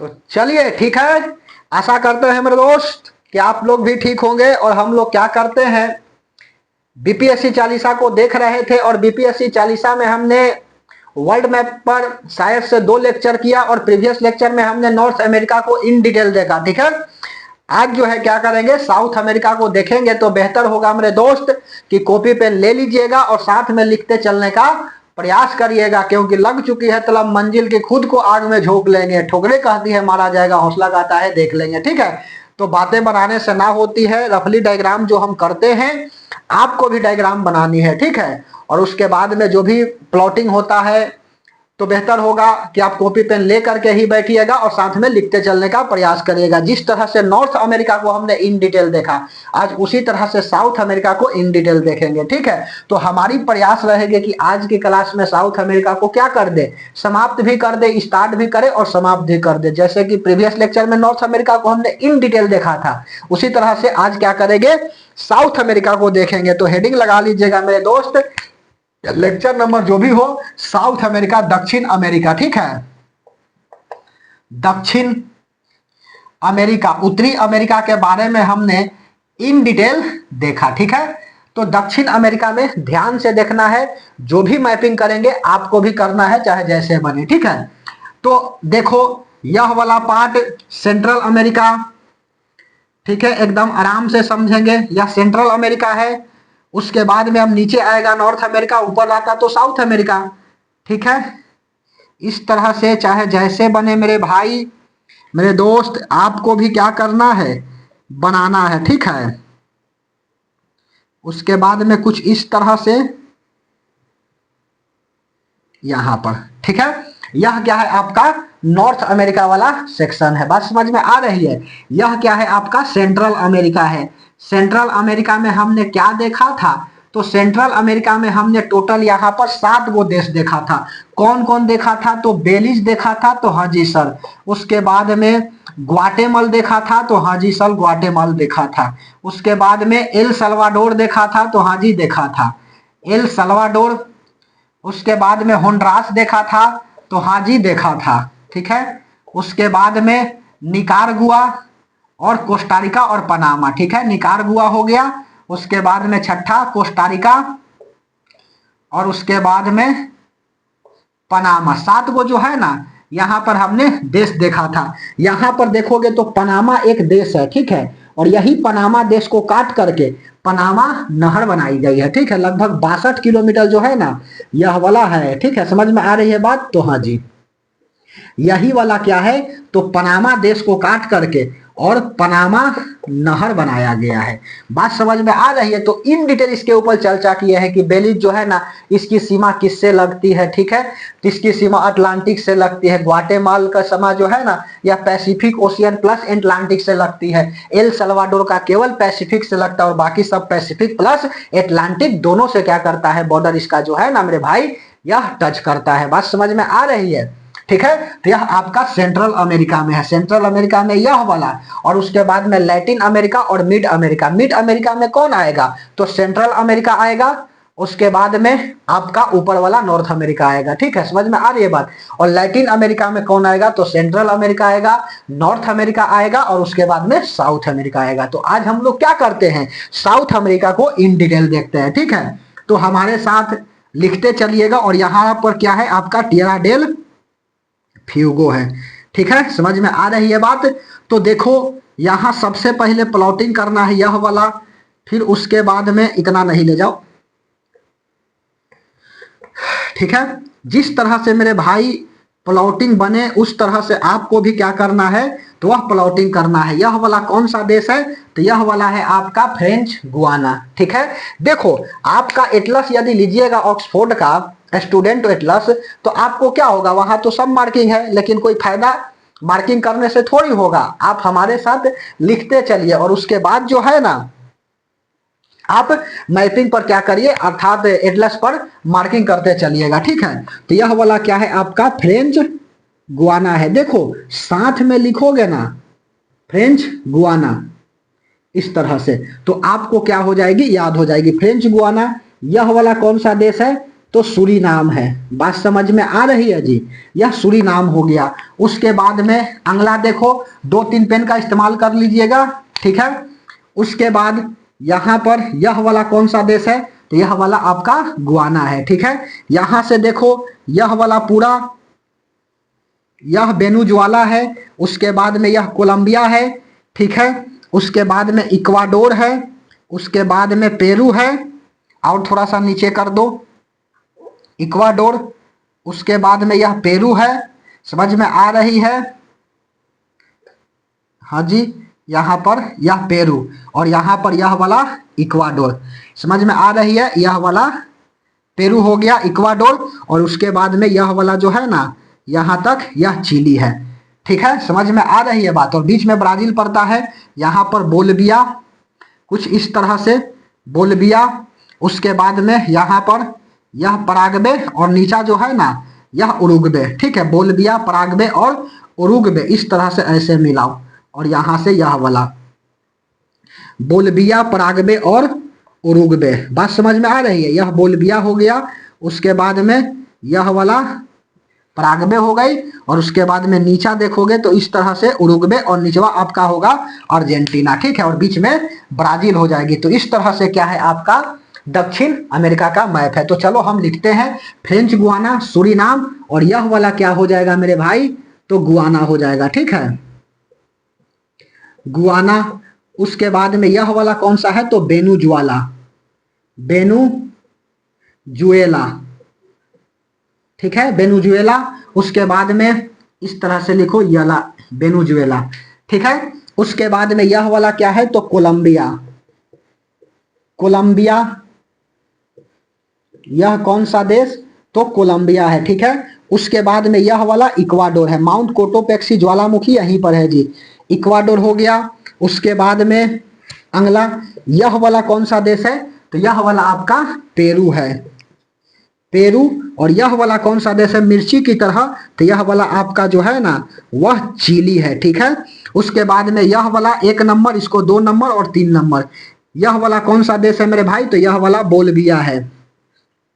तो चलिए ठीक है, आशा करते हैं मेरे दोस्त कि आप लोग भी ठीक होंगे। और हम लोग क्या करते हैं, बीपीएससी चालीसा को देख रहे थे और बीपीएससी चालीसा में हमने वर्ल्ड मैप पर शायद से 2 लेक्चर किया और प्रीवियस लेक्चर में हमने नॉर्थ अमेरिका को इन डिटेल देखा। ठीक है, आज जो है क्या करेंगे, साउथ अमेरिका को देखेंगे। तो बेहतर होगा मेरे दोस्त कि कॉपी पेन ले लीजिएगा और साथ में लिखते चलने का प्रयास करिएगा, क्योंकि लग चुकी है तलब मंजिल की, खुद को आग में झोंक लेंगे। ठोकरे कहती है मारा जाएगा, हौसला गाता है देख लेंगे। ठीक है, तो बातें बनाने से ना होती है, रफली डायग्राम जो हम करते हैं आपको भी डायग्राम बनानी है। ठीक है, और उसके बाद में जो भी प्लॉटिंग होता है तो बेहतर होगा कि आप कॉपी पेन लेकर के ही बैठिएगा और साथ में लिखते चलने का प्रयास करिएगा। जिस तरह से नॉर्थ अमेरिका को हमने इन डिटेल देखा, आज उसी तरह से साउथ अमेरिका को इन डिटेल देखेंगे। ठीक है, तो हमारी प्रयास रहेगा कि आज की क्लास में साउथ अमेरिका को क्या कर दे, समाप्त भी कर दे, स्टार्ट भी करे और समाप्त भी कर दे। जैसे कि प्रीवियस लेक्चर में नॉर्थ अमेरिका को हमने इन डिटेल देखा था, उसी तरह से आज क्या करेंगे, साउथ अमेरिका को देखेंगे। तो हेडिंग लगा लीजिएगा मेरे दोस्त, लेक्चर नंबर जो भी हो, साउथ अमेरिका, दक्षिण अमेरिका। ठीक है, दक्षिण अमेरिका, उत्तरी अमेरिका के बारे में हमने इन डिटेल देखा। ठीक है, तो दक्षिण अमेरिका में ध्यान से देखना है, जो भी मैपिंग करेंगे आपको भी करना है, चाहे जैसे बने। ठीक है, तो देखो यह वाला पार्ट सेंट्रल अमेरिका, ठीक है, एकदम आराम से समझेंगे, यह सेंट्रल अमेरिका है। उसके बाद में हम नीचे आएगा नॉर्थ अमेरिका, ऊपर आता तो साउथ अमेरिका। ठीक है, इस तरह से चाहे जैसे बने मेरे भाई मेरे दोस्त, आपको भी क्या करना है, बनाना है। ठीक है, उसके बाद में कुछ इस तरह से यहां पर। ठीक है, यह क्या है आपका नॉर्थ अमेरिका वाला सेक्शन है, बात समझ में आ रही है। यह क्या है आपका सेंट्रल अमेरिका है। सेंट्रल अमेरिका में हमने क्या देखा था, तो सेंट्रल अमेरिका में हमने टोटल यहाँ पर 7 गो देश देखा था। कौन कौन देखा था, तो बेलिज देखा था, तो हाँ जी सर। उसके बाद में ग्वाटेमल देखा था, तो हाँ जी सर ग्वाटेमल देखा था। उसके बाद में एल सल्वाडोर देखा था, तो हाँ जी देखा था एल सल्वाडोर। उसके बाद में होंडरास देखा था, तो हाँ जी देखा था। ठीक है, उसके बाद में निकारागुआ और कोस्टारिका और पनामा। ठीक है, निकारागुआ हो गया, उसके बाद में छठा कोस्टारिका और उसके बाद में पनामा। 7 गो जो है ना, यहां पर हमने देश देखा था। यहां पर देखोगे तो पनामा एक देश है। ठीक है, और यही पनामा देश को काट करके पनामा नहर बनाई गई है। ठीक है, लगभग 62 किलोमीटर जो है ना, यह वाला है। ठीक है, समझ में आ रही है बात, तो हाँ जी यही वाला क्या है, तो पनामा देश को काट करके और पनामा नहर बनाया गया है। बात समझ में आ रही है। तो इन डिटेल इसके ऊपर चर्चा किए हैं कि बेलिज जो है ना, इसकी सीमा किससे लगती है। ठीक है, इसकी सीमा अटलांटिक से लगती है। ग्वाटेमाल का सीमा जो है ना, यह पैसिफिक ओशियन प्लस एटलांटिक से लगती है। एल सल्वाडोर का केवल पैसिफिक से लगता है और बाकी सब पैसिफिक प्लस एटलांटिक दोनों से क्या करता है, बॉर्डर इसका जो है ना मेरे भाई, यह टच करता है। बात समझ में आ रही है। ठीक है, तो यह आपका सेंट्रल अमेरिका में है। सेंट्रल अमेरिका में यह वाला, और उसके बाद में लैटिन अमेरिका और मिड अमेरिका। मिड अमेरिका में कौन आएगा, तो सेंट्रल अमेरिका आएगा। उसके बाद में आपका ऊपर वाला नॉर्थ अमेरिका आएगा। ठीक है, समझ में आ रही है बात। और लैटिन अमेरिका में कौन आएगा, तो सेंट्रल अमेरिका आएगा, नॉर्थ अमेरिका आएगा और उसके बाद में साउथ अमेरिका आएगा। तो आज हम लोग क्या करते हैं, साउथ अमेरिका को इन डिटेल देखते हैं। ठीक है, तो हमारे साथ लिखते चलिएगा। और यहाँ पर क्या है आपका टिएरा डेल फ्यूगो है। ठीक है, समझ में आ रही है बात। तो देखो यहां सबसे पहले प्लॉटिंग करना है यह वाला, फिर उसके बाद में इतना नहीं ले जाओ। ठीक है, जिस तरह से मेरे भाई प्लॉटिंग बने उस तरह से आपको भी क्या करना है, तो वह प्लॉटिंग करना है। यह वाला कौन सा देश है, तो यह वाला है आपका फ्रेंच गुआना। ठीक है, देखो आपका एटलस यदि लीजिएगा ऑक्सफोर्ड का स्टूडेंट एटलस, तो आपको क्या होगा, वहां तो सब मार्किंग है, लेकिन कोई फायदा मार्किंग करने से थोड़ी होगा। आप हमारे साथ लिखते चलिए और उसके बाद जो है ना, आप मैपिंग पर क्या करिए, अर्थात एटलस पर मार्किंग करते चलिएगा। ठीक है, तो यह वाला क्या है आपका फ्रेंच गुआना है। देखो साथ में लिखोगे ना फ्रेंच गुआना इस तरह से, तो आपको क्या हो जाएगी, याद हो जाएगी। फ्रेंच गुआना यह वाला कौन सा देश है, तो सूरीनाम है। बात समझ में आ रही है जी, यह सूरीनाम हो गया। उसके बाद में अगला देखो, 2-3 पेन का इस्तेमाल कर लीजिएगा, ठीक है। उसके बाद यहाँ पर यह वाला कौन सा देश है, तो यह वाला आपका गुआना है, ठीक है। यहां से देखो यह वाला पूरा, यह वेनेजुएला है। उसके बाद में यह कोलंबिया है, ठीक है। उसके बाद में इक्वाडोर है, उसके बाद में पेरू है, और थोड़ा सा नीचे कर दो, इक्वाडोर, उसके बाद में यह पेरू है। समझ में आ रही है, हाँ जी, यहाँ पर यह पेरू और यहाँ पर यह वाला इक्वाडोर। समझ में आ रही है, यह वाला पेरू हो गया, इक्वाडोर, और उसके बाद में यह वाला जो है ना, यहाँ तक यह चिली है, ठीक है। समझ में आ रही है बात। और बीच में ब्राजील पड़ता है, यहाँ पर बोलिविया, कुछ इस तरह से बोलिविया। उसके बाद में यहाँ पर यह पराग्वे और नीचा जो है ना यह उरुग्वे, ठीक है। बोलिविया, पराग्वे और उरुग्वे, इस तरह से ऐसे मिलाओ, और यहाँ से यह वाला बोलिविया, पराग्वे और उरुग्वे। बात समझ में आ रही है, यह बोलिविया हो गया, उसके बाद में यह वाला पराग्वे हो गई, और उसके बाद में नीचा देखोगे तो इस तरह से उरुग्वे, और निचवा आपका होगा अर्जेंटीना, ठीक है। और बीच में ब्राजील हो जाएगी। तो इस तरह से क्या है आपका दक्षिण अमेरिका का मैप है। तो चलो हम लिखते हैं फ्रेंच गुआना, सूरीनाम, और यह वाला क्या हो जाएगा मेरे भाई, तो गुआना हो जाएगा, ठीक है, गुआना। उसके बाद में यह वाला कौन सा है, तो वेनेजुएला, वेनेजुएला, ठीक है, वेनेजुएला। उसके बाद में इस तरह से लिखो यला, वेनेजुएला, ठीक है। उसके बाद में यह वाला क्या है, तो कोलंबिया, कोलंबिया, यह कौन सा देश, तो कोलंबिया है, ठीक है। उसके बाद में यह वाला इक्वाडोर है, माउंट कोटोपेक्सी ज्वालामुखी यहीं पर है जी, इक्वाडोर हो गया। उसके बाद में अगला यह वाला कौन सा देश है, तो यह वाला आपका पेरू है, पेरू। और यह वाला कौन सा देश है, मिर्ची की तरह, तो यह वाला आपका जो है ना वह चिली है, ठीक है। उसके बाद में यह वाला 1 नंबर, इसको 2 नंबर और 3 नंबर, यह वाला कौन सा देश है मेरे भाई, तो यह वाला बोलिविया है,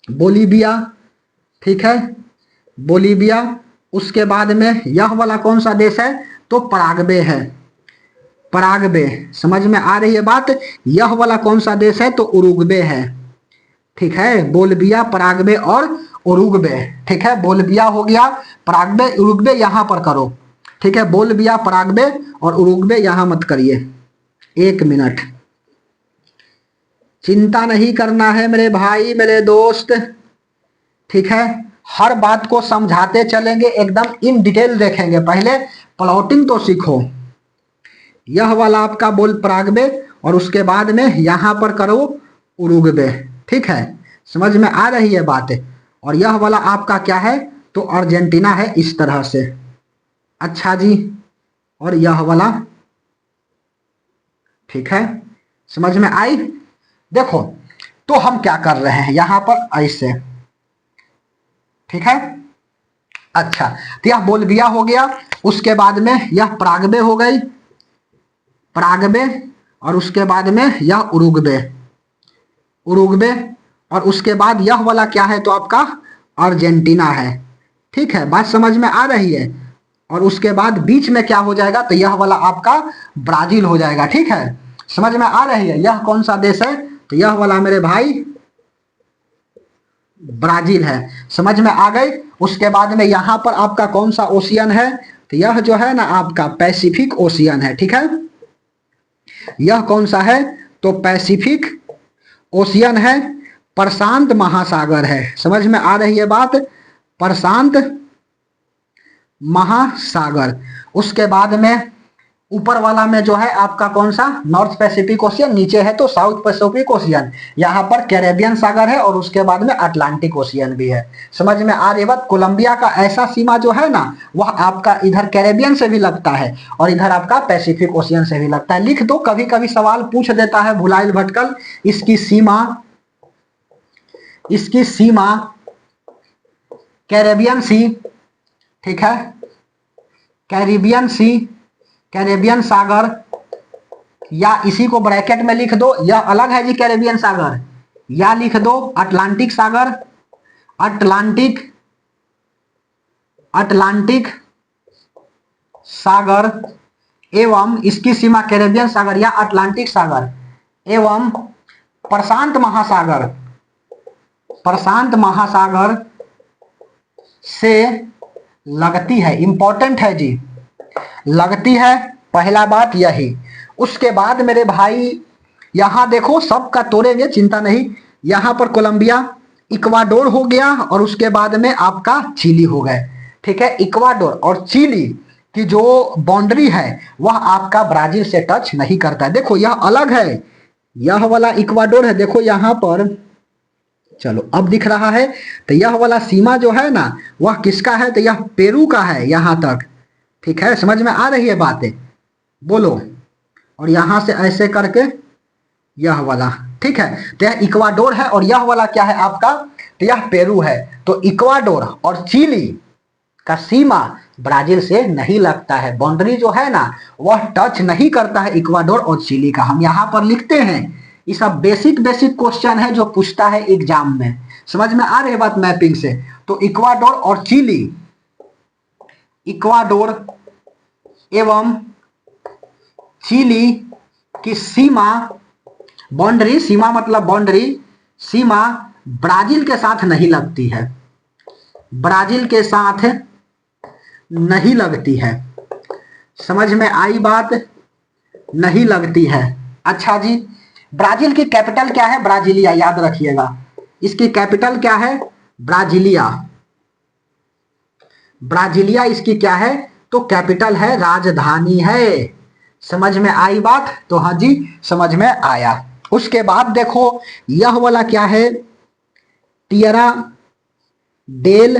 बोलिविया, ठीक है, बोलिविया। उसके बाद में यह वाला कौन सा देश है, तो पराग्वे है, पराग्वे। समझ में आ रही है बात। यह वाला कौन सा देश है, तो उरुग्वे है, ठीक है, बोलिविया, पराग्वे और उरुग्वे, ठीक है। बोलिविया हो गया, पराग्वे, उरुग्वे यहाँ पर करो, ठीक है। बोलिविया, पराग्वे और उरुग्वे यहाँ मत करिए, 1 मिनट, चिंता नहीं करना है मेरे भाई, मेरे दोस्त, ठीक है। हर बात को समझाते चलेंगे, एकदम इन डिटेल देखेंगे। पहले प्लॉटिंग तो सीखो। यह वाला आपका बोल पराग्वे, और उसके बाद में यहाँ पर करो उरुग्वे, ठीक है। समझ में आ रही है बात। और यह वाला आपका क्या है, तो अर्जेंटीना है, इस तरह से। अच्छा जी, और यह वाला, ठीक है, समझ में आई। देखो तो हम क्या कर रहे हैं यहाँ पर ऐसे, ठीक है। अच्छा, तो यह बोलिविया हो गया। उसके बाद में यह पराग्वे हो गई, पराग्वे, और उसके बाद में यह उरुग्वे, उरुग्वे। और उसके बाद यह वाला क्या है, तो आपका अर्जेंटीना है, ठीक है। बात समझ में आ रही है। और उसके बाद बीच में क्या हो जाएगा, तो यह वाला आपका ब्राजील हो जाएगा, ठीक है। समझ में आ रही है। यह कौन सा देश है, तो यह वाला मेरे भाई ब्राजील है। समझ में आ गई। उसके बाद में यहाँ पर आपका कौन सा ओशियन है, तो यह जो है ना आपका पैसिफिक ओशियन है, ठीक है। यह कौन सा है, तो पैसिफिक ओशियन है, प्रशांत महासागर है। समझ में आ रही है बात, प्रशांत महासागर। उसके बाद में ऊपर वाला में जो है आपका कौन सा, नॉर्थ पैसिफिक ओशियन, नीचे है तो साउथ पैसिफिक ओशियन। यहाँ पर कैरेबियन सागर है, और उसके बाद में अटलांटिक ओशियन भी है। समझ में आ रही बात। कोलंबिया का ऐसा सीमा जो है ना, वह आपका इधर कैरेबियन से भी लगता है, और इधर आपका पैसिफिक ओशियन से भी लगता है। लिख दो, कभी कभी सवाल पूछ देता है भुलाइल भटकल। इसकी सीमा, इसकी सीमा कैरेबियन सी, ठीक है, कैरिबियन सी, कैरेबियन सागर, या इसी को ब्रैकेट में लिख दो, यह अलग है जी कैरेबियन सागर, या लिख दो अटलांटिक सागर, अटलांटिक अटलांटिक सागर एवं इसकी सीमा कैरेबियन सागर या अटलांटिक सागर एवं प्रशांत महासागर से लगती है। इंपॉर्टेंट है जी, लगती है, पहला बात यही। उसके बाद मेरे भाई यहां देखो, सबका तोड़ेंगे, चिंता नहीं। यहां पर कोलंबिया, इक्वाडोर हो गया और उसके बाद में आपका चिली हो गए। ठीक है, इक्वाडोर और चिली की जो बाउंड्री है वह आपका ब्राजील से टच नहीं करता है। देखो यह अलग है, यह वाला इक्वाडोर है, देखो यहां पर, चलो अब दिख रहा है। तो यह वाला सीमा जो है ना वह किसका है, तो यह पेरू का है यहां तक। ठीक है, समझ में आ रही है बातें, बोलो। और यहां से ऐसे करके यह वाला, ठीक है, तो यह इक्वाडोर है और यह वाला क्या है आपका, तो यह पेरू है। तो इक्वाडोर और चिली का सीमा ब्राजील से नहीं लगता है, बाउंड्री जो है ना वह टच नहीं करता है इक्वाडोर और चिली का। हम यहां पर लिखते हैं, ये सब बेसिक क्वेश्चन है जो पूछता है एग्जाम में। समझ में आ रही है बात मैपिंग से। तो इक्वाडोर और चिली, इक्वाडोर एवं चिली की सीमा, बाउंड्री, सीमा मतलब बाउंड्री, सीमा ब्राजील के साथ नहीं लगती है, ब्राजील के साथ नहीं लगती है। समझ में आई बात, नहीं लगती है। अच्छा जी, ब्राजील की कैपिटल क्या है, ब्राजीलिया, याद रखिएगा। इसकी कैपिटल क्या है, ब्राजीलिया, ब्राजीलिया इसकी क्या है, तो कैपिटल है, राजधानी है। समझ में आई बात, तो हाँ जी समझ में आया। उसके बाद देखो यह वाला क्या है, टिएरा डेल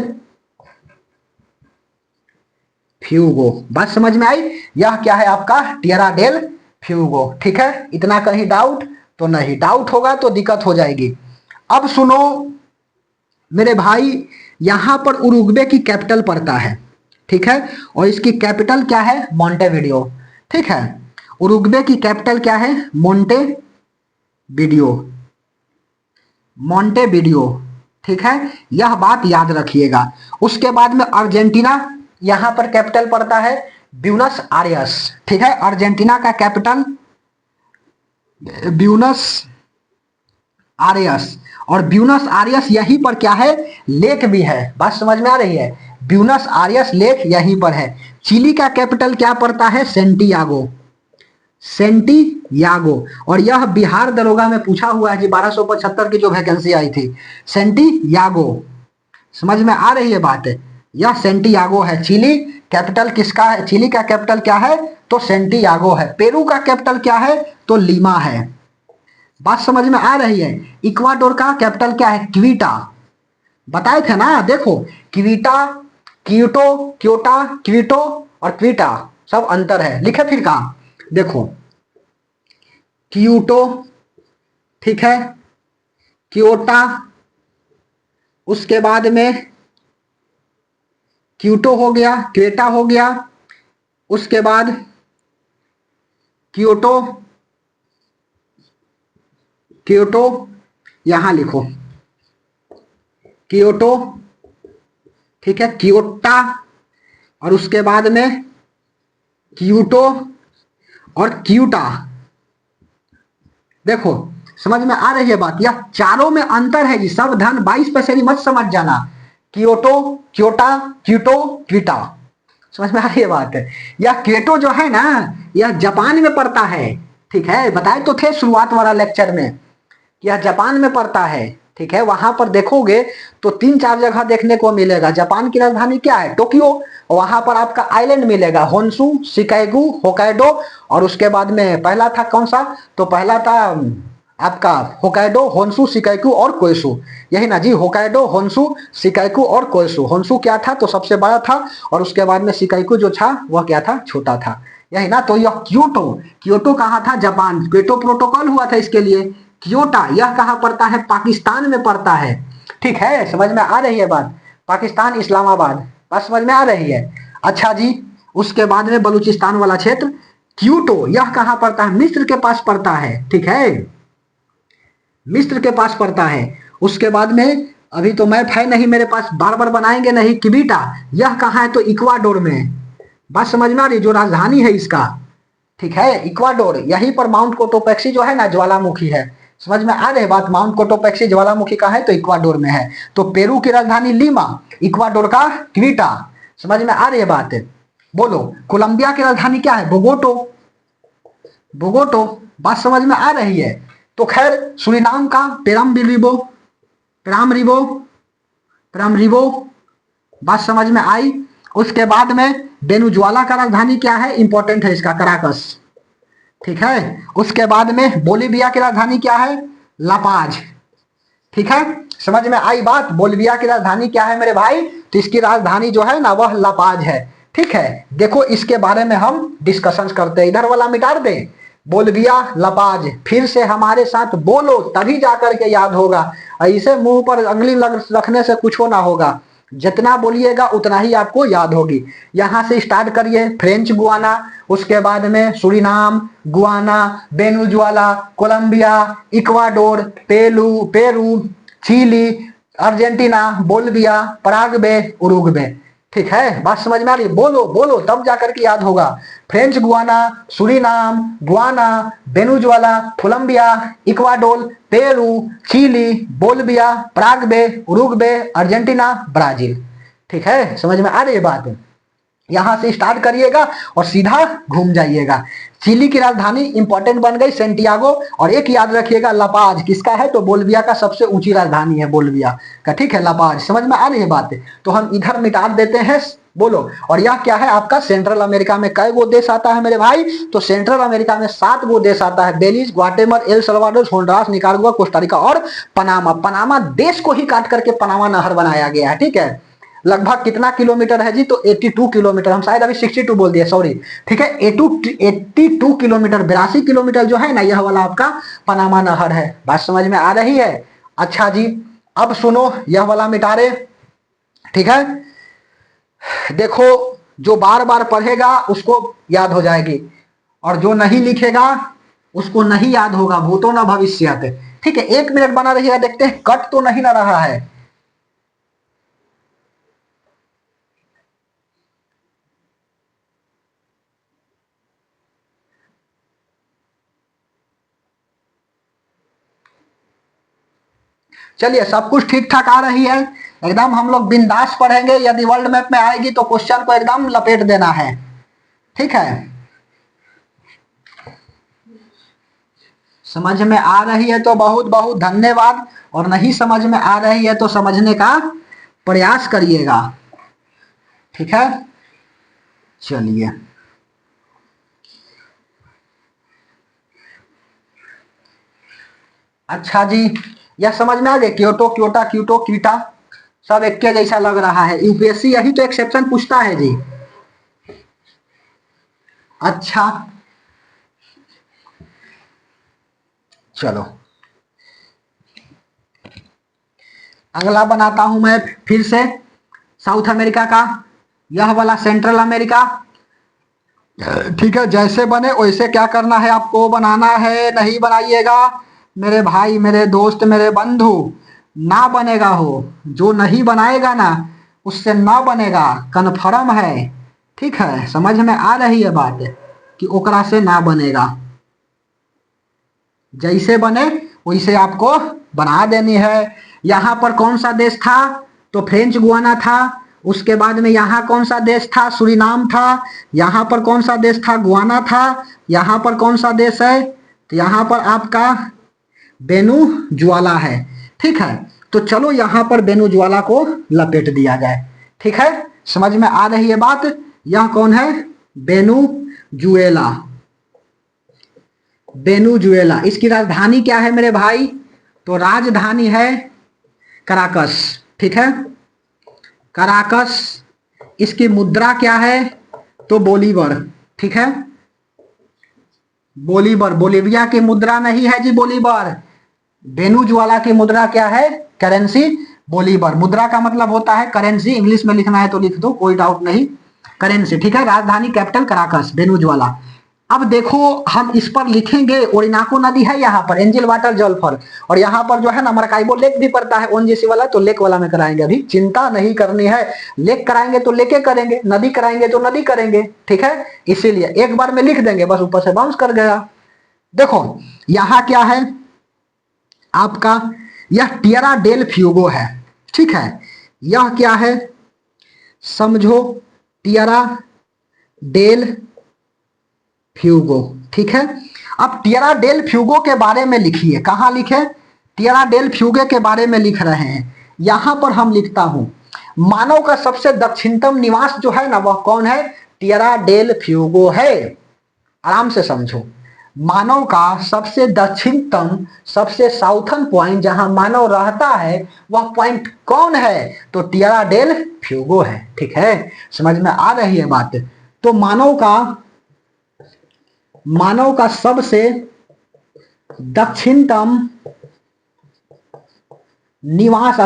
फ्यूगो, बात समझ में आई। यह क्या है आपका, टिएरा डेल फ्यूगो। ठीक है, इतना कहीं डाउट तो नहीं, डाउट होगा तो दिक्कत हो जाएगी। अब सुनो मेरे भाई, यहां पर उरुग्वे की कैपिटल पड़ता है। ठीक है, और इसकी कैपिटल क्या है, मोंटेविडियो। ठीक है, उरुग्वे की कैपिटल क्या है, मोंटेविडियो, मोंटेविडियो। ठीक है, यह बात याद रखिएगा। उसके बाद में अर्जेंटीना, यहां पर कैपिटल पड़ता है ब्यूनस आयर्स। ठीक है, अर्जेंटीना का कैपिटल ब्यूनस आयर्स, और ब्यूनस आयर्स यहीं पर क्या है, लेक भी है। बात समझ में आ रही है, ब्यूनस आयर्स लेक यहीं पर है। चिली का कैपिटल क्या पड़ता है, सेंटियागो, सेंटियागो। और यह बिहार दरोगा में पूछा हुआ है जी, 1275 की जो वैकेंसी आई थी, सेंटियागो। समझ में आ रही है बात, यह सेंटियागो है। चिली कैपिटल किसका है, चिली का कैपिटल क्या है, तो सेंटियागो है। पेरू का कैपिटल क्या है, तो लीमा है। बात समझ में आ रही है। इक्वाडोर का कैपिटल क्या है, क्विटा, बताए थे ना, देखो क्विटा, क्यूटो, क्योटा, क्विटो और क्विटा सब अंतर है, लिखे फिर कहा, देखो क्यूटो, ठीक है, क्योटा, उसके बाद में क्यूटो हो गया, क्वेटा हो गया, उसके बाद क्योटो, क्योटो यहां लिखो, क्योटो, ठीक है, क्योटा, और उसके बाद में क्यूटो और क्यूटा। देखो समझ में आ रही है बात, यह चारों में अंतर है जी, सब धन 22 पैसे मत समझ जाना। क्योटो, क्योटा, क्यूटो, क्विटा, समझ में आ रही है बात। यह क्वेटो जो है ना, यह जापान में पड़ता है। ठीक है, बताए तो थे शुरुआत वाला लेक्चर में, यह जापान में पड़ता है। ठीक है, वहां पर देखोगे तो 3-4 जगह देखने को मिलेगा। जापान की राजधानी क्या है, टोक्यो, वहां पर आपका आइलैंड मिलेगा, होन्शु, शिकागो, होकाइडो, और उसके बाद में पहला था कौन सा, तो पहला था आपका होकाइडो, होन्शु, शिकागो और कोइशु, यही ना जी, होकाइडो, होन्शु, शिकागो और कोइशु। होन्शु क्या था, तो सबसे बड़ा था, और उसके बाद में शिकागो जो था वह क्या था, छोटा था, यही ना। तो यह क्योटो, क्योटो कहाँ था, जापान, क्योटो प्रोटोकॉल हुआ था इसके लिए। क्योटा यह कहाँ पड़ता है, पाकिस्तान में पड़ता है। ठीक है, समझ में आ रही है बात, पाकिस्तान, इस्लामाबाद, बात समझ में आ रही है। अच्छा जी, उसके बाद में बलूचिस्तान वाला क्षेत्र, क्यूटो यह कहाँ पड़ता है, मिस्र के पास पड़ता है। ठीक है, मिस्र के पास पड़ता है। उसके बाद में अभी तो मैप है नहीं मेरे पास, बार बार बनाएंगे नहीं। किबीटा यह कहाँ है? तो इक्वाडोर में है। बात समझ में आ रही? जो राजधानी है इसका, ठीक है, इक्वाडोर। यहीं पर माउंट कोटोपेक्सी जो है ना ज्वालामुखी है। समझ में आ रहे बात? माउंट कोटोपेक्सी ज्वालामुखी का है तो इक्वाडोर में है। तो पेरू की राजधानी लीमा, इक्वाडोर का क्विटा। समझ में आ रही है बात? बोलो। कोलंबिया की राजधानी क्या है? बोगोटो, बोगोटो। बात समझ में आ रही है? तो खैर सुरीनाम का पेराम्बिलिबो, पेरामरिबो, पेरामरिबो। बात समझ में आई? उसके बाद में वेनेजुएला का राजधानी क्या है? इंपॉर्टेंट है इसका, कराकस, ठीक है। उसके बाद में बोलिविया की राजधानी क्या है? लापाज, ठीक है। समझ में आई बात? बोलिविया की राजधानी क्या है मेरे भाई? तो इसकी राजधानी जो है ना वह लापाज है, ठीक है। देखो इसके बारे में हम डिस्कशन करते हैं। इधर वाला मिटा दे, बोलिविया लापाज। फिर से हमारे साथ बोलो तभी जाकर के याद होगा। ऐसे मुंह पर अंगली रखने से कुछ ना होगा। जितना बोलिएगा उतना ही आपको याद होगी। यहां से स्टार्ट करिए, फ्रेंच गुआना, उसके बाद में Suriname, Guyana, Venezuela, Colombia, Ecuador, Peru, Chile, Argentina, Bolivia, Paraguay, Uruguay, ठीक है। बात समझ में आ रही? बोलो बोलो तब जाकर के याद होगा। French Guiana, Suriname, Guyana, Venezuela, Colombia, Ecuador, Peru, Chile, Bolivia, Paraguay, Uruguay, Argentina, Brazil, ठीक है। समझ में आ रही है बात? यहां से स्टार्ट करिएगा और सीधा घूम जाइएगा। चिली की राजधानी इंपॉर्टेंट बन गई सेंटियागो। और एक याद रखिएगा, लापाज किसका है? तो बोलिविया का सबसे ऊंची राजधानी है बोलिविया का, ठीक है, लापाज। समझ में आ रही है बात? तो हम इधर मिटा देते हैं। बोलो। और यह क्या है आपका? सेंट्रल अमेरिका में कई गो देश आता है मेरे भाई? तो सेंट्रल अमेरिका में 7 गो देश आता है। Belize, Guatemala, El Salvador, Honduras, Nicaragua, Costa Rica और पनामा। पनामा देश को ही काट करके पनामा नहर बनाया गया है, ठीक है। लगभग कितना किलोमीटर है जी? तो 82 किलोमीटर। हम शायद अभी 62 बोल दिए, सॉरी, ठीक है। 82 किलोमीटर, 82 किलोमीटर जो है ना, यह वाला आपका पनामा नहर है। बात समझ में आ रही है? अच्छा जी, अब सुनो, यह वाला मिटा रहे, ठीक है। देखो, जो बार बार पढ़ेगा उसको याद हो जाएगी, और जो नहीं लिखेगा उसको नहीं याद होगा। भूतो न भविष्यत, ठीक है। 1 मिनट बना रहिएगा, देखते हैं कट तो नहीं ना रहा है। चलिए, सब कुछ ठीक ठाक आ रही है एकदम। हम लोग बिंदास पढ़ेंगे। यदि वर्ल्ड मैप में आएगी तो क्वेश्चन को एकदम लपेट देना है, ठीक है। समझ में आ रही है तो बहुत बहुत धन्यवाद, और नहीं समझ में आ रही है तो समझने का प्रयास करिएगा, ठीक है। चलिए, अच्छा जी, यह समझ में आ गया? क्योटो, क्योटा, क्यूटो, क्यूटा सब एक के जैसा लग रहा है। यूपीएससी यही तो एक्सेप्शन पूछता है जी। अच्छा, चलो अगला बनाता हूं मैं फिर से साउथ अमेरिका का। यह वाला सेंट्रल अमेरिका, ठीक है। जैसे बने वैसे क्या करना है आपको? बनाना है, नहीं बनाइएगा मेरे भाई, मेरे दोस्त, मेरे बंधु। ना बनेगा हो, जो नहीं बनाएगा ना उससे ना बनेगा, कन्फर्म है, ठीक है। समझ में आ रही है बात कि ओकरा से ना बनेगा। जैसे बने वैसे आपको बना देनी है। यहां पर कौन सा देश था? तो फ्रेंच गुआना था। उसके बाद में यहाँ कौन सा देश था? सुरीनाम था। यहाँ पर कौन सा देश था? गुआना था। यहाँ पर कौन सा देश है? तो यहाँ पर आपका वेनेजुएला है, ठीक है। तो चलो यहाँ पर वेनेजुएला को लपेट दिया जाए, ठीक है। समझ में आ रही है बात? यह कौन है? Venezuela, Venezuela. इसकी राजधानी क्या है मेरे भाई? तो राजधानी है कराकस, ठीक है, कराकस। इसकी मुद्रा क्या है? तो बोलीवर, ठीक है, बोलीवर। बोलिविया की मुद्रा नहीं है जी बोलीवर। वेनेजुएला की मुद्रा क्या है? Currency Bolivar. मुद्रा का मतलब होता है करेंसी। इंग्लिश में लिखना है तो लिख दो, कोई डाउट नहीं, करेंसी, ठीक है। राजधानी कैपिटल कराकस, वेनेजुएला। अब देखो हम इस पर लिखेंगे ओरिनाको नदी है यहाँ पर, एंजल वाटर जलफर, और यहाँ पर जो है ना मरकाइबो लेक भी पड़ता है ओएनजीसी वाला, तो लेक वाला में कराएंगे, अभी चिंता नहीं करनी है। लेक कराएंगे तो लेके करेंगे, नदी कराएंगे तो नदी करेंगे, ठीक है। इसीलिए एक बार में लिख देंगे, बस ऊपर से बाउंस कर गया। देखो यहाँ क्या है आपका, यह टिएरा डेल फ्यूगो है, ठीक है। यह क्या है समझो, टिएरा डेल फ्यूगो, ठीक है। अब टिएरा डेल फ्यूगो के बारे में लिखिए, कहां लिखे, टिएरा डेल फ्यूगो के बारे में लिख रहे हैं। यहां पर हम लिखता हूं, मानव का सबसे दक्षिणतम निवास जो है ना वह कौन है, टिएरा डेल फ्यूगो है। आराम से समझो, मानव का सबसे दक्षिणतम, सबसे साउथर्न पॉइंट जहां मानव रहता है वह पॉइंट कौन है, तो टिएरा डेल फ्यूगो है, ठीक है। समझ में आ रही है बात। तो मानव का सबसे दक्षिणतम निवास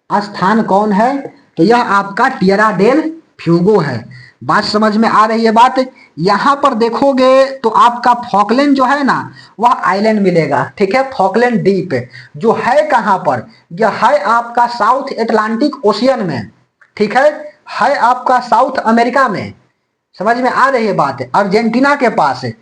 स्थान कौन है, तो यह आपका टिएरा डेल फ्यूगो है। बात समझ में आ रही है बात। यहां पर देखोगे तो आपका फॉकलैंड जो है ना वह आइलैंड मिलेगा, ठीक है। फॉकलैंड द्वीप जो है कहां पर, यह है आपका साउथ अटलांटिक ओशियन में, ठीक है आपका साउथ अमेरिका में। समझ में आ रही है बात, अर्जेंटीना के पास है,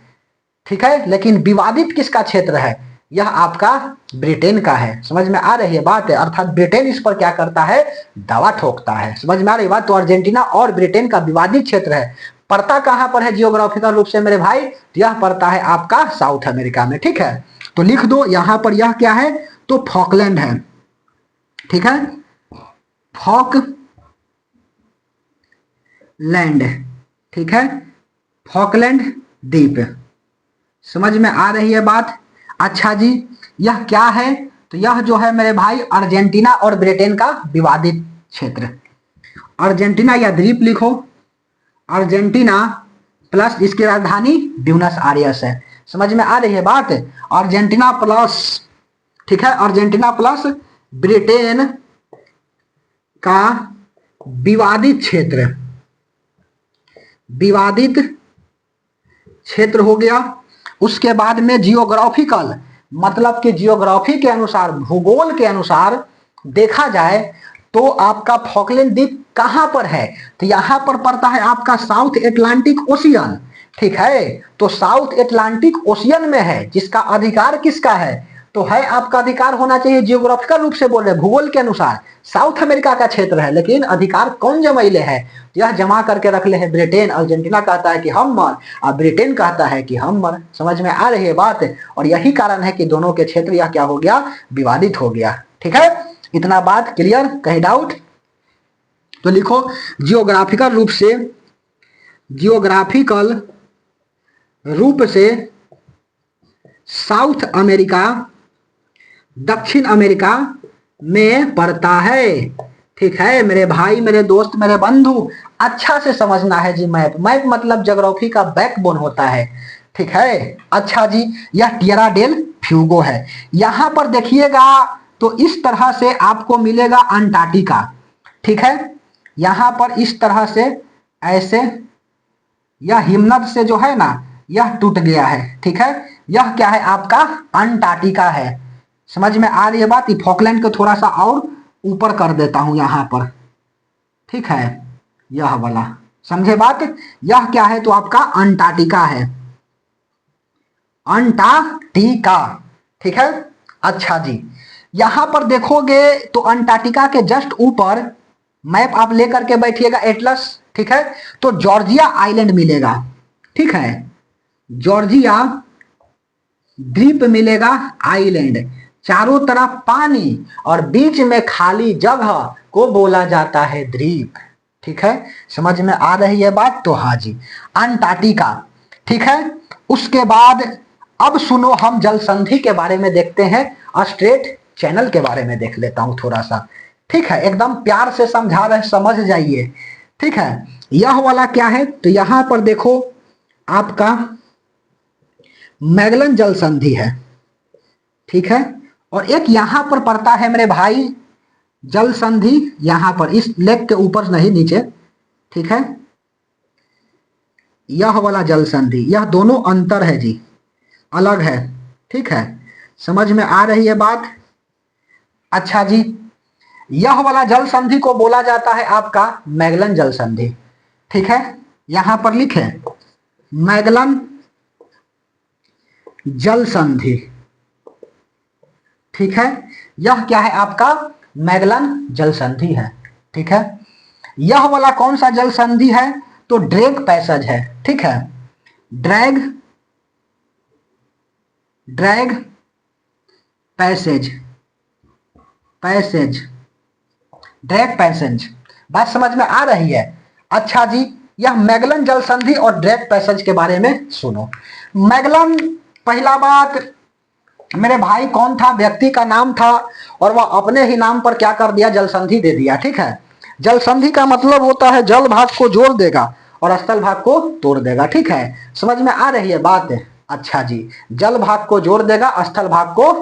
ठीक है। लेकिन विवादित किसका क्षेत्र है, यह आपका ब्रिटेन का है। समझ में आ रही है बात है, अर्थात ब्रिटेन इस पर क्या करता है, दावा ठोकता है। समझ में आ रही बात। तो अर्जेंटीना और ब्रिटेन का विवादित क्षेत्र है। पड़ता कहां पर है जियोग्राफिकल रूप से मेरे भाई, यह पड़ता है आपका साउथ अमेरिका में, ठीक है। तो लिख दो यहां पर यह क्या है, तो फॉकलैंड है, ठीक है। फॉकलैंड, ठीक है, फॉकलैंड द्वीप। समझ में आ रही है बात। अच्छा जी, यह क्या है, तो यह जो है मेरे भाई अर्जेंटीना और ब्रिटेन का विवादित क्षेत्र। अर्जेंटीना या द्वीप लिखो, अर्जेंटीना प्लस इसकी राजधानी ब्यूनस आयर्स है। समझ में आ रही है बात। अर्जेंटीना प्लस, ठीक है, अर्जेंटीना प्लस ब्रिटेन का विवादित क्षेत्र हो गया। उसके बाद में जियोग्राफिकल, मतलब कि जियोग्राफी के अनुसार, भूगोल के अनुसार देखा जाए तो आपका फॉकलैंड द्वीप कहां पर है, तो यहां पर पड़ता है आपका साउथ अटलांटिक ओशियन, ठीक है। तो साउथ अटलांटिक ओशियन में है, जिसका अधिकार किसका है, तो है आपका अधिकार होना चाहिए, जियोग्राफिकल रूप से बोल रहे भूगोल के अनुसार साउथ अमेरिका का क्षेत्र है, लेकिन अधिकार कौन जमाइले है, यह जमा करके रख ले है ब्रिटेन। अर्जेंटीना कहता है कि हम मर, और ब्रिटेन कहता है कि हम मर। समझ में आ रही है बात। और यही कारण है कि दोनों के क्षेत्र यह क्या हो गया, विवादित हो गया, ठीक है। इतना बात क्लियर, कहीं डाउट, तो लिखो जियोग्राफिकल रूप से साउथ अमेरिका दक्षिण अमेरिका में पड़ता है, ठीक है मेरे भाई, मेरे दोस्त, मेरे बंधु। अच्छा से समझना है जी। मैप मतलब ज्योग्राफी का बैकबोन होता है, ठीक है। अच्छा जी, यह टिएरा डेल फ्यूगो है। यहां पर देखिएगा तो इस तरह से आपको मिलेगा अंटार्कटिका, ठीक है। यहां पर इस तरह से ऐसे यह हिमनद से जो है ना यह टूट गया है, ठीक है। यह क्या है आपका अंटार्कटिका है। समझ में आ रही है बात। फॉकलैंड को थोड़ा सा और ऊपर कर देता हूं यहां पर, ठीक है, यह वाला, समझे बात। यह क्या है, तो आपका अंटार्कटिका है, अंटार्कटिका, ठीक है। अच्छा जी, यहां पर देखोगे तो अंटार्कटिका के जस्ट ऊपर मैप आप लेकर के बैठिएगा, एटलस, ठीक है। तो जॉर्जिया आइलैंड मिलेगा, ठीक है, जॉर्जिया द्वीप मिलेगा, आइलैंड, चारों तरफ पानी और बीच में खाली जगह को बोला जाता है द्वीप, ठीक है। समझ में आ रही है बात। तो हाँ जी, अंटार्कटिका, ठीक है। उसके बाद अब सुनो, हम जल संधि के बारे में देखते हैं, स्ट्रेट चैनल के बारे में देख लेता हूं थोड़ा सा, ठीक है। एकदम प्यार से समझा रहे, समझ जाइए, ठीक है। यह वाला क्या है, तो यहां पर देखो आपका मैगलन जल संधि है, ठीक है। और एक यहां पर पड़ता है मेरे भाई जल संधि, यहां पर इस लेक के ऊपर नहीं, नीचे, ठीक है। यह वाला जल संधि, यह दोनों अंतर है जी, अलग है। ठीक है, समझ में आ रही है बात? अच्छा जी, यह वाला जल संधि को बोला जाता है आपका मैगलन जल संधि। ठीक है, यहां पर लिखे मैगलन जल संधि। ठीक है, यह क्या है आपका मैगलन जल संधि है। ठीक है, यह वाला कौन सा जल संधि है? तो ड्रेक पैसेज है। ठीक है, drag drag passage, passage, drag passage, बात समझ में आ रही है? अच्छा जी, यह मैगलन जल संधि और ड्रैग पैसेज के बारे में सुनो। मैगलन, पहला बात मेरे भाई कौन था? व्यक्ति का नाम था, और वह अपने ही नाम पर क्या कर दिया? जल संधि दे दिया। ठीक है, जल संधि का मतलब होता है जल भाग को जोड़ देगा और स्थल भाग को तोड़ देगा। ठीक है, समझ में आ रही है बात? अच्छा जी, जल भाग को जोड़ देगा, स्थल भाग को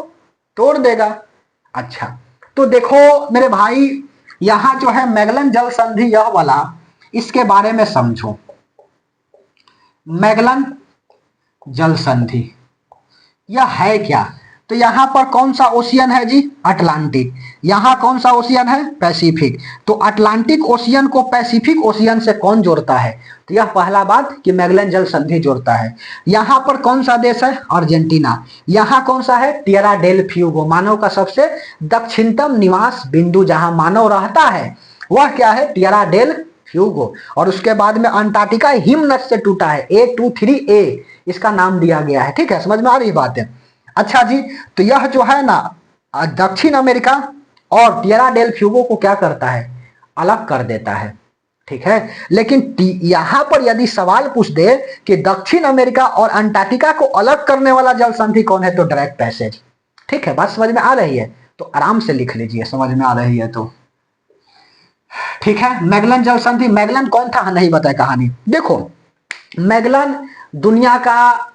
तोड़ देगा। अच्छा, तो देखो मेरे भाई, यहां जो है मैगलन जल संधि यह वाला, इसके बारे में समझो। मैगलन जल संधि यह है क्या? तो यहां पर कौन सा ओशियन है जी? अटलांटिक। यहां कौन सा ओशियन है? पैसिफिक। तो अटलांटिक ओशियन को पैसिफिक ओशियन से कौन जोड़ता है? तो यह पहला बात कि मैगलन जल संधि जोड़ता है। यहां पर कौन सा देश है? अर्जेंटीना। यहां कौन सा है? टिएरा डेल फ्यूगो, मानव का सबसे दक्षिणतम निवास बिंदु जहां मानव रहता है वह क्या है? Tierra del Fuego. और उसके बाद में अंटार्कटिका हिमनद से टूटा है, A23A इसका नाम दिया गया है। ठीक है, समझ में आ रही बात है? अच्छा जी, तो यह जो है ना दक्षिण अमेरिका और टिएरा डेल फ्यूगो को क्या करता है? अलग कर देता है। ठीक है, लेकिन यहां पर यदि सवाल पूछ दे कि दक्षिण अमेरिका और अंटार्कटिका को अलग करने वाला जल संधि कौन है? तो ड्रैग पैसेज। ठीक है, बात समझ में आ रही है? तो आराम से लिख लीजिए, समझ में आ रही है तो। ठीक है, मैगलन जल संधि, मैगलन कौन था नहीं बताए कहानी। देखो, मैगलन दुनिया का,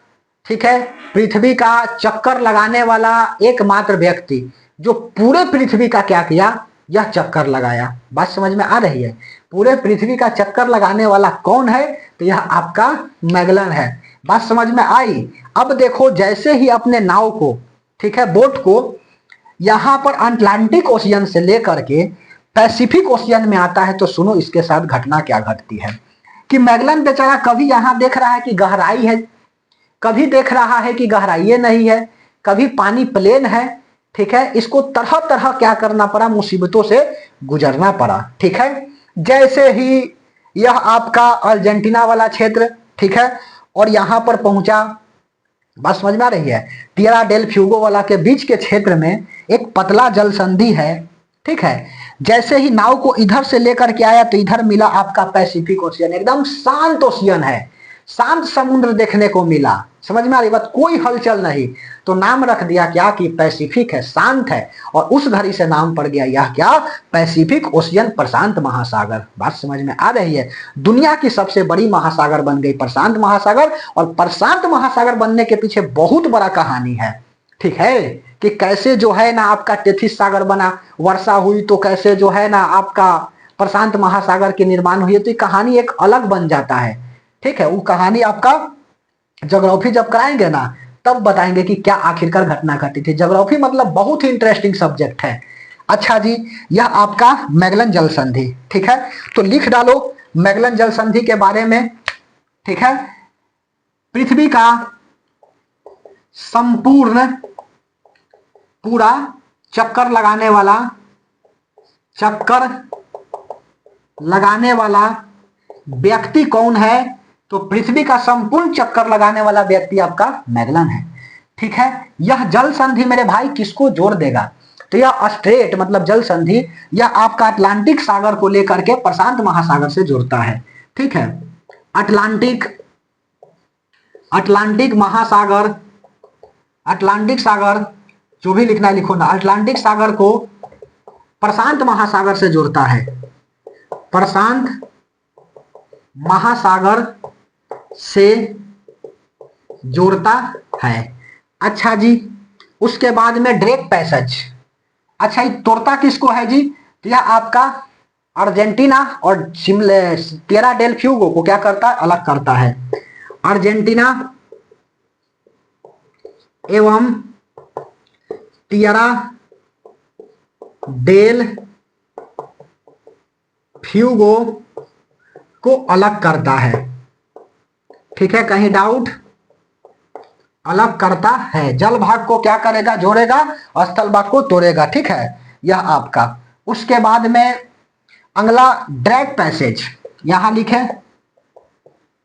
ठीक है, पृथ्वी का चक्कर लगाने वाला एकमात्र व्यक्ति जो पूरे पृथ्वी का क्या किया? यह चक्कर लगाया। बात समझ में आ रही है? पूरे पृथ्वी का चक्कर लगाने वाला कौन है? तो यह आपका मैगलन है। बात समझ में आई? अब देखो, जैसे ही अपने नाव को, ठीक है, बोट को यहां पर अटलांटिक ओशियन से लेकर के पैसिफिक ओशियन में आता है, तो सुनो इसके साथ घटना क्या घटती है कि मैगलन बेचारा कभी यहां देख रहा है कि गहराई है, कभी देख रहा है कि गहराई नहीं है, कभी पानी प्लेन है। ठीक है, इसको तरह तरह क्या करना पड़ा? मुसीबतों से गुजरना पड़ा। ठीक है, जैसे ही यह आपका अर्जेंटीना वाला क्षेत्र, ठीक है, और यहां पर पहुंचा, बात समझ में आ रही है? टिएरा डेल फ्यूगो वाला के बीच के क्षेत्र में एक पतला जल संधि है। ठीक है, जैसे ही नाव को इधर से लेकर के आया तो इधर मिला आपका पैसिफिक ओशियन, एकदम शांत ओशियन है, शांत समुद्र देखने को मिला। समझ में आ रही बात? कोई हलचल नहीं। तो नाम रख दिया क्या कि पैसिफिक है, शांत है, और उस घड़ी से नाम पड़ गया यह क्या? पैसिफिक ओशियन, प्रशांत महासागर। बात समझ में आ रही है? दुनिया की सबसे बड़ी महासागर बन गई प्रशांत महासागर, और प्रशांत महासागर बनने के पीछे बहुत बड़ा कहानी है। ठीक है, कि कैसे जो है ना आपका टेथिस सागर बना, वर्षा हुई तो कैसे जो है ना आपका प्रशांत महासागर की निर्माण हुई, तो ये कहानी एक अलग बन जाता है। ठीक है, वो कहानी आपका ज्योग्राफी जब कराएंगे ना तब बताएंगे कि क्या आखिरकार घटना घटी थी। ज्योग्राफी मतलब बहुत ही इंटरेस्टिंग सब्जेक्ट है। अच्छा जी, यह आपका मैगलन जल संधि। ठीक है, तो लिख डालो मैगलन जल संधि के बारे में। ठीक है, पृथ्वी का संपूर्ण पूरा चक्कर लगाने वाला व्यक्ति कौन है? तो पृथ्वी का संपूर्ण चक्कर लगाने वाला व्यक्ति आपका मैगलन है। ठीक है, यह जल संधि मेरे भाई किसको जोड़ देगा? तो यह स्ट्रेट मतलब जल संधि यह आपका अटलांटिक सागर को लेकर के प्रशांत महासागर से जोड़ता है। ठीक है, अटलांटिक महासागर, अटलांटिक सागर, जो भी लिखना है लिखो ना, अटलांटिक सागर को प्रशांत महासागर से जोड़ता है, प्रशांत महासागर से जोड़ता है। अच्छा जी, उसके बाद में ड्रेक पैसेज। अच्छा, ये तोड़ता किसको है जी? तो यह आपका अर्जेंटीना और टिएरा डेल फ्यूगो को क्या करता है? अलग करता है। अर्जेंटीना एवं टिएरा डेल फ्यूगो को अलग करता है। ठीक है, कहीं डाउट? अलग करता है। जल भाग को क्या करेगा? जोड़ेगा, स्थल भाग को तोड़ेगा। ठीक है, यह आपका। उसके बाद में अगला ड्रैग पैसेज, यहां लिखे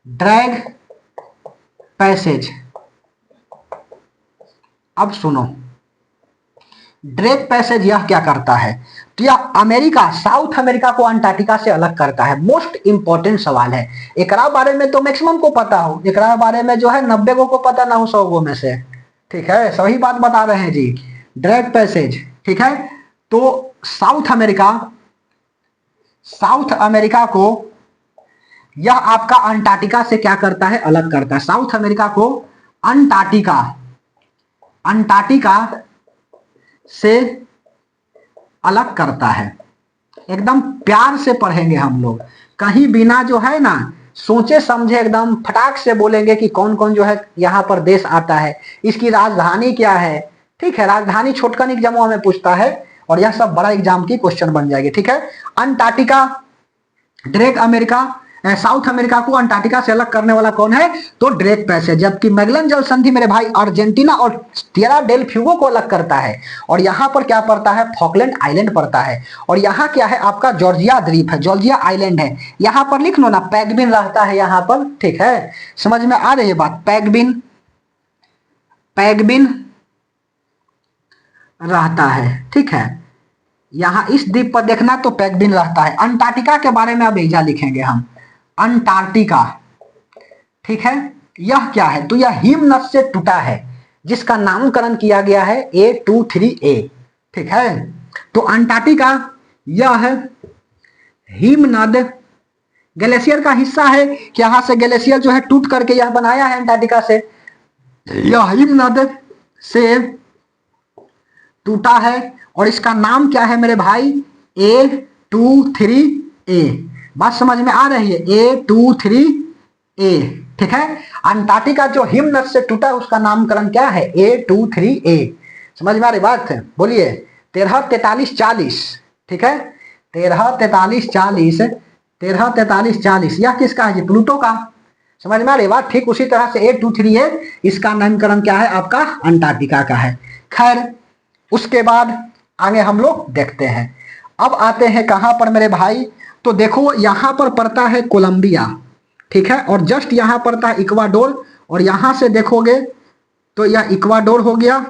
ड्रैग पैसेज। अब सुनो, ड्रैग पैसेज यह क्या करता है? तो यह अमेरिका, साउथ अमेरिका को अंटार्कटिका से अलग करता है। मोस्ट इंपॉर्टेंट सवाल है। एकरा बारे में तो मैक्सिमम को पता हो, एकरा बारे में जो है 90 को पता ना हो 100 गो में से। ठीक है, सही बात बता रहे हैं जी। ड्रैग पैसेज, ठीक है। तो साउथ अमेरिका को यह आपका अंटार्कटिका से क्या करता है? अलग करता है। साउथ अमेरिका को अंटार्कटिका से अलग करता है। एकदम प्यार से पढ़ेंगे हम लोग, कहीं बिना जो है ना सोचे समझे एकदम फटाक से बोलेंगे कि कौन कौन जो है यहाँ पर देश आता है, इसकी राजधानी क्या है। ठीक है, राजधानी छोटकन एग्जामों में पूछता है और यह सब बड़ा एग्जाम की क्वेश्चन बन जाएगी। ठीक है, Antarctica, Drake America, south America को अंटार्कटिका से अलग करने वाला कौन है? तो ड्रेक पैसेज। जबकि मैगलन जल संधि मेरे भाई अर्जेंटीना और टिएरा डेल फ्यूगो को अलग करता है। और यहां पर क्या पड़ता है? फॉकलैंड आइलैंड पड़ता है। और यहाँ क्या है? आपका जॉर्जिया द्वीप है, जॉर्जिया आइलैंड है। यहां पर लिख लो ना, पैगबिन रहता है यहाँ पर। ठीक है, समझ में आ रही है बात? पैगबिन रहता है। ठीक है, यहां इस द्वीप पर देखना तो पैगबिन रहता है। अंटार्कटिका के बारे में अब एजा लिखेंगे हम, अंटार्कटिका। ठीक है, यह क्या है? तो यह हिमनद से टूटा है, जिसका नामकरण किया गया है A23A। ठीक है, तो अंटार्कटिका यह हिमनद ग्लेशियर का हिस्सा है कि यहां से ग्लेशियर जो है टूट करके यह बनाया है अंटार्कटिका से। यह हिमनद से टूटा है और इसका नाम क्या है मेरे भाई? A23A। बात समझ में आ रही है? A23A। ठीक है, अंटार्कटिका जो हिमनद से टूटा है उसका नामकरण क्या है? A23A। समझ में आ रही बात? बोलिए 13, 43, 40। ठीक है, 13, 43, 40, 13, 43, 40 यह किसका है जी? प्लूटो का। समझ में आ रही बात? ठीक उसी तरह से A23A, इसका नामकरण क्या है? आपका अंटार्कटिका का है। खैर, उसके बाद आगे हम लोग देखते हैं। अब आते हैं कहां पर मेरे भाई? तो देखो यहां पर पड़ता है कोलंबिया। ठीक है, और जस्ट यहां पड़ता है इक्वाडोर। और यहां से देखोगे तो यह इक्वाडोर हो गया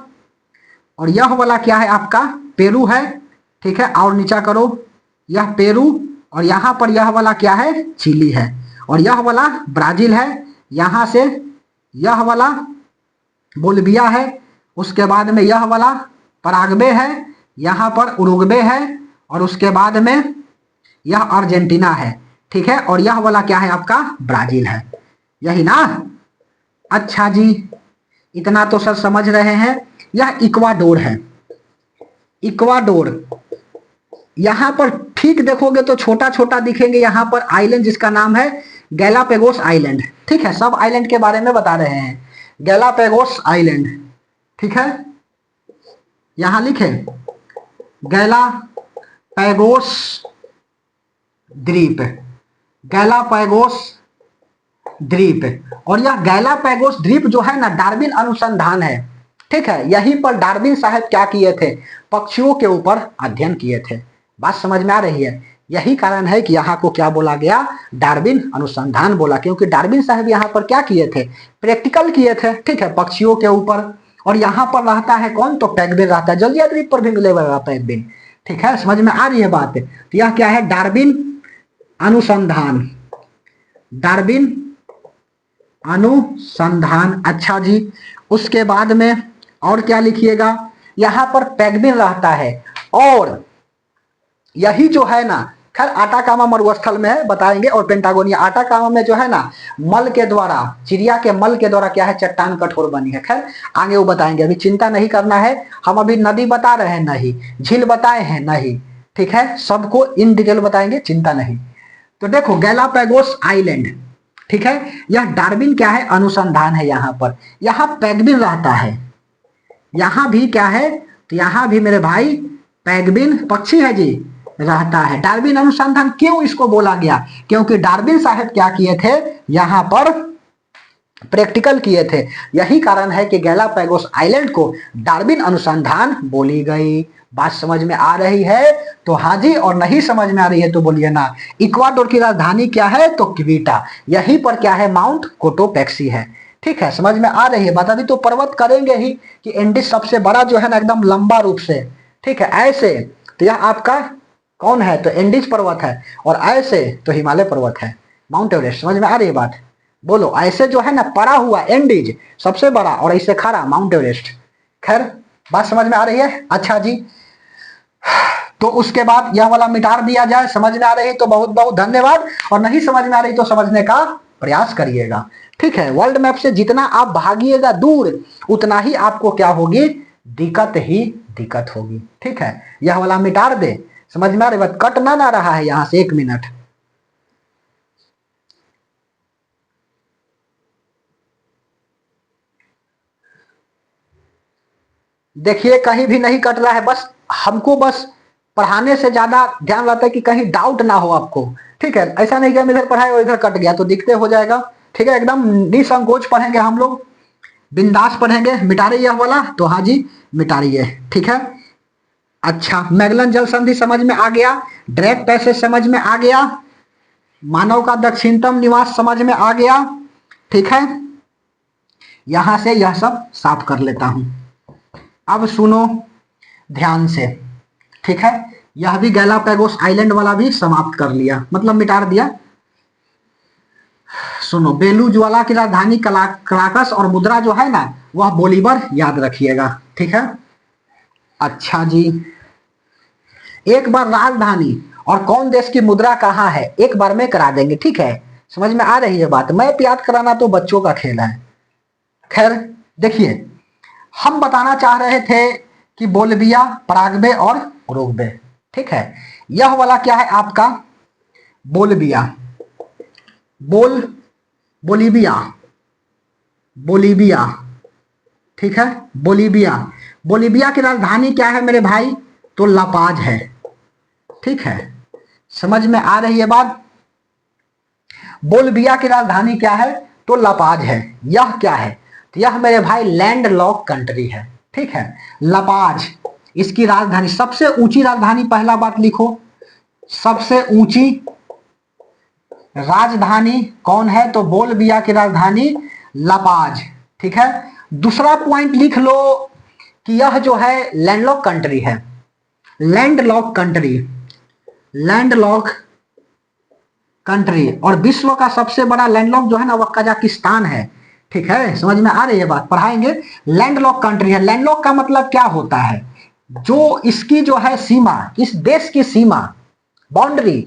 और यह वाला क्या है? आपका पेरू है। ठीक है, और नीचा करो, यह पेरू। और यहां पर यह वाला क्या है? चिली है। और यह वाला ब्राजील है। यहां से यह वाला बोलिविया है। उसके बाद में यह वाला पराग्वे है। यहां पर उरुग्वे है। और उसके बाद में यह अर्जेंटीना है। ठीक है, और यह वाला क्या है? आपका ब्राजील है। यही ना? अच्छा जी, इतना तो सर समझ रहे हैं। यह इक्वाडोर है। इक्वाडोर यहां पर ठीक देखोगे तो छोटा छोटा दिखेंगे यहां पर आइलैंड, जिसका नाम है गैलापेगोस आइलैंड। ठीक है, सब आइलैंड के बारे में बता रहे हैं। Galapagos island. ठीक है, यहां लिखे गैलापेगोस द्वीप, गैलापेगोस द्वीप। और यह गैलापेगोस द्वीप जो है ना, डार्विन अनुसंधान है। ठीक है, यहीं पर डार्विन साहब क्या किए थे? पक्षियों के ऊपर अध्ययन किए थे। बात समझ में आ रही है? यही कारण है कि यहाँ को क्या बोला गया? डार्विन अनुसंधान बोला, क्योंकि डार्विन साहब यहाँ पर क्या किए थे? प्रैक्टिकल किए थे। ठीक है, पक्षियों के ऊपर। और यहाँ पर रहता है कौन? तो पैगबिन रहता है। जॉर्जिया द्वीप पर भी मिलेगा पैगबिन। ठीक है, समझ में आ रही है बात? तो यह क्या है? डार्विन अनुसंधान, डार्विन अनुसंधान। अच्छा जी, उसके बाद में और क्या लिखिएगा? यहां पर पैगबिन रहता है। और यही जो है ना, खैर आटाकामा मरुस्थल में है, बताएंगे। और पेंटागोनिया, आटाकामा में जो है ना, मल के द्वारा, चिड़िया के मल के द्वारा क्या है? चट्टान कठोर बनी है। खैर आगे वो बताएंगे, अभी चिंता नहीं करना है। हम अभी नदी बता रहे हैं नहीं, झील बताए हैं नहीं। ठीक है, सबको इन डिटेल बताएंगे, चिंता नहीं। तो देखो गैलापेगोस आइलैंड, ठीक है। यह डार्विन क्या है, अनुसंधान है। यहाँ पर यहाँ पेंगुइन रहता है, यहाँ भी क्या है, तो यहाँ भी मेरे भाई पेंगुइन पक्षी है जी, रहता है। डार्विन अनुसंधान क्यों इसको बोला गया, क्योंकि डार्विन साहब क्या किए थे, यहाँ पर प्रैक्टिकल किए थे। यही कारण है कि गैलापागोस आइलैंड को डार्विन अनुसंधान बोली गई। बात समझ में आ रही है तो हाँ जी, और नहीं समझ में आ रही है तो बोलिए ना। इक्वाडोर की राजधानी क्या है, तो क्विटा। यहीं पर क्या है, माउंट कोटोपेक्सी है। ठीक है, समझ में आ रही है। बता दी तो पर्वत करेंगे ही कि एंडीज सबसे बड़ा जो है ना, एकदम लंबा रूप से। ठीक है, ऐसे तो यह आपका कौन है, तो एंडीज पर्वत है, और ऐसे तो हिमालय पर्वत है, माउंट एवरेस्ट। समझ में आ रही है बात, बोलो। ऐसे जो है ना पड़ा हुआ एंडीज सबसे बड़ा, और ऐसे खड़ा माउंट एवरेस्ट। खैर, बात समझ में आ रही है। अच्छा जी, तो उसके बाद यह वाला मिटा दिया जाए। समझ में आ रही तो बहुत बहुत धन्यवाद, और नहीं समझ में आ रही तो समझने का प्रयास करिएगा। ठीक है, वर्ल्ड मैप से जितना आप भागिएगा दूर, उतना ही आपको क्या होगी, दिक्कत ही दिक्कत होगी। ठीक है, यह वाला मिटा दे। समझ में आ रही बात, कट ना रहा है यहां से 1 मिनट। देखिए कहीं भी नहीं कट रहा है, बस हमको बस पढ़ाने से ज्यादा ध्यान रहता है कि कहीं डाउट ना हो आपको। ठीक है, ऐसा नहीं कि हम इधर पढ़ाए और इधर कट गया तो दिखते हो जाएगा। ठीक है, एकदम निसंकोच पढ़ेंगे हम लोग, बिंदास पढ़ेंगे। मिटा रही है वाला, तो हाँ जी मिटा रही है। ठीक है, अच्छा, मैगलन जल संधि समझ में आ गया, ड्रेक पैसेज समझ में आ गया, मानव का दक्षिणतम निवास समझ में आ गया। ठीक है, यहां से यह सब साफ कर लेता हूं। अब सुनो ध्यान से। ठीक है, यह भी गैलापागोस आइलैंड वाला भी समाप्त कर लिया, मतलब मिटा दिया। सुनो, बेलूजुवाला की राजधानी कराकस, और मुद्रा जो है ना वह बोलीवर, याद रखिएगा। ठीक है, अच्छा जी, एक बार राजधानी और कौन देश की मुद्रा कहाँ है एक बार में करा देंगे। ठीक है, समझ में आ रही है बात। मैप याद कराना तो बच्चों का खेल है। खैर, देखिए हम बताना चाह रहे थे कि बोलिविया, पराग्वे और उरुग्वे। ठीक है, यह वाला क्या है आपका, बोलिविया, बोलीविया, बोलीविया। ठीक है, बोलीविया। बोलीविया की राजधानी क्या है मेरे भाई, तो लापाज है। ठीक है, समझ में आ रही है बात। बोलिविया की राजधानी क्या है, तो लापाज है। यह क्या है, तो यह मेरे भाई लैंड लॉक कंट्री है। ठीक है, लापाज इसकी राजधानी, सबसे ऊंची राजधानी, पहला बात लिखो, सबसे ऊंची राजधानी कौन है, तो बोलिविया की राजधानी लापाज। ठीक है, दूसरा पॉइंट लिख लो कि यह जो है लैंडलॉक कंट्री है, लैंडलॉक कंट्री, लैंडलॉक कंट्री। और विश्व का सबसे बड़ा लैंडलॉक जो है ना वह कजाकिस्तान है। ठीक है, समझ में आ रही है बात, पढ़ाएंगे। लैंडलॉक कंट्री है। लैंडलॉक का मतलब क्या होता है, जो इसकी जो है सीमा, इस देश की सीमा, बाउंड्री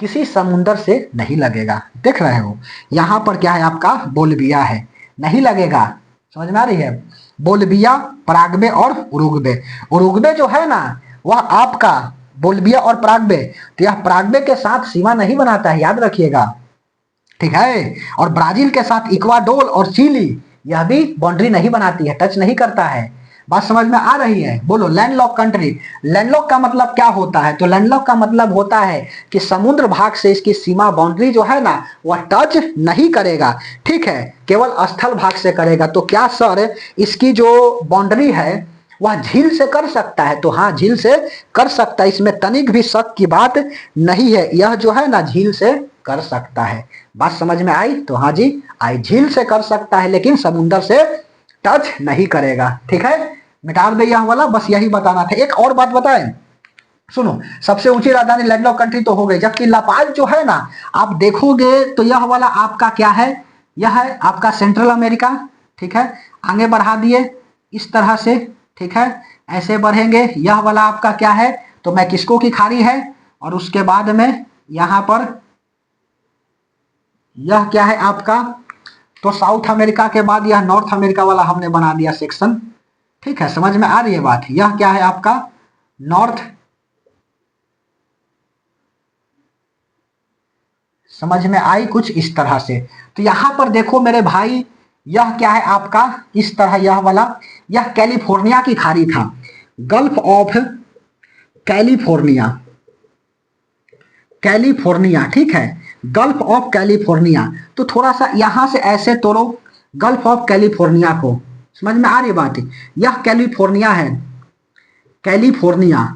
किसी समुंदर से नहीं लगेगा। देख रहे हो, यहां पर क्या है आपका, बोलिविया है, नहीं लगेगा। समझ में आ रही है, बोलिविया, पराग्वे और उरुग्वे। उरुग्वे जो है ना वह आपका बोलिविया और पराग्वे, तो यह पराग्वे के साथ सीमा नहीं बनाता है, याद रखिएगा। ठीक है, और ब्राजील के साथ इक्वाडोर और चिली, यह भी बाउंड्री नहीं बनाती है, टच नहीं करता है। बात समझ में आ रही है, बोलो। लैंडलॉक कंट्री, लैंडलॉक का मतलब क्या होता है, तो लैंडलॉक का मतलब होता है कि समुद्र भाग से इसकी सीमा, बाउंड्री जो है ना वह टच नहीं करेगा। ठीक है, केवल स्थल भाग से करेगा। तो क्या सर इसकी जो बाउंड्री है वह झील से कर सकता है, तो हाँ झील से कर सकता है, इसमें तनिक भी शक की बात नहीं है। यह जो है ना झील से कर सकता है। बात समझ में आई, तो हाँ जी आई, झील से कर सकता है लेकिन समुद्र से टच नहीं करेगा। ठीक है, मिटा दे यह वाला, बस यही बताना था। एक और बात बताएं, सुनो, सबसे ऊंची राजधानी लैंडलॉक कंट्री तो हो गई, जबकि लापाज जो है ना आप देखोगे तो यह वाला आपका क्या है, यह है आपका सेंट्रल अमेरिका। ठीक है, आगे बढ़ा दिए इस तरह से। ठीक है, ऐसे बढ़ेंगे, यह वाला आपका क्या है, तो मैक्सिको की खाड़ी है, और उसके बाद में यहां पर यह क्या है आपका, तो साउथ अमेरिका के बाद यह नॉर्थ अमेरिका वाला हमने बना दिया सेक्शन। ठीक है, समझ में आ रही है बात। यह क्या है आपका नॉर्थ समझ में आई कुछ इस तरह से। तो यहां पर देखो मेरे भाई, यह क्या है आपका इस तरह, यह वाला, यह कैलिफोर्निया की खाड़ी था, गल्फ ऑफ कैलिफोर्निया, कैलिफोर्निया, ठीक है, गल्फ ऑफ कैलिफोर्निया। तो थोड़ा सा यहां से ऐसे तोड़ो गल्फ ऑफ कैलिफोर्निया को, समझ में आ रही बात है, यह कैलिफोर्निया है, कैलिफोर्निया,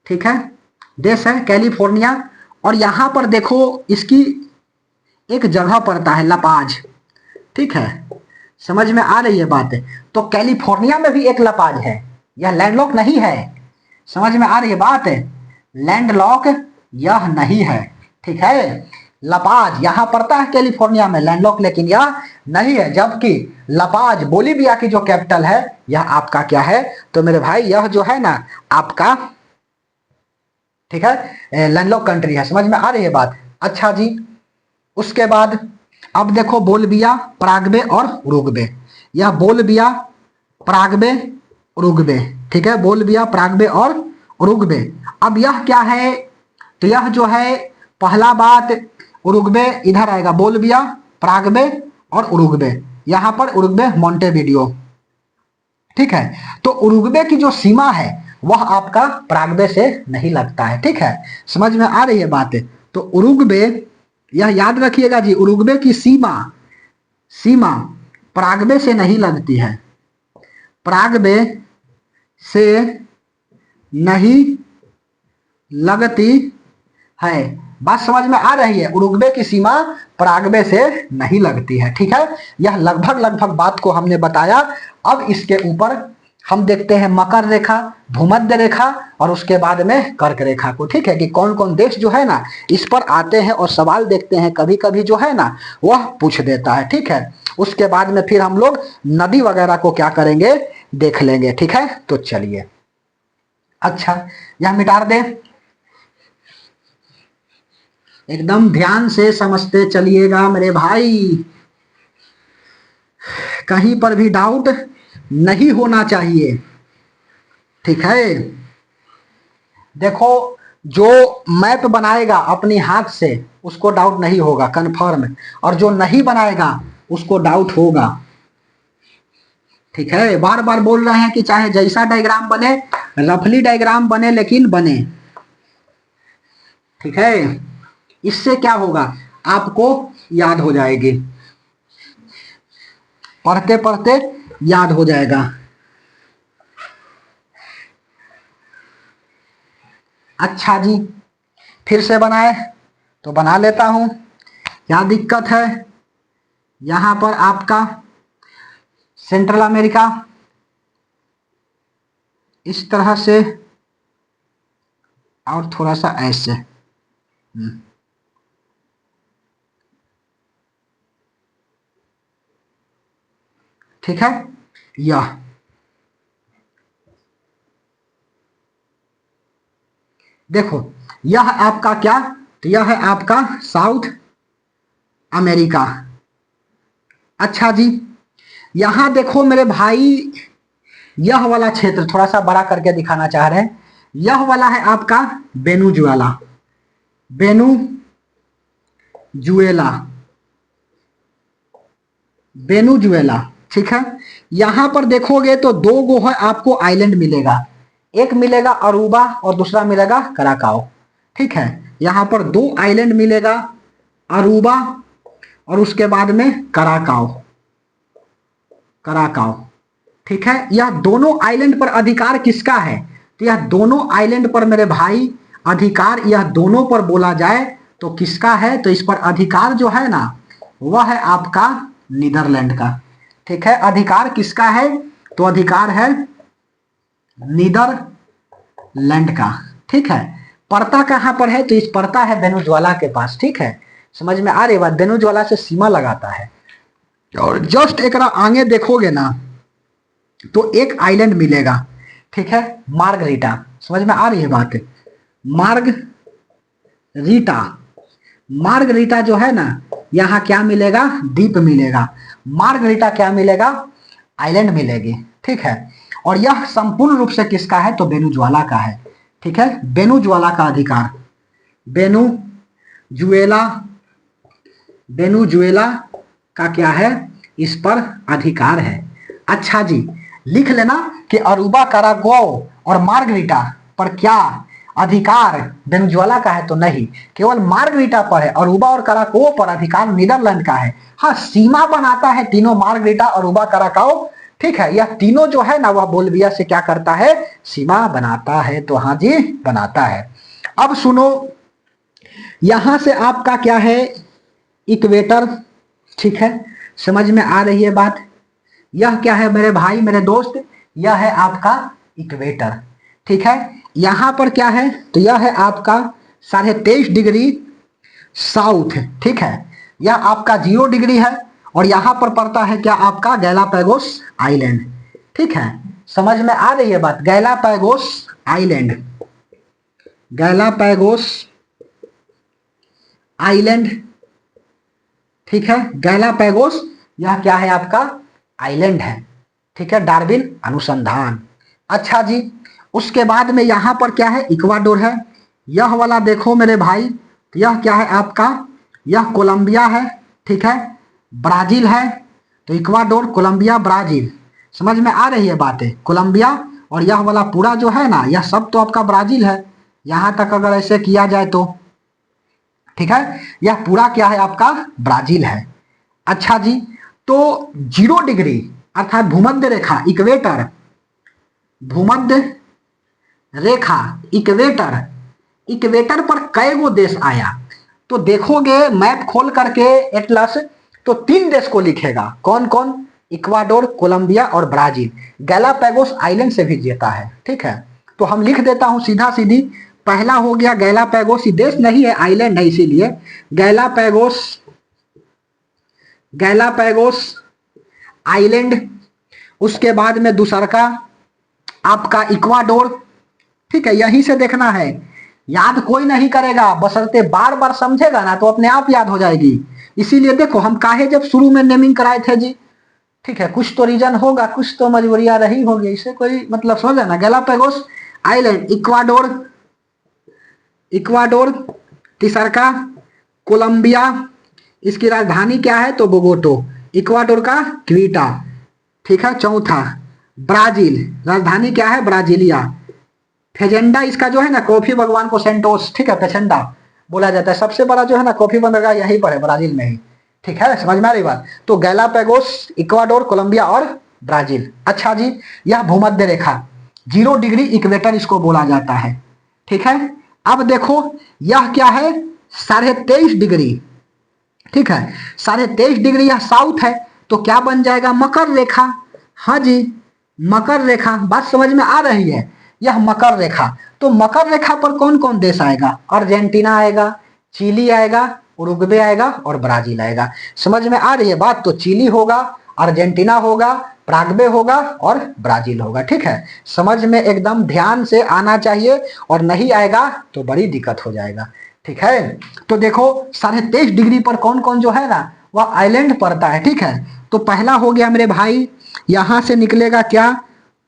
ठीक है, देश है कैलिफोर्निया। और यहां पर देखो इसकी एक जगह पड़ता है लपाज, ठीक है, समझ में आ रही है बात है। तो कैलिफोर्निया में भी एक लपाज है, यह लैंडलॉक नहीं है, समझ में आ रही है बात है, लैंडलॉक यह नहीं है, ठीक है, लपाज यहां पड़ता है कैलिफोर्निया में, लैंडलॉक लेकिन यह नहीं है। जबकि लपाज बोलीविया की जो कैपिटल है, यह आपका क्या है, तो मेरे भाई यह जो है ना आपका, ठीक है, लैंडलॉक कंट्री है, समझ में आ रही है बात। अच्छा जी, उसके बाद अब देखो बोलविया, पराग्वे और उरुग्वे, यह बोलविया, पराग्वे, उरुग्वे, ठीक है, बोलविया, पराग्वे और उरुग्वे। अब यह क्या है, तो यह जो है पहला बात उरुग्वे इधर आएगा, बोलविया, पराग्वे और उरुग्वे, यहां पर उरुग्वे मोंटेविडियो, ठीक है। तो उरुग्वे की जो सीमा है वह आपका पराग्वे से नहीं लगता है, ठीक है, समझ में आ रही है बात। तो उरुग्वे, यह याद रखिएगा जी, उरुग्वे की सीमा, सीमा पराग्वे से नहीं लगती है, पराग्वे से नहीं लगती है, बात समझ में आ रही है, उरुग्वे की सीमा पराग्वे से नहीं लगती है, ठीक है। यह लगभग लगभग बात को हमने बताया। अब इसके ऊपर हम देखते हैं मकर रेखा, भूमध्य रेखा और उसके बाद में कर्क रेखा को, ठीक है, कि कौन कौन देश जो है ना इस पर आते हैं और सवाल देखते हैं, कभी कभी जो है ना वह पूछ देता है, ठीक है। उसके बाद में फिर हम लोग नदी वगैरह को क्या करेंगे, देख लेंगे, ठीक है। तो चलिए, अच्छा यह मिटा दे, एकदम ध्यान से समझते चलिएगा मेरे भाई, कहीं पर भी डाउट नहीं होना चाहिए, ठीक है। देखो जो मैप बनाएगा अपने हाथ से उसको डाउट नहीं होगा, कंफर्म, और जो नहीं बनाएगा उसको डाउट होगा, ठीक है। बार बार बोल रहे हैं कि चाहे जैसा डायग्राम बने, रफली डायग्राम बने लेकिन बने, ठीक है, इससे क्या होगा आपको याद हो जाएगी, पढ़ते पढ़ते याद हो जाएगा। अच्छा जी, फिर से बनाए तो बना लेता हूं, क्या दिक्कत है। यहां पर आपका सेंट्रल अमेरिका इस तरह से और थोड़ा सा ऐसे, ठीक है। यह देखो यह आपका क्या, तो यह है आपका साउथ अमेरिका। अच्छा जी, यहां देखो मेरे भाई, यह वाला क्षेत्र थोड़ा सा बड़ा करके दिखाना चाह रहे हैं, यह वाला है आपका वेनेजुएला, वेनेजुएला, वेनेजुएला, ठीक है। यहां पर देखोगे तो दो गो है आपको आइलैंड मिलेगा, एक मिलेगा अरूबा और दूसरा मिलेगा कराकाओ, ठीक है। यहां पर दो आइलैंड मिलेगा, अरूबा और उसके बाद में कराकाओ, कराकाओ, ठीक है। यह दोनों आइलैंड पर अधिकार किसका है, तो यह दोनों आइलैंड पर मेरे भाई अधिकार, यह दोनों पर बोला जाए तो किसका है, तो इस पर अधिकार जो है ना वह है आपका नीदरलैंड का, ठीक है। अधिकार किसका है, तो अधिकार है नीदरलैंड का, ठीक है। पड़ता कहां पर है, तो इस पड़ता है वेनेजुएला के पास, ठीक है, समझ में आ रही बात, वेनेजुएला से सीमा लगाता है। और जस्ट एक आगे देखोगे ना तो एक आइलैंड मिलेगा, ठीक है, मार्गरीटा, समझ में आ रही है बात, मार्गरीटा, मार्गरीटा जो है ना यहाँ क्या मिलेगा, द्वीप मिलेगा, मार्गरीटा क्या मिलेगा, आइलैंड मिलेगी, ठीक है। और यह संपूर्ण रूप से किसका है, तो वेनेजुएला का है, ठीक है, वेनेजुएला का अधिकार, वेनेजुएला वेनेजुएला का क्या है, इस पर अधिकार है। अच्छा जी, लिख लेना कि अरूबा, करागो और मार्गरीटा पर क्या अधिकार वेनेजुएला का है, तो नहीं, केवल मार्गरीटा पर है। अरूबा और कराकाओ पर अधिकार नीदरलैंड का है। हाँ, सीमा बनाता है तीनों, मार्गरीटा, अरूबा, कराकाओ, ठीक है। यह तीनों जो है ना, वह बोलिविया से क्या करता है, सीमा बनाता है। तो हाँ जी, बनाता है। अब सुनो, यहां से आपका क्या है, इक्वेटर, ठीक है, समझ में आ रही है बात। यह क्या है मेरे भाई मेरे दोस्त, यह है आपका इक्वेटर, ठीक है। यहां पर क्या है, तो यह है आपका 23.5 डिग्री साउथ, ठीक है। यह आपका 0 डिग्री है, और यहां पर पड़ता है क्या, आपका गैलापागोस आइलैंड, ठीक है। समझ में आ रही है बात, गैलापागोस आइलैंड, गैलापागोस आइलैंड, ठीक है। गैलापागोस यह क्या है, आपका आइलैंड है, ठीक है, डार्विन अनुसंधान। अच्छा जी, उसके बाद में यहां पर क्या है, इक्वाडोर है। यह वाला देखो मेरे भाई, तो यह क्या है आपका, यह कोलंबिया है, ठीक है, ब्राजील है। तो इक्वाडोर, कोलंबिया, ब्राजील, समझ में आ रही है बातें, कोलंबिया, और यह वाला पूरा जो है ना, यह सब तो आपका ब्राजील है, यहां तक अगर ऐसे किया जाए तो, ठीक है। यह पूरा क्या है, आपका ब्राजील है। अच्छा जी, तो 0 डिग्री अर्थात भूमध्य रेखा, इक्वेटर, भूमध्य रेखा, इक्वेटर, इक्वेटर पर कई गो देश आया, तो देखोगे मैप खोल करके एटलस, तो 3 देश को लिखेगा, कौन कौन, इक्वाडोर, कोलंबिया और ब्राजील। गैलापागोस आइलैंड से भी जीता है, ठीक है। तो हम लिख देता हूं सीधा सीधी, पहला हो गया गैलापागोस, देश नहीं है, आइलैंड है, इसीलिए गैलापागोस, गैलापागोस आइलैंड। उसके बाद में दूसरा का आपका इक्वाडोर, ठीक है, यहीं से देखना है, याद कोई नहीं करेगा, बशर्ते बार बार समझेगा ना, तो अपने आप याद हो जाएगी। इसीलिए देखो हम काहे जब शुरू में नेमिंग कराए थे जी, ठीक है, कुछ तो रीजन होगा, कुछ तो मजबूरियां रही होगी, इससे कोई मतलब समझ ना। गैलापागोस आइलैंड, इक्वाडोर, इक्वाडोर, तीसरा कोलंबिया, इसकी राजधानी क्या है, तो बोगोटो, इक्वाडोर का क्वीटा, ठीक है। चौथा ब्राजील, राजधानी क्या है, ब्राजीलिया। फेजेंडा इसका जो है ना, कॉफी भगवान को सेंटोस, ठीक है, पेचेंडा बोला जाता है, सबसे बड़ा जो है ना कॉफी बंदरगाह यहीं पर है, ब्राजील में ही, ठीक है, समझ में आ रही बात। तो गैलापागोस, इक्वाडोर, कोलंबिया और ब्राजील। अच्छा जी, यह भूमध्य रेखा, 0 डिग्री इक्वेटर इसको बोला जाता है, ठीक है। अब देखो, यह क्या है, 23.5 डिग्री, ठीक है, 23.5 डिग्री यह साउथ है, तो क्या बन जाएगा, मकर रेखा। हाँ जी, मकर रेखा, बात समझ में आ रही है, यह मकर रेखा। तो मकर रेखा पर कौन कौन देश आएगा, अर्जेंटीना आएगा, चिली आएगा, उरुग्वे आएगा और ब्राजील आएगा। समझ में आ रही है बात, तो चिली होगा, अर्जेंटीना होगा, प्राग्वे होगा और ब्राजील होगा, ठीक है। समझ में एकदम ध्यान से आना चाहिए, और नहीं आएगा तो बड़ी दिक्कत हो जाएगा, ठीक है। तो देखो 23.5 डिग्री पर कौन कौन जो है ना, वह आइलैंड पड़ता है, ठीक है। तो पहला हो गया मेरे भाई, यहां से निकलेगा क्या,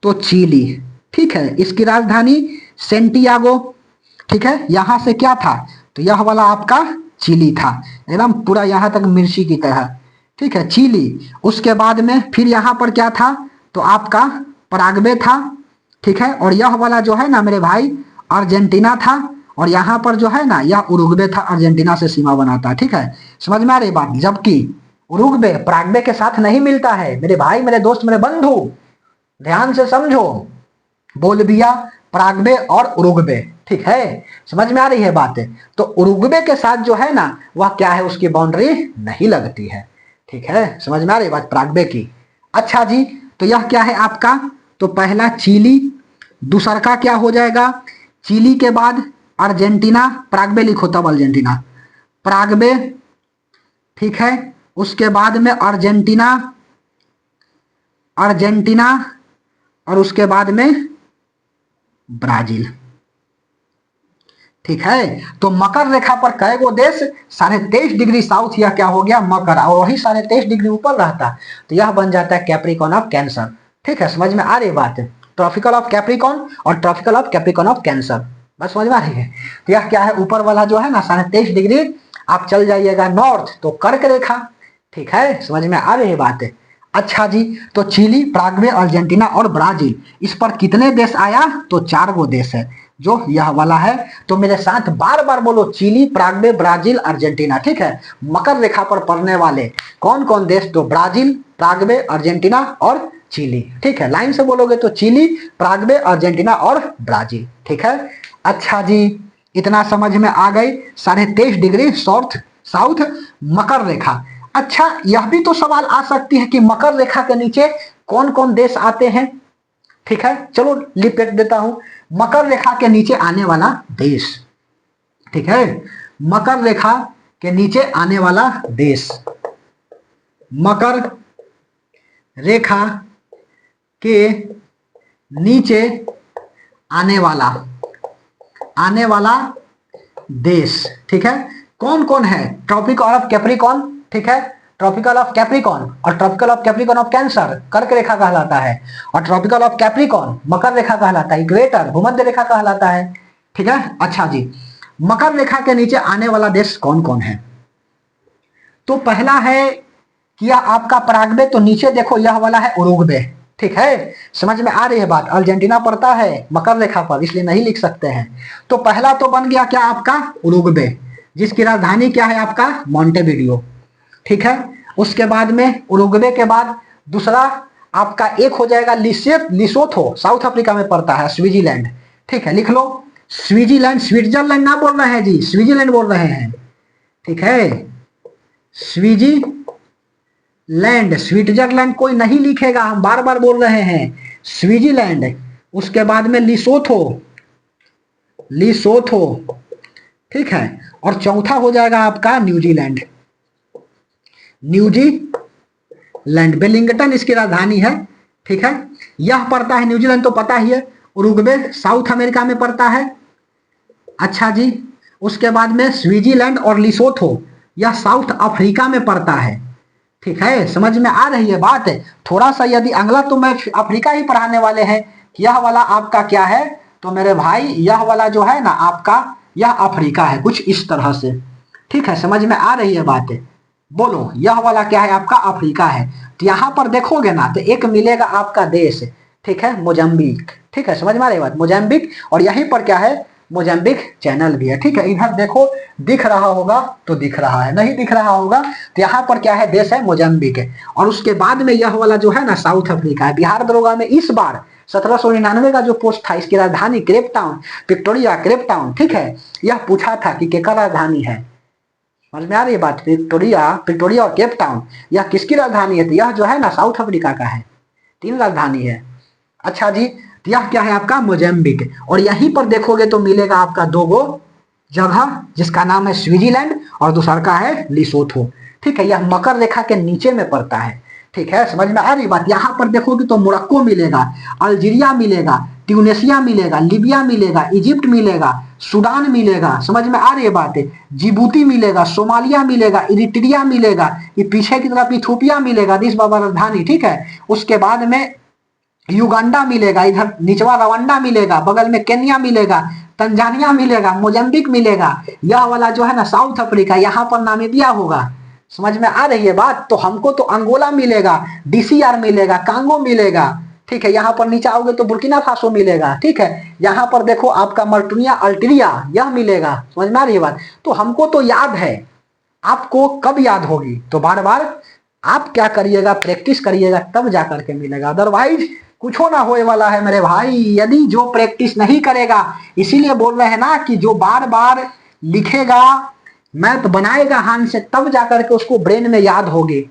तो चिली, ठीक है, इसकी राजधानी सेंटियागो, ठीक है। यहां से क्या था, तो यह वाला आपका चिली था, एकदम पूरा यहां तक मिर्ची की तरह, ठीक है, चिली। उसके बाद में फिर यहां पर क्या था, तो आपका पराग्वे था, ठीक है। और यह वाला जो है ना मेरे भाई, अर्जेंटीना था, और यहां पर जो है ना, यह उरुग्वे था, अर्जेंटीना से सीमा बनाता, ठीक है। समझ में आ रही बात, जबकि उरुग्वे पराग्वे के साथ नहीं मिलता है मेरे भाई मेरे दोस्त मेरे बंधु, ध्यान से समझो, बोलिविया, पराग्वे और उरुग्वे, ठीक है। समझ में आ रही है बातें। तो उरुग्वे के साथ जो है ना, वह क्या है, उसकी बाउंड्री नहीं लगती है, ठीक है, समझ में आ रही बात, पराग्वे की। अच्छा जी, तो यह क्या है आपका, तो पहला चिली, दूसरा का क्या हो जाएगा, चिली के बाद अर्जेंटीना, पराग्वे लिखो तब अर्जेंटीना, पराग्वे, ठीक है। उसके बाद में अर्जेंटीना, अर्जेंटीना, और उसके बाद में ब्राजील, ठीक है। तो मकर रेखा पर कई गो देश, 23.5 डिग्री साउथ, यह क्या हो गया, मकर, और वही 23.5 डिग्री ऊपर रहता, तो यह बन जाता है कैप्रिकॉन ऑफ कैंसर, ठीक है। समझ में आ रही बात है, ट्रॉपिकल ऑफ कैप्रिकॉन और tropical of Capricorn of cancer, बस समझ में आ रही है। तो यह क्या है, ऊपर वाला जो है ना 23.5 डिग्री आप चल जाइएगा नॉर्थ तो कर्क रेखा। ठीक है, समझ में आ रही है बात है। अच्छा जी, तो चिली, पराग्वे, अर्जेंटीना और ब्राजील, इस पर कितने देश आया? तो 4 गो देश है जो यह वाला है। तो मेरे साथ बार बार बोलो, चिली, पराग्वे, ब्राजील, अर्जेंटीना। ठीक है, मकर रेखा पर पड़ने वाले कौन कौन देश? तो ब्राजील, पराग्वे, अर्जेंटीना और चिली। ठीक है, लाइन से बोलोगे तो चिली, पराग्वे, अर्जेंटीना और ब्राजील। ठीक है, अच्छा जी, इतना समझ में आ गई। 23.5 साउथ साउथ मकर रेखा। अच्छा, यह भी तो सवाल आ सकती है कि मकर रेखा के नीचे कौन कौन देश आते हैं। ठीक है, चलो लिपेट देता हूं, मकर रेखा के नीचे आने वाला देश। ठीक है, मकर रेखा के नीचे आने वाला देश, मकर रेखा के नीचे आने वाला देश। ठीक है, कौन कौन है? Tropical of Capricorn. ठीक है, ट्रॉपिकल ऑफ कैप्रिकॉन और tropical of Capricorn of cancer कर्क रेखा कहलाता है, और ट्रॉपिकल ऑफ कैप्रिकॉन मकर रेखा कहलाता है, इक्वेटर भूमध्य रेखा कहलाता है। ठीक है, अच्छा जी, मकर रेखा के नीचे आने वाला देश कौन कौन है? तो पहला है कि यह आपका पराग्वे, तो नीचे देखो यह वाला है उरुग्वे। ठीक है, समझ में आ रही है बात। अर्जेंटीना पड़ता है मकर रेखा पर, इसलिए नहीं लिख सकते हैं। तो पहला तो बन गया क्या आपका? उरुग्वे, जिसकी राजधानी क्या है आपका? मोंटेविडियो। ठीक है, उसके बाद में उरुग्वे के बाद दूसरा आपका एक हो जाएगा लिसोथो, साउथ अफ्रीका में पड़ता है, स्विट्जरलैंड। ठीक है, लिख लो स्विट्जरलैंड, स्विट्जरलैंड ना बोल रहे हैं जी, स्विट्जरलैंड बोल रहे हैं। ठीक है, स्विट्जरलैंड, स्विट्जरलैंड कोई नहीं लिखेगा, हम बार बार बोल रहे हैं स्विट्जरलैंड। उसके बाद में लिसोथो। ठीक है, और चौथा हो जाएगा आपका न्यूजीलैंड, वेलिंगटन इसकी राजधानी है। ठीक है, यह पड़ता है न्यूजीलैंड, तो पता ही है। उरुग्वे साउथ अमेरिका में पड़ता है। अच्छा जी, उसके बाद में स्विट्जरलैंड और लिसोथो, यह साउथ अफ्रीका में पड़ता है। ठीक है, समझ में आ रही है बात है। थोड़ा सा यदि अगला तो मैं अफ्रीका ही पढ़ाने वाले हैं, यह वाला आपका क्या है? तो मेरे भाई यह वाला जो है ना आपका, यह अफ्रीका है, कुछ इस तरह से। ठीक है, समझ में आ रही है बात है। बोलो, यह वाला क्या है आपका? अफ्रीका है। तो यहां पर देखोगे ना तो एक मिलेगा आपका देश। ठीक है, मोजाम्बिक। ठीक है, समझ में आ रही बात, मोजाम्बिक। और यहीं पर क्या है? मोजाम्बिक चैनल भी है। ठीक है, इधर देखो, दिख रहा होगा तो दिख रहा है, नहीं दिख रहा होगा तो यहाँ पर क्या है? देश है मोजाम्बिक है। और उसके बाद में यह वाला जो है ना साउथ अफ्रीका है। बिहार दरोगा में इस बार 1799 का जो पोस्ट था, इसकी राजधानी केपटाउन, विक्टोरिया केपटाउन। ठीक है, यह पूछा था कि केकर राजधानी है। समझ में आ रही है बात? विक्टोरिया और केपटाउन, यह किसकी राजधानी है? तो यह जो है ना साउथ अफ्रीका का है, 3 राजधानी है। अच्छा जी, तो यह क्या है आपका? मोजाम्बिक। और यहीं पर देखोगे तो मिलेगा आपका 2 गो जगह, जिसका नाम है स्विट्जरलैंड और दूसरा का है लिसोथो। ठीक है, यह मकर रेखा के नीचे में पड़ता है। ठीक है, समझ में आ रही बात। यहाँ पर देखोगे तो मोरक्को मिलेगा, अल्जीरिया मिलेगा, ट्यूनेशिया मिलेगा, लीबिया मिलेगा, इजिप्ट मिलेगा, सूडान मिलेगा। समझ में आ रही है बात है। जिबूती मिलेगा, सोमालिया मिलेगा, इरिट्रिया मिलेगा, ये पीछे की तरफ इथोपिया मिलेगा, दिस बाबा राजधानी। ठीक है, उसके बाद में युगांडा मिलेगा, इधर निचवा रवांडा मिलेगा, बगल में केन्या मिलेगा, तंजानिया मिलेगा, मोजाम्बिक मिलेगा। यह वाला जो है ना साउथ अफ्रीका, यहाँ पर नामीबिया होगा। समझ में आ रही है बात। तो हमको तो अंगोला मिलेगा, डीसीआर मिलेगा, कांगो मिलेगा। ठीक है, यहाँ पर नीचे आओगे तो बुर्किना फासो मिलेगा। ठीक है, यहाँ पर देखो आपका मर्टुनिया अल्टीरिया, यह मिलेगा। समझ में आ रही है बात। तो हमको तो याद है, आपको कब याद होगी? तो बार बार आप क्या करिएगा? प्रैक्टिस करिएगा, तब जाकर के मिलेगा। अदरवाइज कुछ ना होए वाला है मेरे भाई, यदि जो प्रैक्टिस नहीं करेगा। इसीलिए बोल रहे हैं ना कि जो बार बार लिखेगा, मैप बनाएगा हाथ से, तब जाकर के उसको ब्रेन में याद होगी।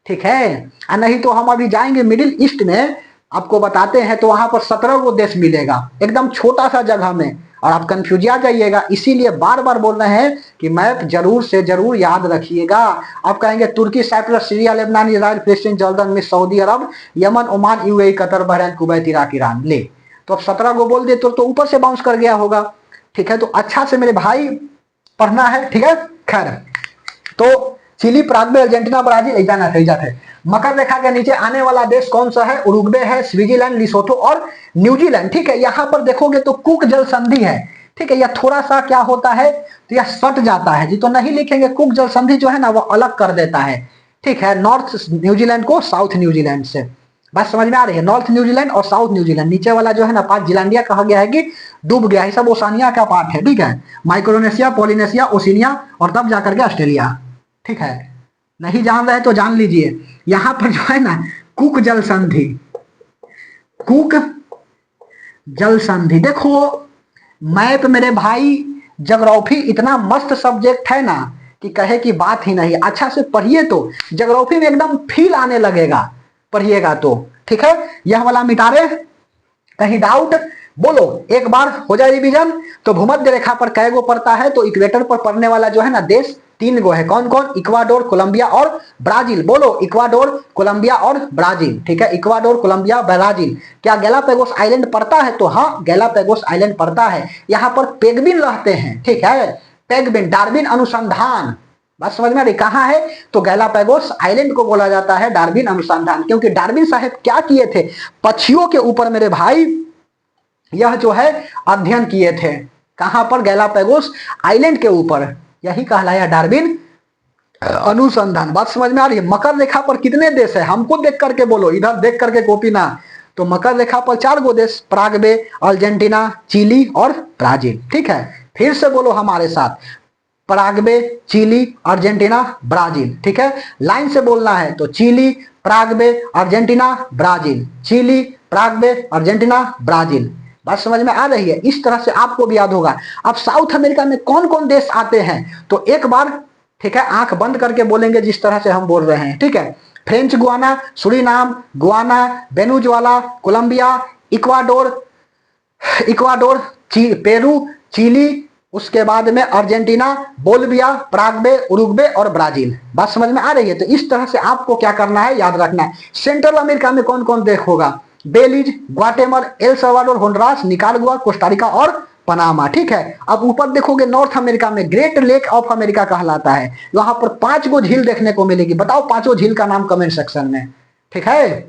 ठीक है, नहीं तो हम अभी जाएंगे मिडिल ईस्ट में, आपको बताते हैं, तो वहां पर 17 गो देश मिलेगा, एकदम छोटा सा जगह में, और आप कंफ्यूज आ जाइएगा। इसीलिए बार बार बोल रहे हैं कि मैप जरूर से जरूर याद रखिएगा। आप कहेंगे तुर्की, साइप्रस, सीरिया, लेबनान, इजराइल, फिलिस्तीन, जॉर्डन, मिस्र, सऊदी अरब, Yemen, Oman, UAE, Qatar, Bahrain, Kuwait, Iraq, Iran. ले, तो अब 17 गो बोल दे तो ऊपर से बाउंस कर गया होगा। ठीक है, तो अच्छा से मेरे भाई पढ़ना है। ठीक है, खैर, तो चिली, पराग्वे, अर्जेंटीना, ब्राजील, इजाना थे। मकर रेखा के नीचे आने वाला देश कौन सा है? उरुग्वे है, स्विट्जरलैंड, लिसोथो और न्यूजीलैंड। ठीक है, यहाँ पर देखोगे तो कुक जल संधि है। ठीक है, यह थोड़ा सा क्या होता है? तो यह सट जाता है जी, तो नहीं लिखेंगे। कुक जल संधि जो है ना वो अलग कर देता है, ठीक है, नॉर्थ न्यूजीलैंड को साउथ न्यूजीलैंड से। बात समझ में आ रही है? नॉर्थ न्यूजीलैंड और साउथ न्यूजीलैंड, नीचे वाला जो है ना पार्ट जिलैंडिया कहा गया है कि डूब गया है, सब ओसानिया का पार्ट है, ठीक है। माइक्रोनेशिया, पोलिनेशिया, ओशिनिया और तब जाकर के ऑस्ट्रेलिया, ठीक है। नहीं जान रहे तो जान लीजिए। यहां पर जो है ना कुक जल संधि, कुक जल संधि, देखो मैप मेरे भाई, ज्योग्राफी इतना मस्त सब्जेक्ट है ना कि कहे की बात ही नहीं। अच्छा से पढ़िए तो ज्योग्राफी में एकदम फील आने लगेगा, पढ़िएगा तो, ठीक है। यह वाला मिटा रहे, कहीं डाउट बोलो, एक बार हो जाए रिवीजन। तो भूमध्य रेखा पर कै गो पड़ता है? तो इक्वेटर पर पड़ने वाला जो है ना देश 3 गो है। कौन कौन? इक्वाडोर, कोलंबिया और ब्राजील। बोलो, इक्वाडोर, कोलंबिया और ब्राजील, ठीक है। Ecuador, Colombia, Brazil. क्या गैलापागोस आइलैंड पड़ता है? तो हाँ, गैलापागोस आइलैंड पड़ता है। यहाँ पर पेंगुइन रहते हैं, ठीक है, पेंगुइन। डार्विन अनुसंधान, बात समझ में आ रही? कहाँ है? तो गैलापागोस आइलैंड को बोला जाता है डार्विन अनुसंधान, क्योंकि डार्विन साहब क्या किए थे? पक्षियों के ऊपर मेरे भाई यह जो है अध्ययन किए थे। कहां पर? गैलापागोस आइलैंड के ऊपर। यही कहलाया डार्विन अनुसंधान। बात समझ में आ रही है? मकर रेखा पर कितने देश है? हमको देख करके बोलो, इधर देख करके कॉपी ना। तो मकर रेखा पर 4 गो देश, पराग्वे, अर्जेंटीना, चिली और ब्राजील, ठीक है। फिर से बोलो हमारे साथ, पराग्वे, चिली, अर्जेंटीना, ब्राजील, ठीक है। लाइन से बोलना है तो Chile, Paraguay, Argentina, Brazil, Chile, Paraguay, Argentina, Brazil. बात समझ में आ रही है? इस तरह से आपको भी याद होगा। अब साउथ अमेरिका में कौन कौन देश आते हैं? तो एक बार, ठीक है, आंख बंद करके बोलेंगे जिस तरह से हम बोल रहे हैं, ठीक है। French Guiana, Suriname, Guyana, Venezuela, Colombia, Ecuador, Ecuador, Peru, Chile, उसके बाद में अर्जेंटीना, बोलिविया, पराग्वे, उरुग्वे और ब्राजील। बात समझ में आ रही है? तो इस तरह से आपको क्या करना है, याद रखना है। सेंट्रल अमेरिका में कौन कौन देश होगा? Belize, Guatemala, El Salvador, Honduras, Nicaragua, Costa Rica और पनामा, ठीक है। अब ऊपर देखोगे नॉर्थ अमेरिका में ग्रेट लेक ऑफ अमेरिका कहलाता है। वहां पर 5 गो झील देखने को मिलेगी। बताओ 5 झील का नाम कमेंट सेक्शन में, ठीक है।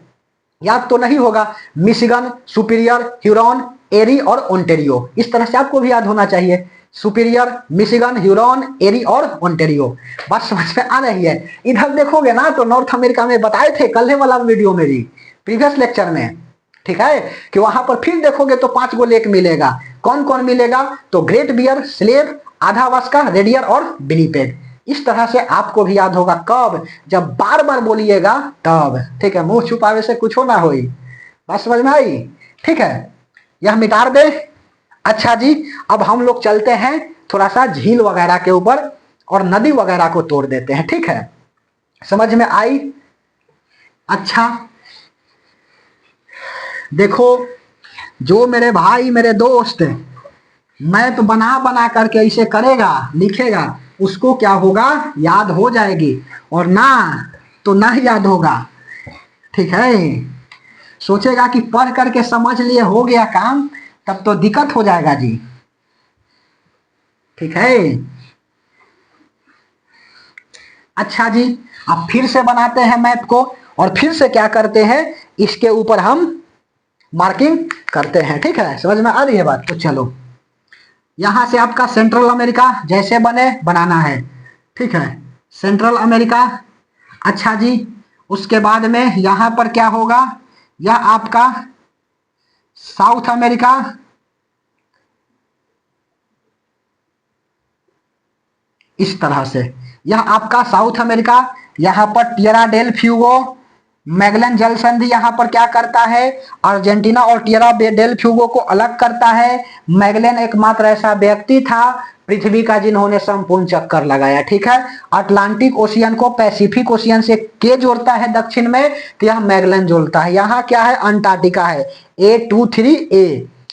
याद तो नहीं होगा? मिशिगन, सुपीरियर, ह्यूरॉन, एरी और ओंटेरियो। इस तरह से आपको भी याद होना चाहिए। सुपीरियर, मिशिगन, ह्यूरॉन, एरी और ओंटेरियो। बात समझ में आ रही है? इधर देखोगे ना तो नॉर्थ अमेरिका में बताए थे कल वाला वीडियो में भी, प्रीवियस लेक्चर में, ठीक है, कि वहां पर फिर देखोगे तो 5 गो लेक मिलेगा। कौन कौन मिलेगा? तो ग्रेट बियर, स्लेव, आधावास्का, रेडियर और विनिपेग। इस तरह से आपको भी याद होगा। कब? जब बार बार बोलिएगा तब, ठीक है। मुंह छुपावे से कुछ ना होई। बात समझ में आई? ठीक है, यह मिटा दे। अच्छा जी, अब हम लोग चलते हैं थोड़ा सा झील वगैरह के ऊपर और नदी वगैरह को तोड़ देते हैं, ठीक है। समझ में आई? अच्छा देखो, जो मेरे भाई मेरे दोस्त मैप बना बना करके इसे करेगा, लिखेगा, उसको क्या होगा, याद हो जाएगी। और ना तो ना याद होगा, ठीक है। सोचेगा कि पढ़ करके समझ लिए हो गया काम, तब तो दिक्कत हो जाएगा जी, ठीक है। अच्छा जी, अब फिर से बनाते हैं मैप को और फिर से क्या करते हैं, इसके ऊपर हम मार्किंग करते हैं, ठीक है। समझ में आ रही है बात? तो चलो, यहां से आपका सेंट्रल अमेरिका जैसे बने बनाना है, ठीक है। सेंट्रल अमेरिका, अच्छा जी, उसके बाद में यहां पर क्या होगा, यह आपका साउथ अमेरिका, इस तरह से यह आपका साउथ अमेरिका। यहां पर टिएरा डेल फ्यूगो, मैगलन जल संधि यहां पर क्या करता है, अर्जेंटीना और टिएरा डेल फ्यूगो को अलग करता है। मैगलन एकमात्र ऐसा व्यक्ति था पृथ्वी का जिन्होंने संपूर्ण चक्कर लगाया, ठीक है। अटलांटिक ओशियन को पैसिफिक ओशियन से के जोड़ता है दक्षिण में, तो यह मैगलन जोड़ता है। यहाँ क्या है, अंटार्कटिका है, A23A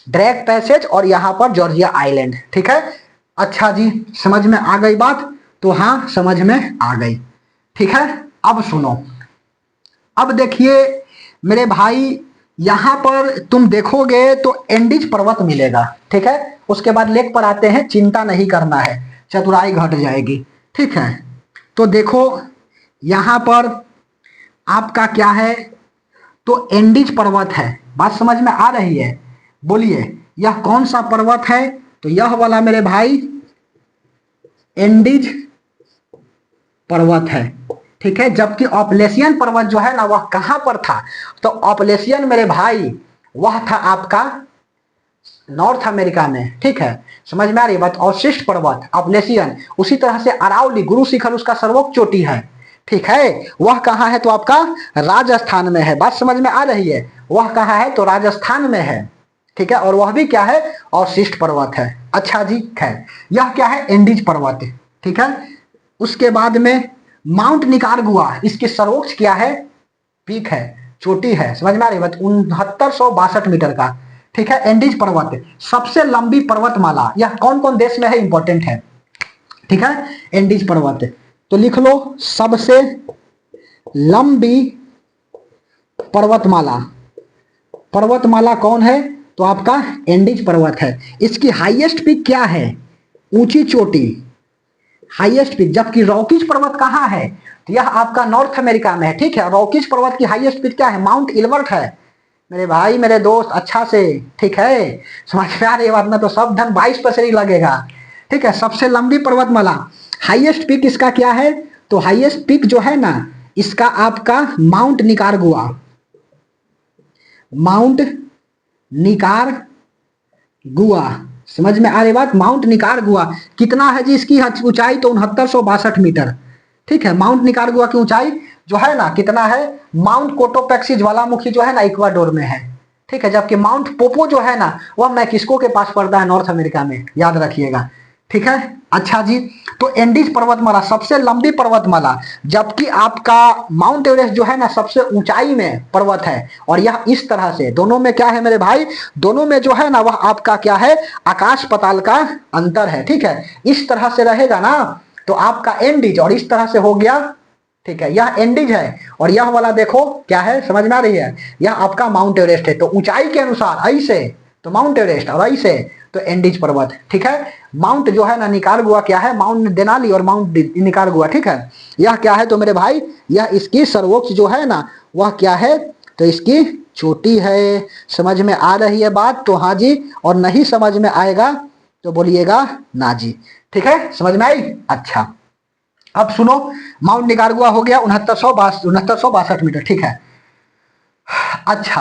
ड्रैक पैसेज, और यहाँ पर जॉर्जिया आइलैंड, ठीक है। अच्छा जी, समझ में आ गई बात? तो हाँ, समझ में आ गई, ठीक है। अब सुनो, अब देखिए मेरे भाई, यहां पर तुम देखोगे तो एंडीज पर्वत मिलेगा, ठीक है। उसके बाद लेक पर आते हैं, चिंता नहीं करना है, चतुराई घट जाएगी, ठीक है। तो देखो यहां पर आपका क्या है, तो एंडीज पर्वत है। बात समझ में आ रही है? बोलिए, यह कौन सा पर्वत है? तो यह वाला मेरे भाई एंडीज पर्वत है, ठीक है। जबकि ऑपलेशियन पर्वत जो है ना वह कहां पर था, तो ऑपलेशियन मेरे भाई वह था आपका नॉर्थ अमेरिका में, ठीक है। समझ में आ रही बात। और शिष्ट पर्वत ऑपलेशियन, उसी तरह से अरावली गुरु शिखर उसका सर्वोच्च चोटी है, ठीक है। वह कहां है, तो आपका राजस्थान में है। बात समझ में आ रही है। वह कहां है, तो राजस्थान में है, ठीक है। और वह भी क्या है, अवशिष्ट पर्वत है। अच्छा जी, खैर यह क्या है, एंडीज पर्वत, ठीक है। उसके बाद में माउंट निकारगुआ, इसके सर्वोच्च क्या है, पीक है, चोटी है। समझ में आ रही बात। 6962 मीटर का, ठीक है। एंडीज पर्वत सबसे लंबी पर्वतमाला, यह कौन कौन देश में है, इंपॉर्टेंट है, ठीक है। एंडीज पर्वत, तो लिख लो सबसे लंबी पर्वतमाला। पर्वतमाला कौन है, तो आपका एंडीज पर्वत है। इसकी हाईएस्ट पीक क्या है, ऊंची चोटी, हाईएस्ट पीक। जबकि रॉकीज पर्वत कहां है, तो यह आपका नॉर्थ अमेरिका में है, ठीक है। रॉकीज पर्वत की हाईएस्ट पीक क्या है, माउंट इलवर्ट है मेरे भाई मेरे दोस्त, अच्छा से, ठीक है। समझ में आ रही बात ना, तो सब धन 22 पर से ही लगेगा, ठीक है। सबसे लंबी पर्वतमाला, हाईएस्ट पीक इसका क्या है, तो हाईएस्ट पीक जो है ना इसका आपका माउंट निकारगुआ, माउंट निकारगुआ। समझ में आ रही बात। माउंट निकारगुआ कितना है जी, इसकी ऊंचाई तो 6962 मीटर, ठीक है। माउंट निकारगुआ की ऊंचाई जो है ना कितना है, माउंट कोटोपैक्सी ज्वालामुखी जो है ना इक्वाडोर में है, ठीक है। जबकि माउंट पोपो जो है ना वह मैक्सिको के पास पड़ता है, नॉर्थ अमेरिका में, याद रखिएगा, ठीक है। अच्छा जी, तो एंडीज पर्वतमाला सबसे लंबी पर्वतमाला, जबकि आपका माउंट एवरेस्ट जो है ना सबसे ऊंचाई में पर्वत है। और यह इस तरह से, दोनों में क्या है मेरे भाई, दोनों में जो है ना वह आपका क्या है, आकाश पताल का अंतर है, ठीक है। इस तरह से रहेगा ना तो आपका एंडीज, और इस तरह से हो गया, ठीक है। यह एंडीज है और यह वाला देखो क्या है, समझ में आ रही है। यह आपका माउंट एवरेस्ट है। तो ऊंचाई के अनुसार ऐसे तो माउंट एवरेस्ट, और ऐसे तो एंडीज पर्वत, ठीक है। माउंट जो है ना निकारगुआ क्या है, माउंट देनाली और माउंट निकारगुआ, ठीक है। यह क्या है, तो मेरे भाई यह इसकी सर्वोच्च जो है ना वह क्या है, तो इसकी चोटी है। समझ में आ रही है बात, तो हाँ जी, और नहीं समझ में आएगा तो बोलिएगा ना जी, ठीक है। समझ में आई। अच्छा, अब सुनो, माउंट निकारगुआ हो गया 6962 मीटर, ठीक है। अच्छा,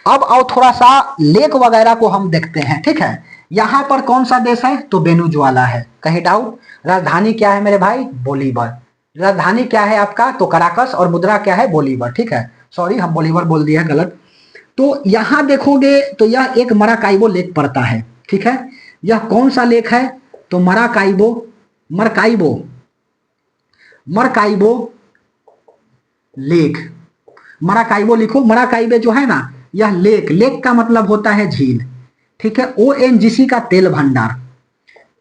अब आओ थोड़ा सा लेक वगैरह को हम देखते हैं, ठीक है। यहां पर कौन सा देश है, तो वेनेजुएला है, कहीं डाउट। राजधानी क्या है मेरे भाई, बोलीवर। राजधानी क्या है आपका, तो कराकस, और मुद्रा क्या है, बोलीवर, ठीक है। सॉरी, हम बोलीवर बोल दिया है, गलत। तो यहां देखोगे तो यह एक मराकाइबो लेक पड़ता है, ठीक है। यह कौन सा लेक है, तो मराकाइबो, मरकाइबो, मरकाइबो लेक। मराकाइबो लिखो। मराकाइबे जो है ना यह लेक, लेक का मतलब होता है झील, ठीक है। ओएनजीसी का तेल भंडार,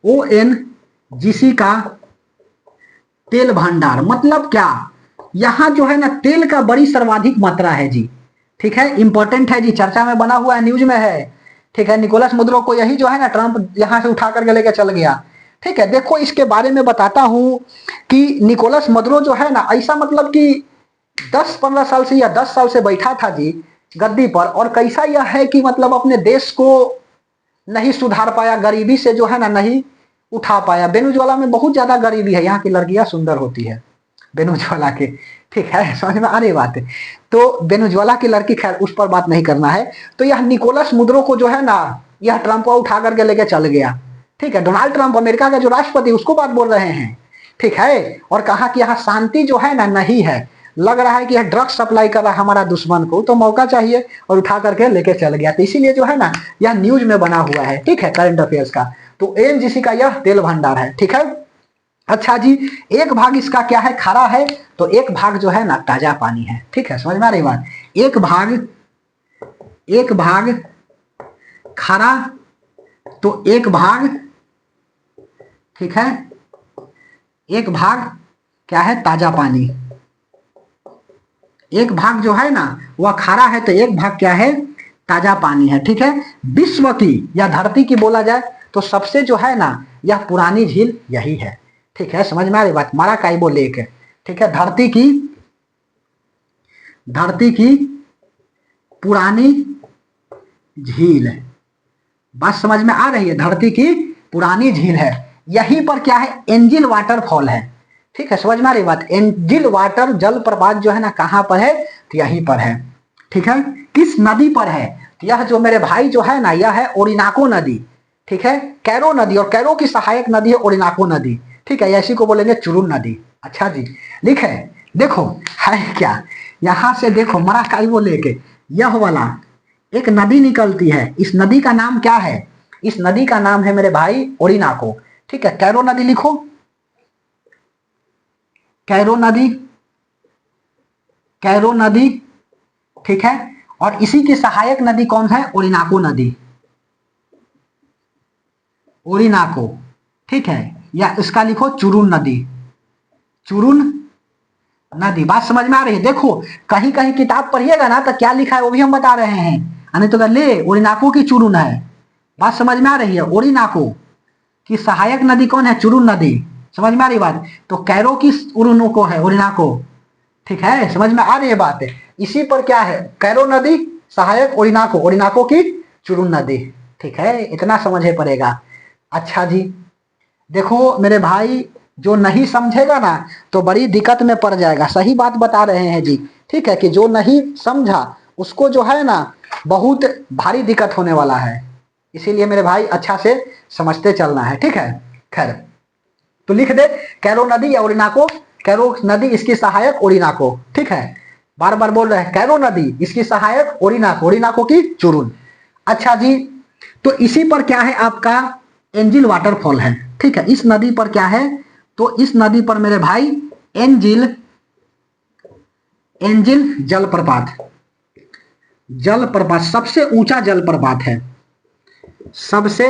ओएनजीसी का तेल भंडार मतलब क्या, यहां जो है ना तेल का बड़ी सर्वाधिक मात्रा है जी, ठीक है। इंपॉर्टेंट है जी, चर्चा में बना हुआ है, न्यूज में है, ठीक है। निकोलस मदुरो को यही जो है ना ट्रंप यहां से उठा करके लेकर चल गया, ठीक है। देखो इसके बारे में बताता हूं कि निकोलस मदुरो जो है ना ऐसा मतलब कि 10-15 साल से या 10 साल से बैठा था जी गद्दी पर, और कैसा यह है कि मतलब अपने देश को नहीं सुधार पाया, गरीबी से जो है ना नहीं उठा पाया। वेनेजुएला में बहुत ज्यादा गरीबी है, यहाँ की लड़कियां सुंदर होती है वेनेजुएला के, ठीक है। समझ में आ रही बात है। तो वेनेजुएला की लड़की, खैर उस पर बात नहीं करना है। तो यह निकोलस मदुरो को जो है ना यह ट्रंप को उठा करके लेके चल गया, ठीक है। डोनाल्ड ट्रंप अमेरिका का जो राष्ट्रपति उसको बात बोल रहे हैं, ठीक है। और कहा कि यहाँ शांति जो है ना नहीं है, लग रहा है कि यह ड्रग्स सप्लाई कर रहा है हमारा दुश्मन को, तो मौका चाहिए, और उठा करके लेके चल गया। तो इसीलिए जो है ना यह न्यूज में बना हुआ है, ठीक है, करंट अफेयर्स का। तो एनजीसी का यह तेल भंडार है, ठीक है। अच्छा जी, एक भाग इसका क्या है, खारा है, तो एक भाग जो है ना ताजा पानी है, ठीक है। समझ में आ रही बात। एक भाग खारा, तो एक भाग, ठीक है, एक भाग क्या है, ताजा पानी। एक भाग जो है ना वह खारा है, तो एक भाग क्या है, ताजा पानी है, ठीक है। विश्व की या धरती की बोला जाए तो सबसे जो है ना यह पुरानी झील यही है, ठीक है। समझ में आ रही बात। माराकाइबो लेक है, ठीक है। धरती की पुरानी झील है, बात समझ में आ रही है। धरती की पुरानी झील है, यहीं पर क्या है, एंजिल वाटरफॉल है। ठीक है, समझ में आ रही बात। एंजिल वाटर जलप्रपात जो है ना कहाँ पर है, तो यहीं पर है। ठीक है, किस नदी पर है, तो यह जो मेरे भाई जो है ना, यह है ओरिनाको नदी। ठीक है, कैरो नदी, और कैरो की सहायक नदी है ओरिनाको नदी। ठीक है, ऐसी को बोलेंगे चुरुन नदी। अच्छा जी, लिखे, देखो है क्या, यहां से देखो मराकाईबो लेके यह वाला एक नदी निकलती है। इस नदी का नाम क्या है, इस नदी का नाम है मेरे भाई ओरिनाको। ठीक है, कैरो नदी लिखो, कैरो नदी, कैरो नदी। ठीक है, और इसी की सहायक नदी कौन है, ओरिनाको नदी, ओरिनाको। ठीक है, या इसका लिखो चुरुन नदी, चुरुन नदी। बात समझ में आ रही है। देखो कहीं कहीं किताब पढ़िएगा ना तो क्या लिखा है वो भी हम बता रहे हैं, यानी तो ले ओरिनाको की चुरुन है। बात समझ में आ रही है, ओरिनाको की सहायक नदी कौन है, चुरुन नदी। समझ में आ रही बात। तो कैरो की उरुनुको है ओरिनाको। ठीक है, समझ में आ रही है बात। इसी पर क्या है, कैरो नदी सहायक ओरिनाको, ओरिनाको की चुरुन नदी। ठीक है, इतना समझे पड़ेगा। अच्छा जी, देखो मेरे भाई जो नहीं समझेगा ना तो बड़ी दिक्कत में पड़ जाएगा। सही बात बता रहे हैं जी। ठीक है, कि जो नहीं समझा उसको जो है ना बहुत भारी दिक्कत होने वाला है। इसीलिए मेरे भाई अच्छा से समझते चलना है। ठीक है, खैर तो लिख दे कैरो नदी या ओरिनाको, कैरो नदी इसकी सहायक ओरिनाको। ठीक है, बार बार बोल रहे हैं कैरो नदी इसकी सहायक ओरिनाको, ओरिनाको की चुरुन। अच्छा जी, तो इसी पर क्या है आपका एंजिल वाटरफॉल है। ठीक है, इस नदी पर क्या है, तो इस नदी पर मेरे भाई एंजिल, एंजिल जलप्रपात, जलप्रपात सबसे ऊंचा जलप्रपात है, सबसे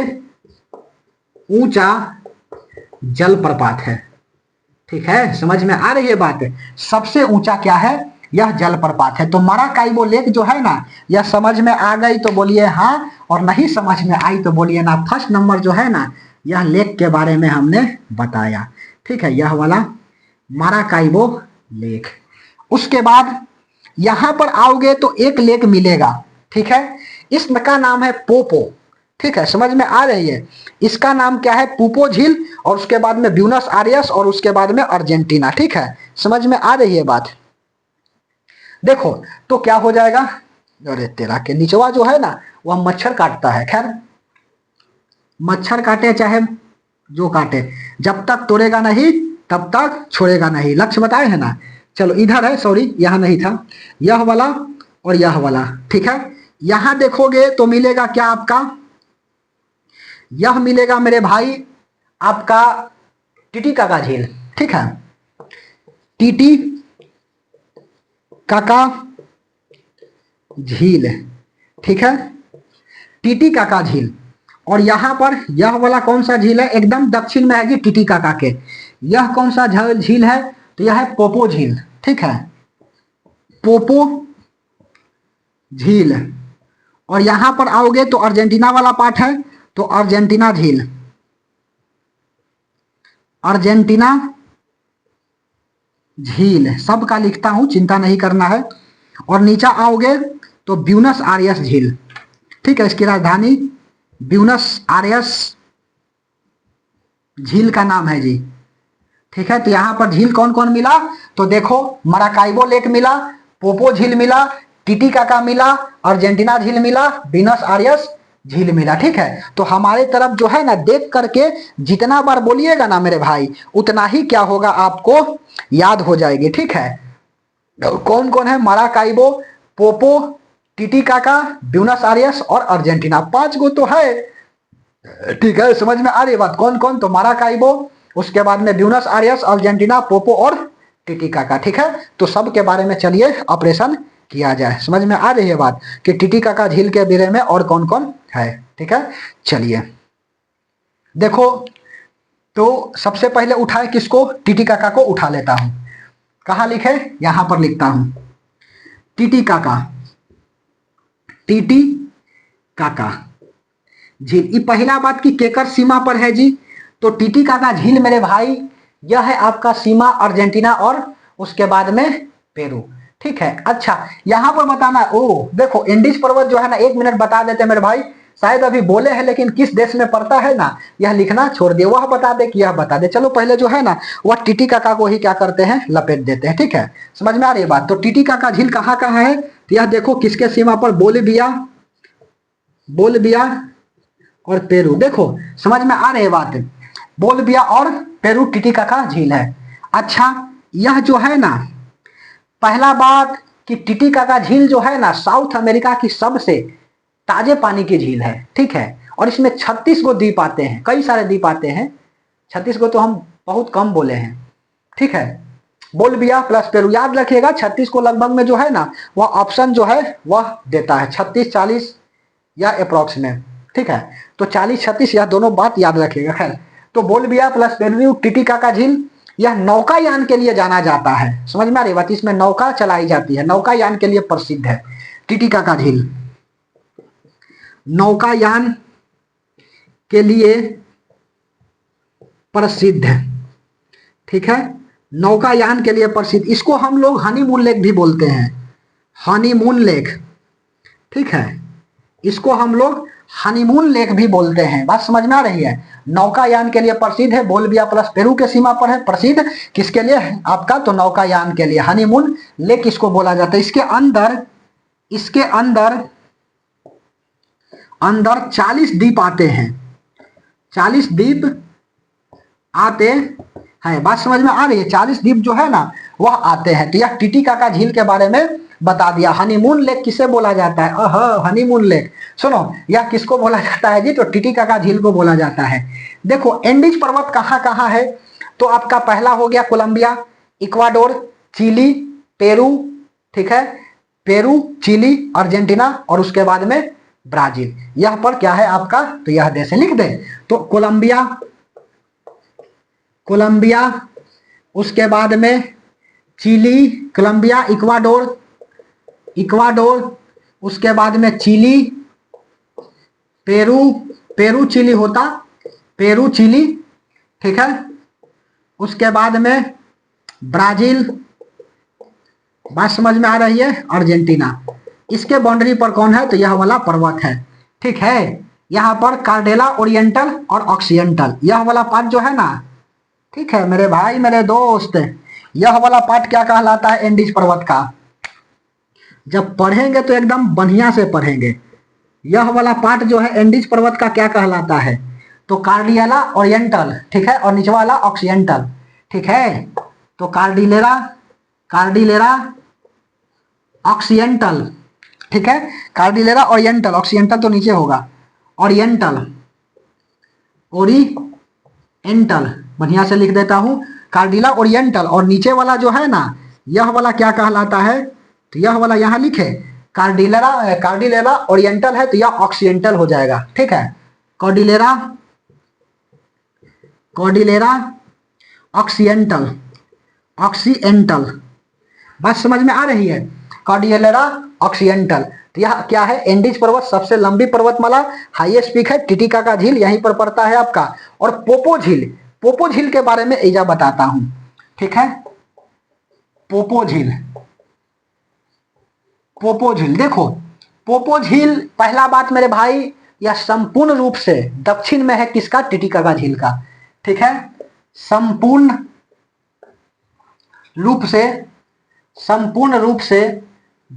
ऊंचा जलप्रपात है। ठीक है, समझ में आ रही है बात। सबसे ऊंचा क्या है, यह जलप्रपात है। तो मराकाईबो लेक जो है ना, यह समझ में आ गई तो बोलिए हाँ, और नहीं समझ में आई तो बोलिए ना। फर्स्ट नंबर जो है ना, यह लेक के बारे में हमने बताया। ठीक है, यह वाला मराकाईबो लेक। उसके बाद यहां पर आओगे तो एक लेक मिलेगा। ठीक है, इसका नाम है पोपो। ठीक है, समझ में आ रही है। इसका नाम क्या है, पूपो झील, और उसके बाद में ब्यूनस आयर्स, और उसके बाद में अर्जेंटीना। ठीक है, समझ में आ रही है बात। देखो तो क्या हो जाएगा, अरे तेरा के निचवा जो है ना वह मच्छर काटता है। खैर मच्छर काटे चाहे जो काटे, जब तक तोड़ेगा नहीं तब तक छोड़ेगा नहीं। लक्ष्य बताए है ना। चलो इधर है, सॉरी यहां नहीं था, यह वाला और यह वाला। ठीक है, यहां देखोगे तो मिलेगा क्या आपका, यह मिलेगा मेरे भाई आपका टीटीकाका झील। ठीक है, टीटी काका झील। ठीक है, टीटीकाका झील। और यहां पर यह वाला कौन सा झील है, एकदम दक्षिण में है जी टीटीकाका के। यह कौन सा झील है, तो यह है पोपो झील। ठीक है, पोपो झील। और यहां पर आओगे तो अर्जेंटीना वाला पार्ट है, तो अर्जेंटीना झील, अर्जेंटीना झील सबका लिखता हूं, चिंता नहीं करना है। और नीचे आओगे तो ब्यूनस आयर्स झील। ठीक है, इसकी राजधानी ब्यूनस आयर्स झील का नाम है जी। ठीक है, तो यहां पर झील कौन कौन मिला, तो देखो मराकाईबो लेक मिला, पोपो झील मिला, टीटीकाका मिला, अर्जेंटीना झील मिला, ब्यूनस आयर्स झील मिला। ठीक है, तो हमारे तरफ जो है ना देख करके जितना बार बोलिएगा ना मेरे भाई उतना ही क्या होगा आपको याद हो जाएगी। ठीक है, कौन कौन है, मराकाईबो, पोपो, टीटीकाका, ब्यूनस आयर्स और अर्जेंटीना, 5 गो तो है। ठीक है, समझ में आ रही बात। कौन कौन, तो मराकाईबो, उसके बाद में ब्यूनस आयर्स, अर्जेंटीना, पोपो और टीटीकाका। ठीक है, तो सब के बारे में चलिए ऑपरेशन किया जाए। समझ में आ रही है बात कि टीटीकाका झील के बारे में और कौन कौन है। ठीक है, चलिए देखो, तो सबसे पहले उठाए किसको, टीटीकाका को उठा लेता हूं। कहां लिखे, यहां पर लिखता हूं टीटीकाका, टीटीकाका झील। ये पहला बात की केकर सीमा पर है जी, तो टीटीकाका झील मेरे भाई यह है आपका सीमा अर्जेंटीना और उसके बाद में पेरू। ठीक है, अच्छा यहां पर बताना, ओ देखो एंडीज पर्वत जो है ना, 1 मिनट बता देते मेरे भाई, शायद अभी बोले हैं लेकिन किस देश में पड़ता है ना, यह लिखना छोड़ दिए, वह बता दे कि यह बता दे। चलो पहले जो है ना वह टीटीकाका को ही क्या करते हैं, लपेट देते हैं। ठीक है, समझ में आ रही है बात। तो टीटीकाका झील कहाँ कहाँ है, तो यह देखो किसके सीमा पर, बोलिविया, बोलिविया और पेरू। देखो समझ में आ रही है बात, बोलिविया और पेरू टीटीकाका झील है। अच्छा यह जो है ना, पहला बात कि टीटीकाका झील जो है ना साउथ अमेरिका की सबसे ताजे पानी की झील है। ठीक है, और इसमें 36 गो द्वीप आते हैं, कई सारे द्वीप आते हैं, 36 गो तो हम बहुत कम बोले हैं। ठीक है, बोलिविया प्लस पेरू याद रखिएगा, 36 को लगभग में जो है ना वह ऑप्शन जो है वह देता है 36 40 या अप्रोक्स में। ठीक है, तो 40 36 यह दोनों बात याद रखिएगा। खैर, तो बोलिविया प्लस पेरू टीटीकाका झील, यह नौकायान के लिए जाना जाता है। समझ में आ रही बात, इसमें नौका चलाई जाती है, नौकायान के लिए प्रसिद्ध है टीटीकाका झील, नौकायान के लिए प्रसिद्ध है। ठीक है, नौकायान के लिए प्रसिद्ध, इसको हम लोग हनीमून लेक भी बोलते हैं, हनीमून लेक। ठीक है, इसको हम लोग हनीमून लेक भी बोलते हैं। बात समझ में आ रही है, नौकायान के लिए प्रसिद्ध है, बोलिविया प्लस पेरू के सीमा पर है, प्रसिद्ध किसके लिए आपका, तो नौकायान के लिए, हनीमून लेक इसको बोला जाता है। इसके अंदर 40 द्वीप आते हैं, 40 द्वीप आते हैं। बात समझ में आ रही है, 40 द्वीप जो है ना वह आते हैं। तो यह टीटीकाका झील के बारे में बता दिया। हनीमून लेक किसे बोला जाता है, हनीमून लेक, सुनो यह किसको बोला जाता है जी, तो टीटीकाका झील को बोला जाता है। देखो एंडीज पर्वत कहाँ कहाँ है, तो आपका पहला हो गया कोलंबिया, इक्वाडोर, चिली, पेरू। ठीक है, पेरू, चिली, अर्जेंटीना और उसके बाद में ब्राजील। यह पर क्या है आपका, तो यह देश लिख दे। तो कोलंबिया, उसके बाद में चिली, कोलंबिया, इक्वाडोर, उसके बाद में चिली, पेरू चिली होता, पेरू चिली। ठीक है, उसके बाद में ब्राजील, बात समझ में आ रही है, अर्जेंटीना। इसके बाउंड्री पर कौन है, तो यह वाला पर्वत है। ठीक है, यहाँ पर कार्डेला ओरिएंटल और ऑक्सीडेंटल, यह वाला पार्ट जो है ना, ठीक है मेरे भाई मेरे दोस्त, यह वाला पार्ट क्या कहलाता है, एंडीज पर्वत का। जब पढ़ेंगे तो एकदम बढ़िया से पढ़ेंगे। यह वाला पार्ट जो है एंडीज पर्वत का क्या कहलाता है, तो कार्डियला ओरिएंटल। ठीक है, और नीचे वाला ऑक्सीडेंटल। ठीक है, तो कार्डिलेरा ऑक्सीडेंटल। ठीक है, कार्डिलेरा ओरिएंटल, ऑक्सीडेंटल तो नीचे होगा, ओरिएंटल, बढ़िया से लिख देता हूं, कार्डिला ओरिएंटल। और नीचे वाला जो है ना, यह वाला क्या कहलाता है, तो यह वाला यहां लिखे कार्डिलेरा ओरिएंटल है, तो यह ऑक्सीडेंटल हो जाएगा। ठीक है, कार्डिलेरा ऑक्सीडेंटल, बात समझ में आ रही है, कार्डिलेरा ऑक्सीडेंटल। तो यह क्या है, एंडीज पर्वत सबसे लंबी पर्वतमाला, हाईएस्ट पीक है, टीटीकाका झील यहीं पर पड़ता है आपका। और पोपो झील के बारे में एजा बताता हूं। ठीक है, पोपो झील देखो, पोपो झील पहला बात मेरे भाई, यह संपूर्ण रूप से दक्षिण में है किसका, टीटीकाका झील का। ठीक है, संपूर्ण रूप से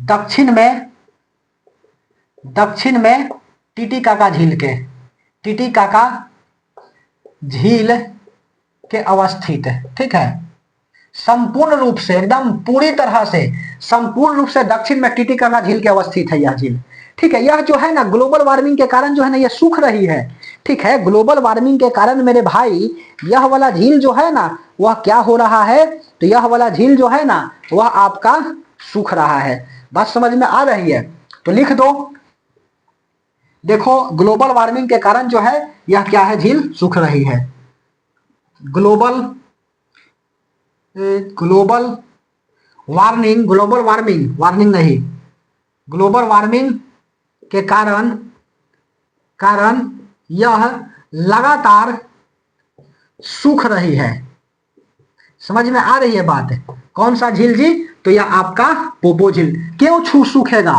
दक्षिण में टीटीकाका झील के अवस्थित है। ठीक है, संपूर्ण रूप से एकदम पूरी तरह से संपूर्ण रूप से दक्षिण में टीटीकाका झील के अवस्थित है यह झील। ठीक है, यह जो है ना ग्लोबल वार्मिंग के कारण जो है ना यह सूख रही है। ठीक है, ग्लोबल वार्मिंग के कारण मेरे भाई यह वाला झील जो है ना वह क्या हो रहा है, तो यह वाला झील जो है ना वह आपका सूख रहा है। बात समझ में आ रही है, तो लिख दो। देखो ग्लोबल वार्मिंग के कारण जो है यह क्या है, झील सूख रही है। ग्लोबल वार्मिंग के कारण यह लगातार सूख रही है। समझ में आ रही है बात, कौन सा झील जी, तो यह आपका पोपो झील। क्यों सूखेगा,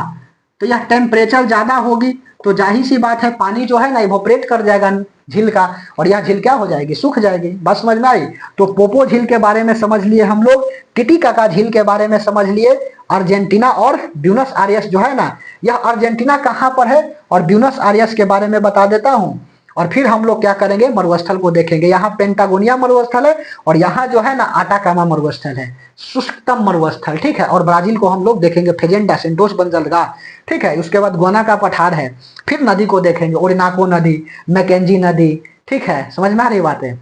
तो यह टेम्परेचर ज्यादा होगी तो जाहिर सी बात है पानी जो है ना इवोपरेट कर जाएगा झील का, और यह झील क्या हो जाएगी, सूख जाएगी। बस समझ में आई। तो पोपो झील के बारे में समझ लिए हम लोग, टिटिकाका झील के बारे में समझ लिए, अर्जेंटीना और ब्यूनस आयर्स जो है ना, यह अर्जेंटीना कहाँ पर है और ब्यूनस आयर्स के बारे में बता देता हूँ। और फिर हम लोग क्या करेंगे, मरुस्थल को देखेंगे। यहाँ पेंटागोनिया मरुस्थल है और यहाँ जो है ना आटाकामा मरुस्थल है, शुष्कतम मरुस्थल, ठीक है। और ब्राजील को हम लोग देखेंगे, फेजेंटा सेंटोस बंजलगाह, ठीक है। उसके बाद गोना का पठार है। फिर नदी को देखेंगे, ओरिनाको नदी, मैकेंजी नदी, ठीक है। समझ में आ रही बात है,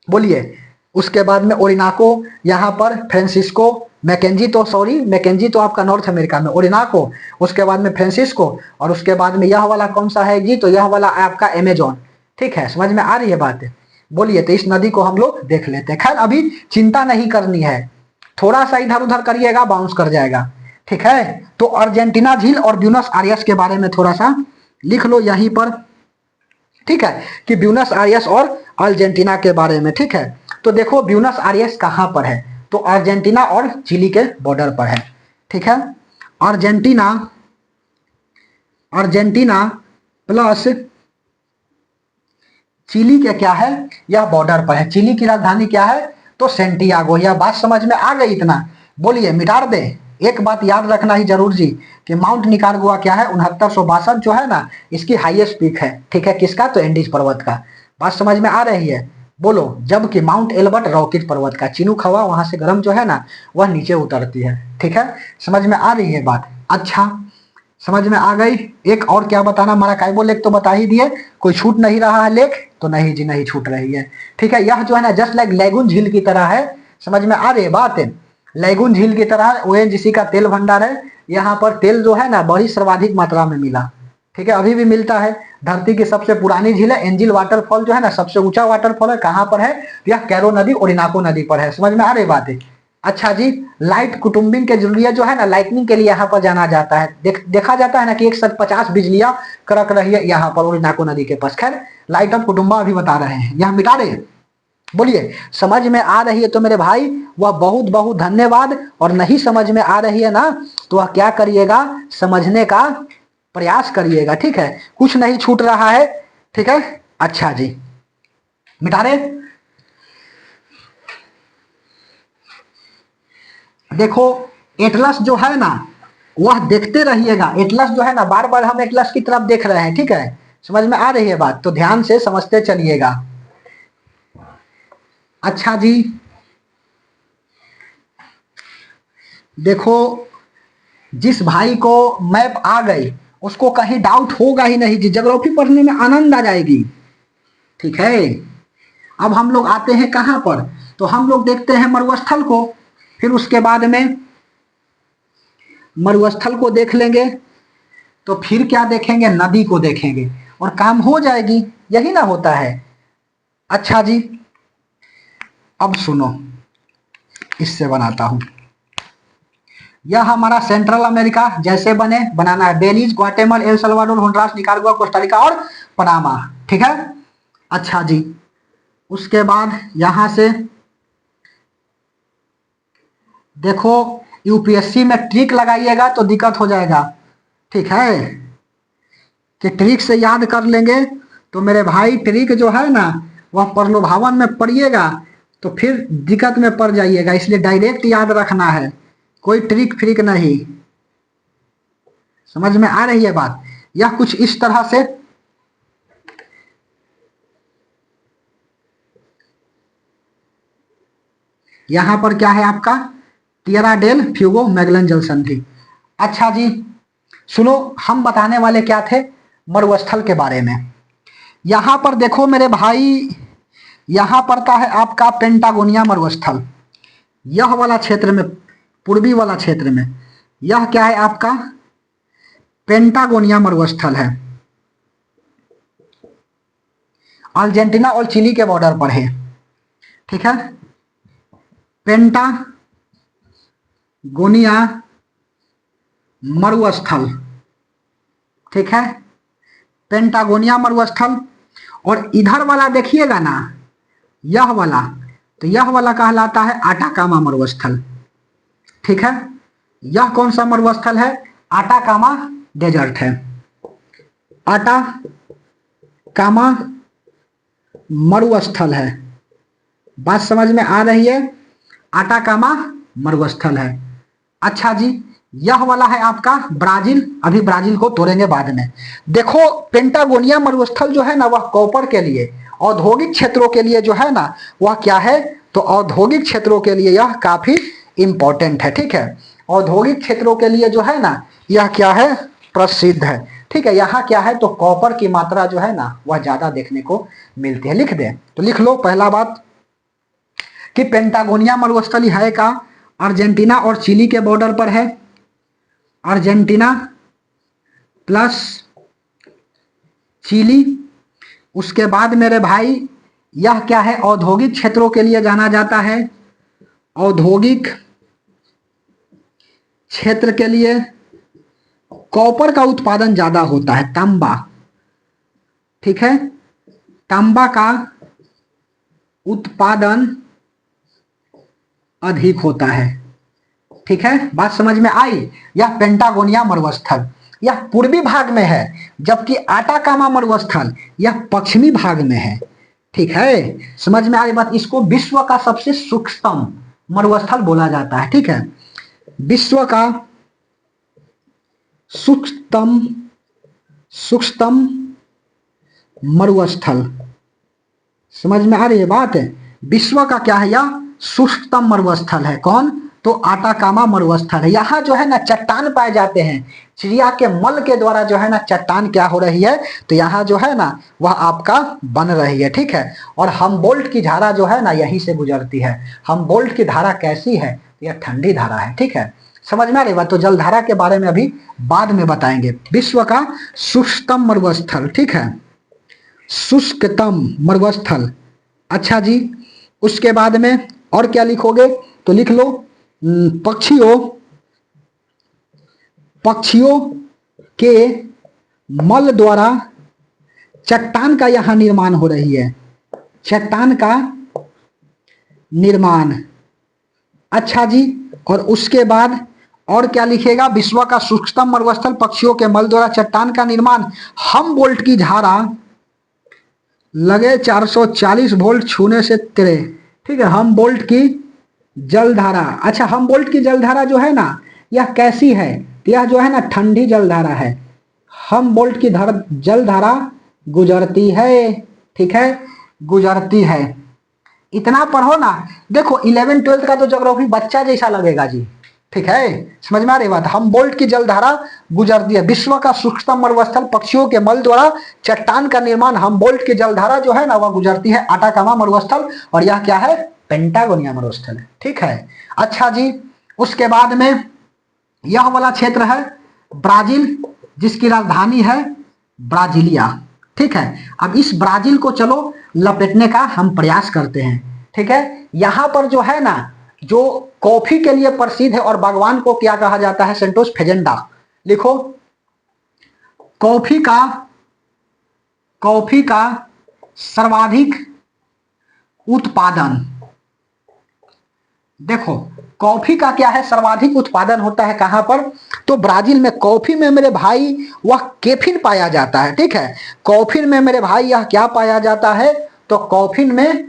बोलिए। उसके बाद में ओरिनाको, यहाँ पर फ्रांसिस्को, मैकेंजी तो आपका नॉर्थ अमेरिका में, ओरिनाको, उसके बाद में फ्रांसिस्को, और उसके बाद में यह वाला कौन सा है जी, तो यह वाला आपका अमेजोन, ठीक है। समझ में आ रही है बात है, बोलिए। तो इस नदी को हम लोग देख लेते हैं। खैर अभी चिंता नहीं करनी है, थोड़ा सा इधर उधर करिएगा बाउंस कर जाएगा, ठीक है। तो अर्जेंटीना झील और ब्यूनस आयर्स के बारे में थोड़ा सा लिख लो यहीं पर, ठीक है, कि ब्यूनस आयर्स और अर्जेंटीना के बारे में, ठीक है। तो देखो ब्यूनस आयर्स कहाँ पर है, तो अर्जेंटीना और चिली के बॉर्डर पर है, ठीक है। अर्जेंटीना प्लस चिली के क्या है, यह बॉर्डर पर है। चिली की राजधानी क्या है, तो सेंटियागो। यह बात समझ में आ गई इतना, बोलिए मिटार दे। एक बात याद रखना ही जरूर जी, कि माउंट निकारागुआ क्या है, 6962 जो है ना, इसकी हाईएस्ट पीक है, ठीक है। किसका, तो एंडीज पर्वत का। बात समझ में आ रही है, बोलो। जबकि माउंट एल्बर्ट रॉकेट पर्वत का, चिनूक हवा वहां से गर्म जो है ना वह नीचे उतरती है, ठीक है। समझ में आ रही है बात, अच्छा समझ में आ गई। एक और क्या बताना, माराकाइबो लेक तो बता ही दिए, कोई छूट नहीं रहा है लेक, तो नहीं जी नहीं छूट रही है, ठीक है। यह जो है ना जस्ट लाइक लैगून झील की तरह है, समझ में आ रही है बात है। लैगून झील की तरह ओएनजीसी का तेल भंडार है, यहाँ पर तेल जो है ना बड़ी सर्वाधिक मात्रा में मिला, ठीक है, अभी भी मिलता है। धरती की सबसे पुरानी झील है, एंजिल वाटरफॉल जो है ना सबसे ऊंचा वाटरफॉल है, कहाँ पर है, यह कैरो नदी ओरिनाको नदी पर है। समझ में आ रही बात है, अच्छा जी। लाइट कुटुम्बिंग के जरिए जो है ना लाइटनिंग के लिए यहाँ पर जाना जाता है, देखा जाता है ना कि 150 बिजलियां कड़क रही है यहाँ पर ओरिनाको नदी के पास। खैर लाइट ऑफ कुटुम्बा अभी बता रहे हैं, यहाँ मिटा रहे हैं, बोलिए। समझ में आ रही है तो मेरे भाई वह बहुत बहुत धन्यवाद, और नहीं समझ में आ रही है ना तो वह क्या करिएगा, समझने का प्रयास करिएगा, ठीक है। कुछ नहीं छूट रहा है, ठीक है। अच्छा जी, मिटा रहे। देखो एटलस जो है ना वह देखते रहिएगा, एटलस जो है ना बार बार हम एटलस की तरफ देख रहे हैं, ठीक है। समझ में आ रही है बात, तो ध्यान से समझते चलिएगा। अच्छा जी, देखो जिस भाई को मैप आ गई उसको कहीं डाउट होगा ही नहीं जी, ज्योग्राफी पढ़ने में आनंद आ जाएगी, ठीक है। अब हम लोग आते हैं कहां पर, तो हम लोग देखते हैं मरुस्थल को, फिर उसके बाद में मरुस्थल को देख लेंगे, तो फिर क्या देखेंगे, नदी को देखेंगे, और काम हो जाएगी, यही ना होता है। अच्छा जी, अब सुनो, इससे बनाता हूं। यह हमारा सेंट्रल अमेरिका जैसे बनाना है, Belize, Guatemala, El Salvador, Honduras, Nicaragua, Costa Rica और पनामा, ठीक है। अच्छा जी, उसके बाद यहां से देखो यूपीएससी में ट्रिक लगाइएगा तो दिक्कत हो जाएगा, ठीक है, कि ट्रिक से याद कर लेंगे तो मेरे भाई ट्रिक जो है ना वह प्रलोभावन में पड़िएगा तो फिर दिक्कत में पड़ जाइएगा, इसलिए डायरेक्ट याद रखना है, कोई ट्रिक फ्रिक नहीं। समझ में आ रही है बात, यह कुछ इस तरह से, यहां पर क्या है आपका टिएरा डेल फ्यूगो मैगलन जल संधि। अच्छा जी सुनो, हम बताने वाले क्या थे, मरुस्थल के बारे में। यहां पर देखो मेरे भाई, यहां पड़ता है आपका पेंटागोनिया मरुस्थल, यह वाला क्षेत्र में, पूर्वी वाला क्षेत्र में, यह क्या है आपका पेंटागोनिया मरुस्थल है, अर्जेंटीना और चिली के बॉर्डर पर है, ठीक है। पेंटागोनिया मरुस्थल, ठीक है, पेंटागोनिया मरुस्थल। और इधर वाला देखिएगा ना, यह वाला, तो यह वाला कहलाता है आटाकामा मरुस्थल, ठीक है। यह कौन सा मरुस्थल है, आटाकामा डेजर्ट है। आटा कामा मरुस्थल है। बात समझ में आ रही है? आटा कामा मरुस्थल है। अच्छा जी, यह वाला है आपका ब्राजील। अभी ब्राजील को तोड़ेंगे बाद में। देखो पेंटागोनिया मरुस्थल जो है ना वह कॉपर के लिए, औद्योगिक क्षेत्रों के लिए जो है ना वह क्या है, तो औद्योगिक क्षेत्रों के लिए यह काफी इंपॉर्टेंट है। ठीक है, औद्योगिक क्षेत्रों के लिए जो है ना यह क्या है, प्रसिद्ध है। ठीक है, यहाँ क्या है तो कॉपर की मात्रा जो है ना वह ज्यादा देखने को मिलती है। लिख दे तो लिख लो पहला बात कि पेंटागोनिया मरुस्थल है का अर्जेंटीना और चिली के बॉर्डर पर है। Argentina plus Chile. उसके बाद मेरे भाई यह क्या है, औद्योगिक क्षेत्रों के लिए जाना जाता है। औद्योगिक क्षेत्र के लिए कॉपर का उत्पादन ज्यादा होता है, तांबा। ठीक है, तांबा का उत्पादन अधिक होता है। ठीक है, बात समझ में आई? यह पेंटागोनिया मरुस्थल यह पूर्वी भाग में है, जबकि आटाकामा मरुस्थल यह पश्चिमी भाग में है। ठीक है, समझ में आ रही बात? इसको विश्व का सबसे सूक्ष्म मरुस्थल बोला जाता है। ठीक है, विश्व का सूक्ष्मतम मरुस्थल। समझ में आ रही है बात? विश्व का क्या है, यह सूक्ष्मतम मरुस्थल है। कौन? तो आटाकामा मरुस्थल है। यहाँ जो है ना चट्टान पाए जाते हैं, चिड़िया के मल के द्वारा जो है ना चट्टान क्या हो रही है, तो यहाँ जो है ना वह आपका बन रही है। ठीक है, और हमबोल्ट की धारा जो है ना यहीं से गुजरती है। हमबोल्ट की धारा कैसी है, यह ठंडी धारा है। ठीक है, समझ में आ रही बात? तो जलधारा के बारे में अभी बाद में बताएंगे। विश्व का शुष्कतम मरुस्थल। ठीक है, शुष्कतम मरुस्थल। अच्छा जी, उसके बाद में और क्या लिखोगे, तो लिख लो पक्षियों के मल द्वारा चट्टान का यहां निर्माण हो रही है। चट्टान का निर्माण। अच्छा जी, और उसके बाद और क्या लिखेगा, विश्व का सूक्ष्मतम मरुस्थल, पक्षियों के मल द्वारा चट्टान का निर्माण, हमबोल्ट की धारा लगे 440 वोल्ट छूने से तेरे। ठीक है, हमबोल्ट की जलधारा। अच्छा, हमबोल्ट की जलधारा जो है ना यह कैसी है, यह जो है ना ठंडी जलधारा है। हमबोल्ट की जलधारा गुजरती है। ठीक है, गुजरती है। इतना पढ़ो ना। देखो 11 12 का तो ज्योग्राफी बच्चा जैसा लगेगा जी। ठीक है, समझ में आ रही बात? हमबोल्ट की जलधारा गुजरती है। विश्व का सूक्ष्मतम मरुस्थल, पक्षियों के मल द्वारा चट्टान का निर्माण, हमबोल्ट की जलधारा जो है ना वह गुजरती है आटाकामा मरुस्थल, और यह क्या है, पेंटागोनिया मरुस्थल। ठीक है, अच्छा जी, उसके बाद में यह वाला क्षेत्र है ब्राजील, जिसकी राजधानी है ब्राजीलिया। ठीक है, अब इस ब्राजील को चलो लपेटने का हम प्रयास करते हैं। ठीक है, यहां पर जो है ना जो कॉफी के लिए प्रसिद्ध है और बागवान को क्या कहा जाता है, सेंटोस फेजेंडा। लिखो, कॉफी का सर्वाधिक उत्पादन। देखो कॉफी का क्या है, सर्वाधिक उत्पादन होता है कहां पर, तो ब्राजील में। कॉफी में मेरे भाई वह कैफीन पाया जाता है। ठीक है, कॉफी में मेरे भाई यह क्या पाया जाता है, तो कॉफी में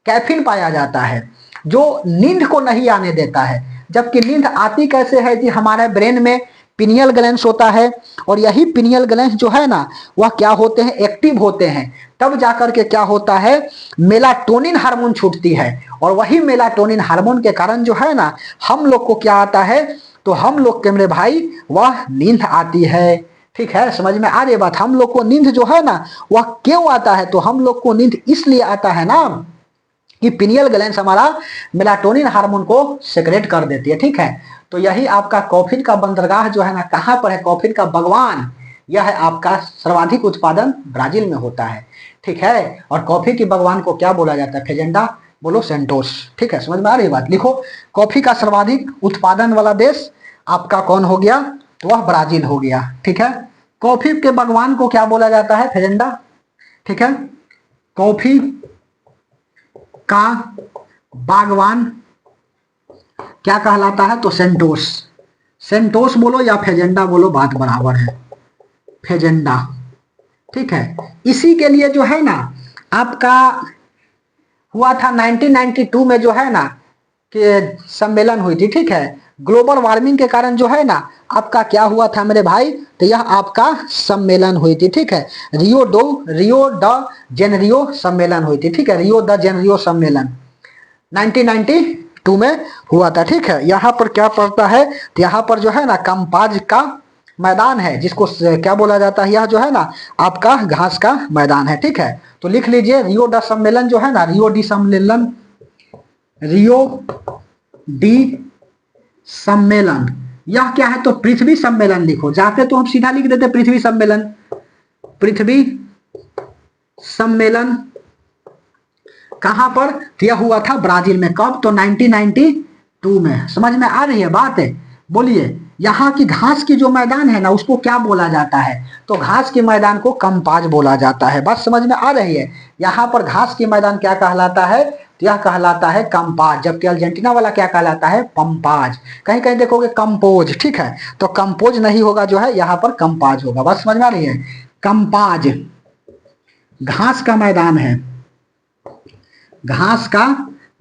कैफीन पाया जाता है, जो नींद को नहीं आने देता है। जबकि नींद आती कैसे है कि हमारे ब्रेन में पिनियल ग्लैंड्स होता है, और यही पिनियल ग्लैंड्स जो है ना वह क्या होते हैं, एक्टिव होते हैं। तब जाकर के क्या होता है, मेलाटोनिन हार्मोन छूटती है, और वही मेलाटोनिन हार्मोन के कारण जो है ना हम लोग को क्या आता है, तो हम लोग के मेरे भाई वह नींद आती है। ठीक है, समझ में आ रही बात? हम लोग को नींद जो है ना वह क्यों आता है, तो हम लोग को नींद इसलिए आता है ना कि पिनियल ग्लैंड्स हमारा मेलाटोनिन हार्मोन को सेक्रेट कर देती है। ठीक है, तो यही आपका कॉफी का बंदरगाह जो है ना कहां पर है, कॉफी का बागवान, यह है आपका सर्वाधिक उत्पादन ब्राजील में होता है। ठीक है, और कॉफी की बागवान को क्या बोला जाता है, फेजेंडा बोलो सेंटोस। ठीक है, समझ में आ रही बात? लिखो, कॉफी का सर्वाधिक उत्पादन वाला देश आपका कौन हो गया, तो वह ब्राजील हो गया। ठीक है, कॉफी के बागवान को क्या बोला जाता है, फेजेंडा। ठीक है, कॉफी का बागवान क्या कहलाता है, तो सेंटोस। सेंटोस बोलो या फेजेंडा बोलो, बात बराबर है। फेजेंडा। ठीक है, इसी के लिए जो है ना आपका हुआ था 1992 में जो है ना कि सम्मेलन हुई थी। ठीक है, ग्लोबल वार्मिंग के कारण जो है ना आपका क्या हुआ था मेरे भाई, तो यह आपका सम्मेलन हुई थी। ठीक है, रियो द जेनरियो सम्मेलन हुई थी। ठीक है, रियो द जेनरियो सम्मेलन 1992 में हुआ था। ठीक है, यहाँ पर क्या पड़ता है, तो यहाँ पर जो है ना कंपाज का मैदान है, जिसको क्या बोला जाता है, यह जो है ना आपका घास का मैदान है। ठीक है, तो लिख लीजिए रियो ड सम्मेलन जो है ना, रियो डी सम्मेलन, रियो डी सम्मेलन, यह क्या है, तो पृथ्वी सम्मेलन लिखो। जाते तो हम सीधा लिख देते पृथ्वी सम्मेलन। पृथ्वी सम्मेलन कहां पर, तो यह हुआ था ब्राजील में। कब, तो 1992 में। समझ में आ रही है बात है, बोलिए। यहाँ की घास की जो मैदान है ना उसको क्या बोला जाता है, तो घास के मैदान को कंपाज बोला जाता है। बात समझ में आ रही है। यहाँ पर घास के मैदान क्या कहलाता है, तो यह कहलाता है कंपाज, जबकि अर्जेंटीना वाला क्या कहलाता है, पंपाज। कहीं कहीं देखोगे कंपोज। ठीक है, तो कंपोज नहीं होगा, जो है यहाँ पर कंपाज होगा। बात समझ में आ रही है। कंपाज घास का मैदान है, घास का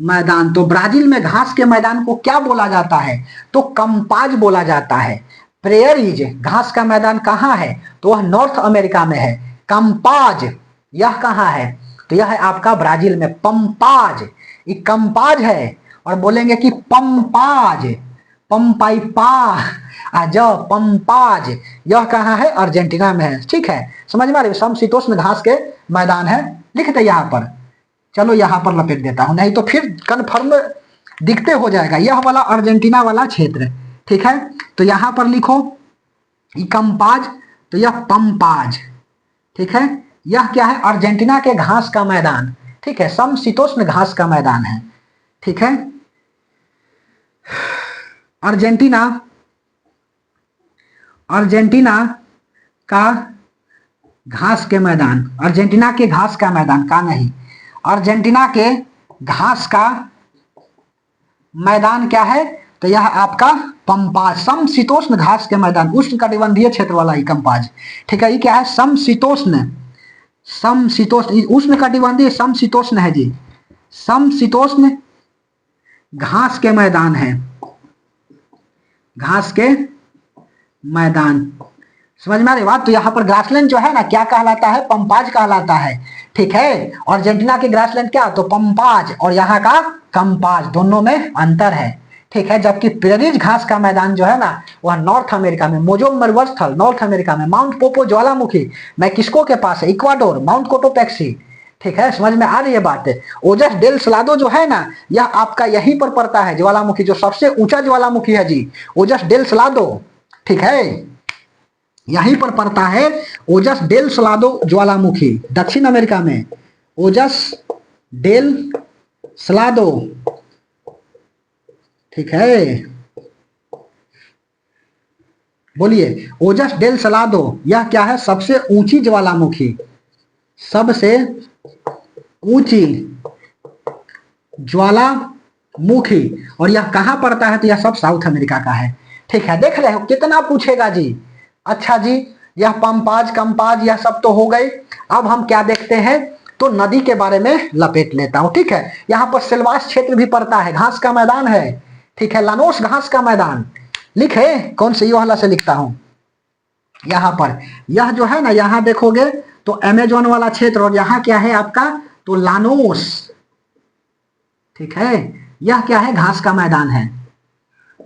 मैदान। तो ब्राजील में घास के मैदान को क्या बोला जाता है, तो कंपाज बोला जाता है। प्रेयरीज घास का मैदान कहाँ है, तो वह नॉर्थ अमेरिका में है। कंपाज यह कहाँ है, तो यह है आपका ब्राजील में। पंपाज ये कंपाज है, और बोलेंगे कि पंपाज, पंपाई पा आज पंपाज, यह कहाँ है, अर्जेंटीना में है। ठीक है, समझ में आ रही है। समशीतोष्ण घास के मैदान है, लिखते यहाँ पर। चलो यहाँ पर लपेट देता हूं, नहीं तो फिर कन्फर्म दिखते हो जाएगा। यह वाला अर्जेंटीना वाला क्षेत्र। ठीक है, तो यहाँ पर लिखो कंपाज, तो यह पंपाज। ठीक है, यह क्या है, अर्जेंटीना के घास का मैदान। ठीक है, समशीतोष्ण घास का मैदान है। ठीक है, अर्जेंटीना, अर्जेंटीना का घास के मैदान, अर्जेंटीना के घास का मैदान का नहीं, अर्जेंटीना के घास का मैदान क्या है, तो यह आपका पंपाज, समशीतोष्ण घास के मैदान, उष्णकटिबंधीय क्षेत्र वाला ही कंपाज। ठीक है, ये क्या है, समशीतोष्ण, समशीतोष्ण, उष्णकटिबंधीय समशीतोष्ण है जी, समशीतोष्ण घास के मैदान है, घास के मैदान। समझ में आ रही बात। तो यहाँ पर ग्रासलैंड जो है ना क्या कहलाता है, पंपाज कहलाता है। ठीक है, अर्जेंटीना के ग्रासलैंड क्या, तो पंपाज, और यहाँ का कंपाज, दोनों में अंतर है। ठीक है, जबकि प्रेरीज घास का मैदान जो है ना वह नॉर्थ अमेरिका में, मोजो मरुस्थल नॉर्थ अमेरिका में, माउंट पोपो ज्वालामुखी मैक्सिको के पास है, इक्वाडोर, माउंट कोटोपैक्सी। ठीक है, समझ में आ रही है बात है। ओजस डेल सलादो जो है ना यह आपका यहीं पर पड़ता है, ज्वालामुखी, जो सबसे ऊंचा ज्वालामुखी है जी, ओजस डेल सलादो। ठीक है, यहीं पर पड़ता है ओजस डेल सलादो ज्वालामुखी, दक्षिण अमेरिका में, ओजस डेल सलादो। ठीक है, बोलिए, ओजस डेल सलादो, यह क्या है, सबसे ऊंची ज्वालामुखी, सबसे ऊंची ज्वालामुखी, और यह कहां पड़ता है, तो यह सब साउथ अमेरिका का है। ठीक है, देख रहे हो कितना पूछेगा जी। अच्छा जी, यह पंपाज कंपाज यह सब तो हो गई। अब हम क्या देखते हैं, तो नदी के बारे में लपेट लेता हूं। ठीक है, यहाँ पर सिलवास क्षेत्र भी पड़ता है, घास का मैदान है। ठीक है, लानोस घास का मैदान लिखे, कौन से ये वाला से लिखता हूं, यहाँ पर यह जो है ना, यहाँ देखोगे तो अमेजोन वाला क्षेत्र, और यहाँ क्या है आपका, तो लानोस। ठीक है, यह क्या है, घास का मैदान है,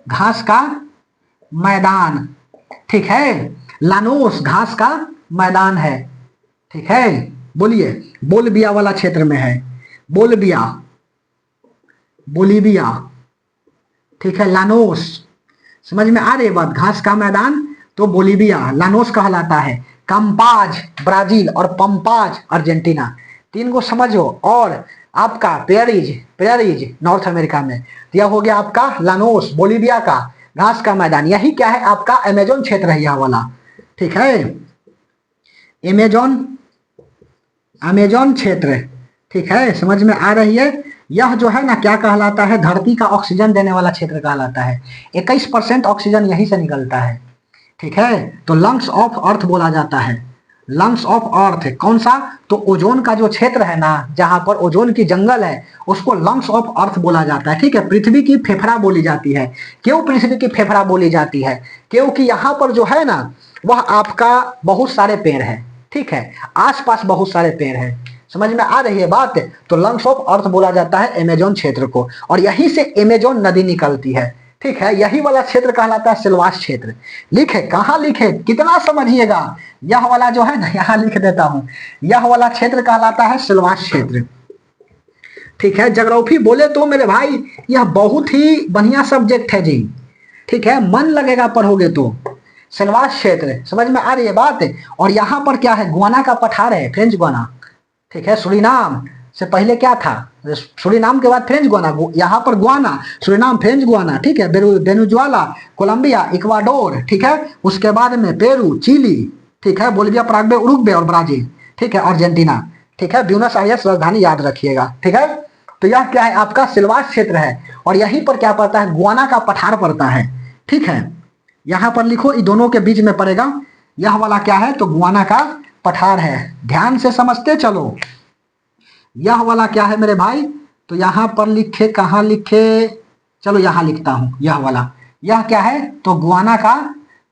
घास का मैदान। ठीक है, लानोस घास का मैदान है। ठीक है, बोलिए, बोलिविया वाला क्षेत्र में है, बोलिविया, बोलिविया। ठीक है, लानोस, समझ में आ रही है बात। घास का मैदान तो बोलिविया, लानोस कहलाता है। कंपाज ब्राजील और पंपाज अर्जेंटीना, तीन को समझो। और आपका पेरिज, पेरिज नॉर्थ अमेरिका में, यह हो गया आपका लानोस, बोलिविया का घास का मैदान। यही क्या है आपका अमेजोन क्षेत्र है, यह वाला। ठीक है, अमेजोन, अमेजोन क्षेत्र। ठीक है, समझ में आ रही है। यह जो है ना क्या कहलाता है, धरती का ऑक्सीजन देने वाला क्षेत्र कहलाता है। 21% ऑक्सीजन यहीं से निकलता है, ठीक है, तो लंग्स ऑफ अर्थ बोला जाता है। लंग्स ऑफ अर्थ कौन सा? तो ओजोन का जो क्षेत्र है ना, जहां पर ओजोन की जंगल है, उसको लंग्स ऑफ अर्थ बोला जाता है। ठीक है, पृथ्वी की फेफड़ा बोली जाती है। क्यों पृथ्वी की फेफड़ा बोली जाती है? क्योंकि यहाँ पर जो है ना, वह आपका बहुत सारे पेड़ है। ठीक है, आसपास बहुत सारे पेड़ है। समझ में आ रही है बात? तो लंग्स ऑफ अर्थ बोला जाता है अमेजोन क्षेत्र को, और यहीं से अमेजोन नदी निकलती है। ठीक है, यही वाला क्षेत्र कहलाता है सिलवास क्षेत्र। लिखे कहाँ लिखे, कितना समझिएगा। यह वाला जो है ना, यहाँ लिख देता हूं, यह वाला क्षेत्र कहलाता है सिलवास क्षेत्र। ठीक है, ज्योग्राफी बोले तो मेरे भाई यह बहुत ही बढ़िया सब्जेक्ट है जी। ठीक है, मन लगेगा पढ़ोगे तो। सिलवास क्षेत्र, समझ में आ रही है बात? और यहाँ पर क्या है, गुआना का पठार है, फ्रेंच गुआना। ठीक है, सुरीनाम से पहले क्या था, सुरीनाम के बाद फ्रेंच गुआना, यहाँ पर गुआना, सुरीनाम, फ्रेंच गुआना। ठीक है, वेनेजुएला, कोलंबिया, इक्वाडोर। ठीक है, उसके बाद में पेरू, चिली। ठीक है, बोलिविया, पराग्वे, उरुग्वे और ब्राजील। ठीक है, अर्जेंटीना। ठीक है, ब्यूनस आयर्स राजधानी याद रखिएगा। ठीक है, तो यह क्या है, आपका सिलवास क्षेत्र है, और यहीं पर क्या पड़ता है, गुआना का पठार पड़ता है। ठीक है, यहां पर लिखो, इन दोनों के बीच में पड़ेगा। यह वाला क्या है, तो गुआना का पठार है। ध्यान से समझते चलो। यह वाला क्या है मेरे भाई, तो यहां पर लिखे, कहां लिखे, चलो यहां लिखता हूं, यह वाला, यह क्या है, तो गुआना का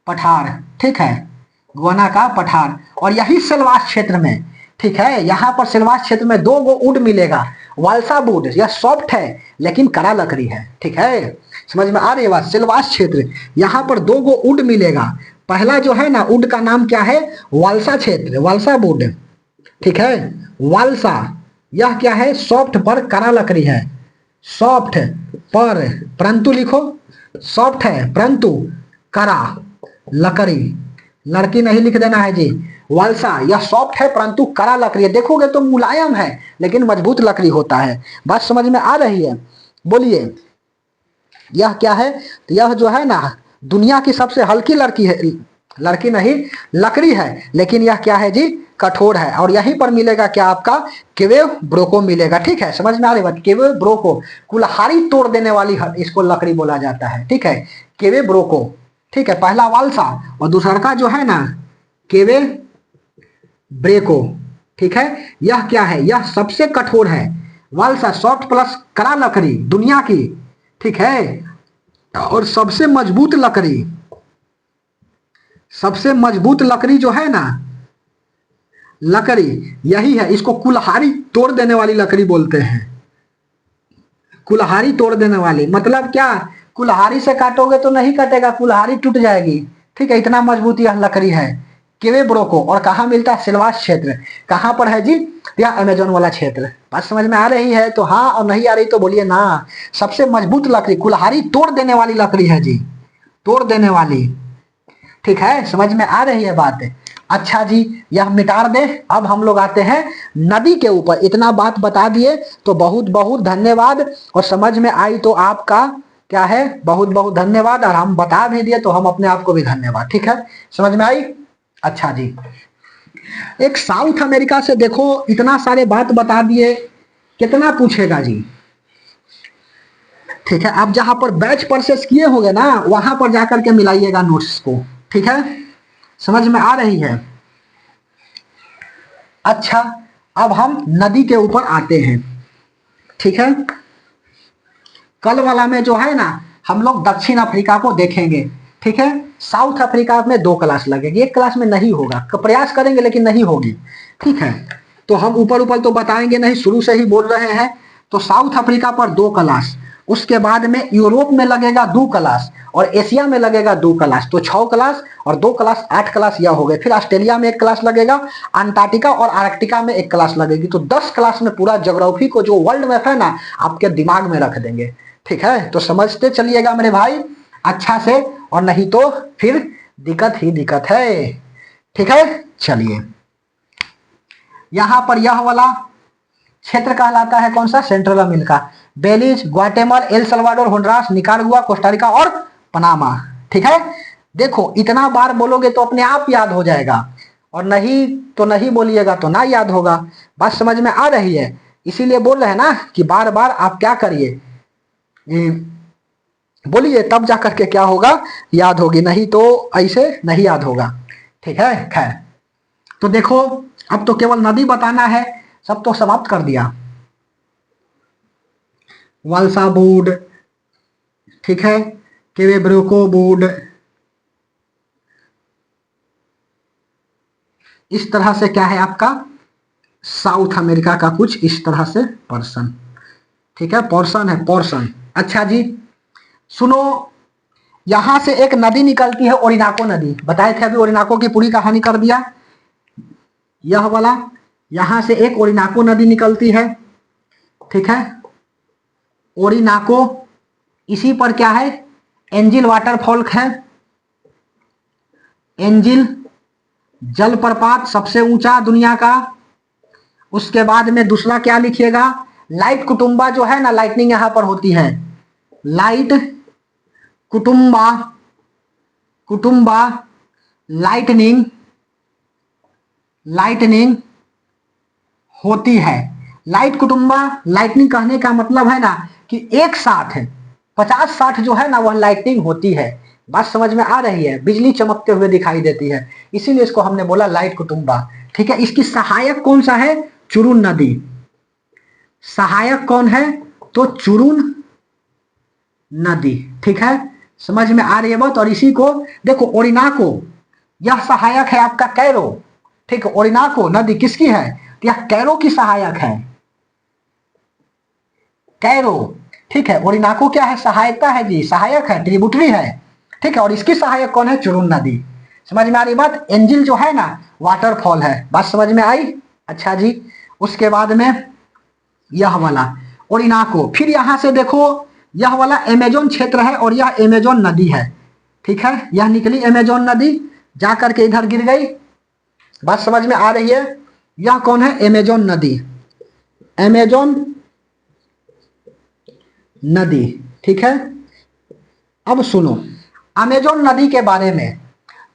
पठार। ठीक है, गुआना का पठार, और यही सिलवास क्षेत्र में। ठीक है, यहाँ पर सिलवास क्षेत्र में दो गो वुड मिलेगा। वालसा वुड, यह सॉफ्ट है लेकिन कड़ा लकड़ी है। ठीक है, समझ में आ रही है बात? सिलवास क्षेत्र, यहाँ पर दो गो वुड मिलेगा। पहला जो है ना, वुड का नाम क्या है, वालसा क्षेत्र, वालसा वुड। ठीक है, वालसा, यह क्या है, सॉफ्ट पर कड़ा लकड़ी है। सॉफ्ट पर, परंतु लिखो, सॉफ्ट है परंतु कड़ा लकड़ी, लड़की नहीं लिख देना है जी। वालसा, यह सॉफ्ट है परंतु कड़ा लकड़ी है। देखोगे तो मुलायम है लेकिन मजबूत लकड़ी होता है। बात समझ में आ रही है? बोलिए, यह क्या है, तो यह जो है ना, दुनिया की सबसे हल्की लड़की है, लड़की नहीं, लकड़ी है, लेकिन यह क्या है जी, कठोर है। और यहीं पर मिलेगा क्या, आपका केवेव ब्रोको मिलेगा। ठीक है, समझ में आ रही बात? केवेव ब्रोको, कुल्हाड़ी तोड़ देने वाली इसको लकड़ी बोला जाता है। ठीक है, केवेव ब्रोको। ठीक है, पहला वालसा और दूसरा का जो है ना, केवे ब्रेको। ठीक है, यह क्या है, यह सबसे कठोर है। वालसा सॉफ्ट प्लस कड़ा लकड़ी दुनिया की। ठीक है, और सबसे मजबूत लकड़ी, सबसे मजबूत लकड़ी जो है ना, लकड़ी यही है। इसको कुल्हाड़ी तोड़ देने वाली लकड़ी बोलते हैं। कुल्हाड़ी तोड़ देने वाली मतलब क्या, कुल्हाड़ी से काटोगे तो नहीं कटेगा, कुल्हाड़ी टूट जाएगी। ठीक है, इतना मजबूत यह लकड़ी है, केवे ब्रोको। और कहाँ मिलता है, सिलवास क्षेत्र। कहाँ पर है जी, यह अमेजोन वाला क्षेत्र। बात समझ में आ रही है तो हाँ, और नहीं आ रही तो बोलिए ना। सबसे मजबूत लकड़ी, कुल्हाड़ी तोड़ देने वाली लकड़ी है जी, तोड़ देने वाली। ठीक है, समझ में आ रही है बात? अच्छा जी, यह मिटा दे। अब हम लोग आते हैं नदी के ऊपर। इतना बात बता दिए तो बहुत बहुत धन्यवाद, और समझ में आई तो आपका क्या है, बहुत बहुत धन्यवाद। और हम बता भी दिए तो हम अपने आप को भी धन्यवाद। ठीक है, समझ में आई? अच्छा जी, एक साउथ अमेरिका से देखो, इतना सारे बात बता दिए, कितना पूछेगा जी। ठीक है, आप जहां पर बैच परचेस किए होंगे ना, वहां पर जाकर के मिलाइएगा नोट्स को। ठीक है, समझ में आ रही है? अच्छा, अब हम नदी के ऊपर आते हैं। ठीक है, कल वाला में जो है ना, हम लोग दक्षिण अफ्रीका को देखेंगे। ठीक है, साउथ अफ्रीका में 2 क्लास लगेगी, 1 क्लास में नहीं होगा, प्रयास करेंगे लेकिन नहीं होगी। ठीक है, तो हम ऊपर ऊपर तो बताएंगे नहीं, शुरू से ही बोल रहे हैं। तो साउथ अफ्रीका पर 2 क्लास, उसके बाद में यूरोप में लगेगा 2 क्लास, और एशिया में लगेगा 2 क्लास, तो 6 क्लास, और 2 क्लास 8 क्लास यह हो गए। फिर ऑस्ट्रेलिया में 1 क्लास लगेगा, अंटार्कटिका और आर्कटिका में 1 क्लास लगेगी। तो 10 क्लास में पूरा ज्योग्राफी को, जो वर्ल्ड मैप है ना, आपके दिमाग में रख देंगे। ठीक है, तो समझते चलिएगा मेरे भाई अच्छा से, और नहीं तो फिर दिक्कत ही दिक्कत है। ठीक है, चलिए, यहां पर यह वाला क्षेत्र कहलाता है कौन सा, central America. Belize, Guatemala, El Salvador, Honduras, Nicaragua, Costa Rica और पनामा। ठीक है, देखो इतना बार बोलोगे तो अपने आप याद हो जाएगा, और नहीं तो नहीं बोलिएगा तो ना याद होगा। बात समझ में आ रही है? इसीलिए बोल रहे हैं ना कि बार बार आप क्या करिए, बोलिए, तब जा करके क्या होगा, याद होगी, नहीं तो ऐसे नहीं याद होगा। ठीक है, खैर। तो देखो, अब तो केवल नदी बताना है, सब तो समाप्त कर दिया। वालसा बूड, ठीक है, केवेब्रोको बूड, इस तरह से क्या है आपका साउथ अमेरिका का कुछ इस तरह से पर्सन। ठीक है, पोर्शन है, पोर्शन। अच्छा जी, सुनो, यहां से एक नदी निकलती है, ओरिनाको नदी, बताए थे अभी, ओरिनाको की पूरी कहानी कर दिया। यह वाला, यहां से एक ओरिनाको नदी निकलती है, ठीक है, ओरिनाको। इसी पर क्या है, एंजिल वाटरफॉल है, एंजिल जलप्रपात सबसे ऊंचा दुनिया का। उसके बाद में दूसरा क्या लिखिएगा, लाइट कुटुंबा जो है ना, लाइटनिंग यहां पर होती है, light Kutumba, Kutumba lightning, lightning होती है। लाइट कुटुंबा लाइटनिंग कहने का मतलब है ना कि एक साथ 50-60 जो है ना वह लाइटनिंग होती है। बात समझ में आ रही है, बिजली चमकते हुए दिखाई देती है, इसीलिए इसको हमने बोला लाइट कुटुंबा। ठीक है, इसकी सहायक कौन सा है, चुरुन नदी। सहायक कौन है, तो चुरुन नदी। ठीक है, समझ में आ रही है बात। और इसी को देखो, ओरिनाको, यह सहायक है आपका कैरो। ठीक है, ओरिनाको नदी किसकी है, तो यह कैरो की सहायक है, कैरो। ठीक है, ओरिनाको क्या है, सहायता है जी, सहायक है, ट्रिब्यूटरी है। ठीक है, और इसकी सहायक कौन है, चुरुन नदी। समझ में आ रही बात। एंजिल जो है ना वाटरफॉल है, बात समझ में आई। अच्छा जी, उसके बाद में यह वाला ओरिनाको, फिर यहां से देखो, यह वाला अमेजोन क्षेत्र है और यह अमेजोन नदी है। ठीक है, यह निकली अमेजोन नदी, जाकर के इधर गिर गई। बात समझ में आ रही है। यह कौन है, अमेजोन नदी, अमेजोन नदी। ठीक है, अब सुनो अमेजोन नदी के बारे में।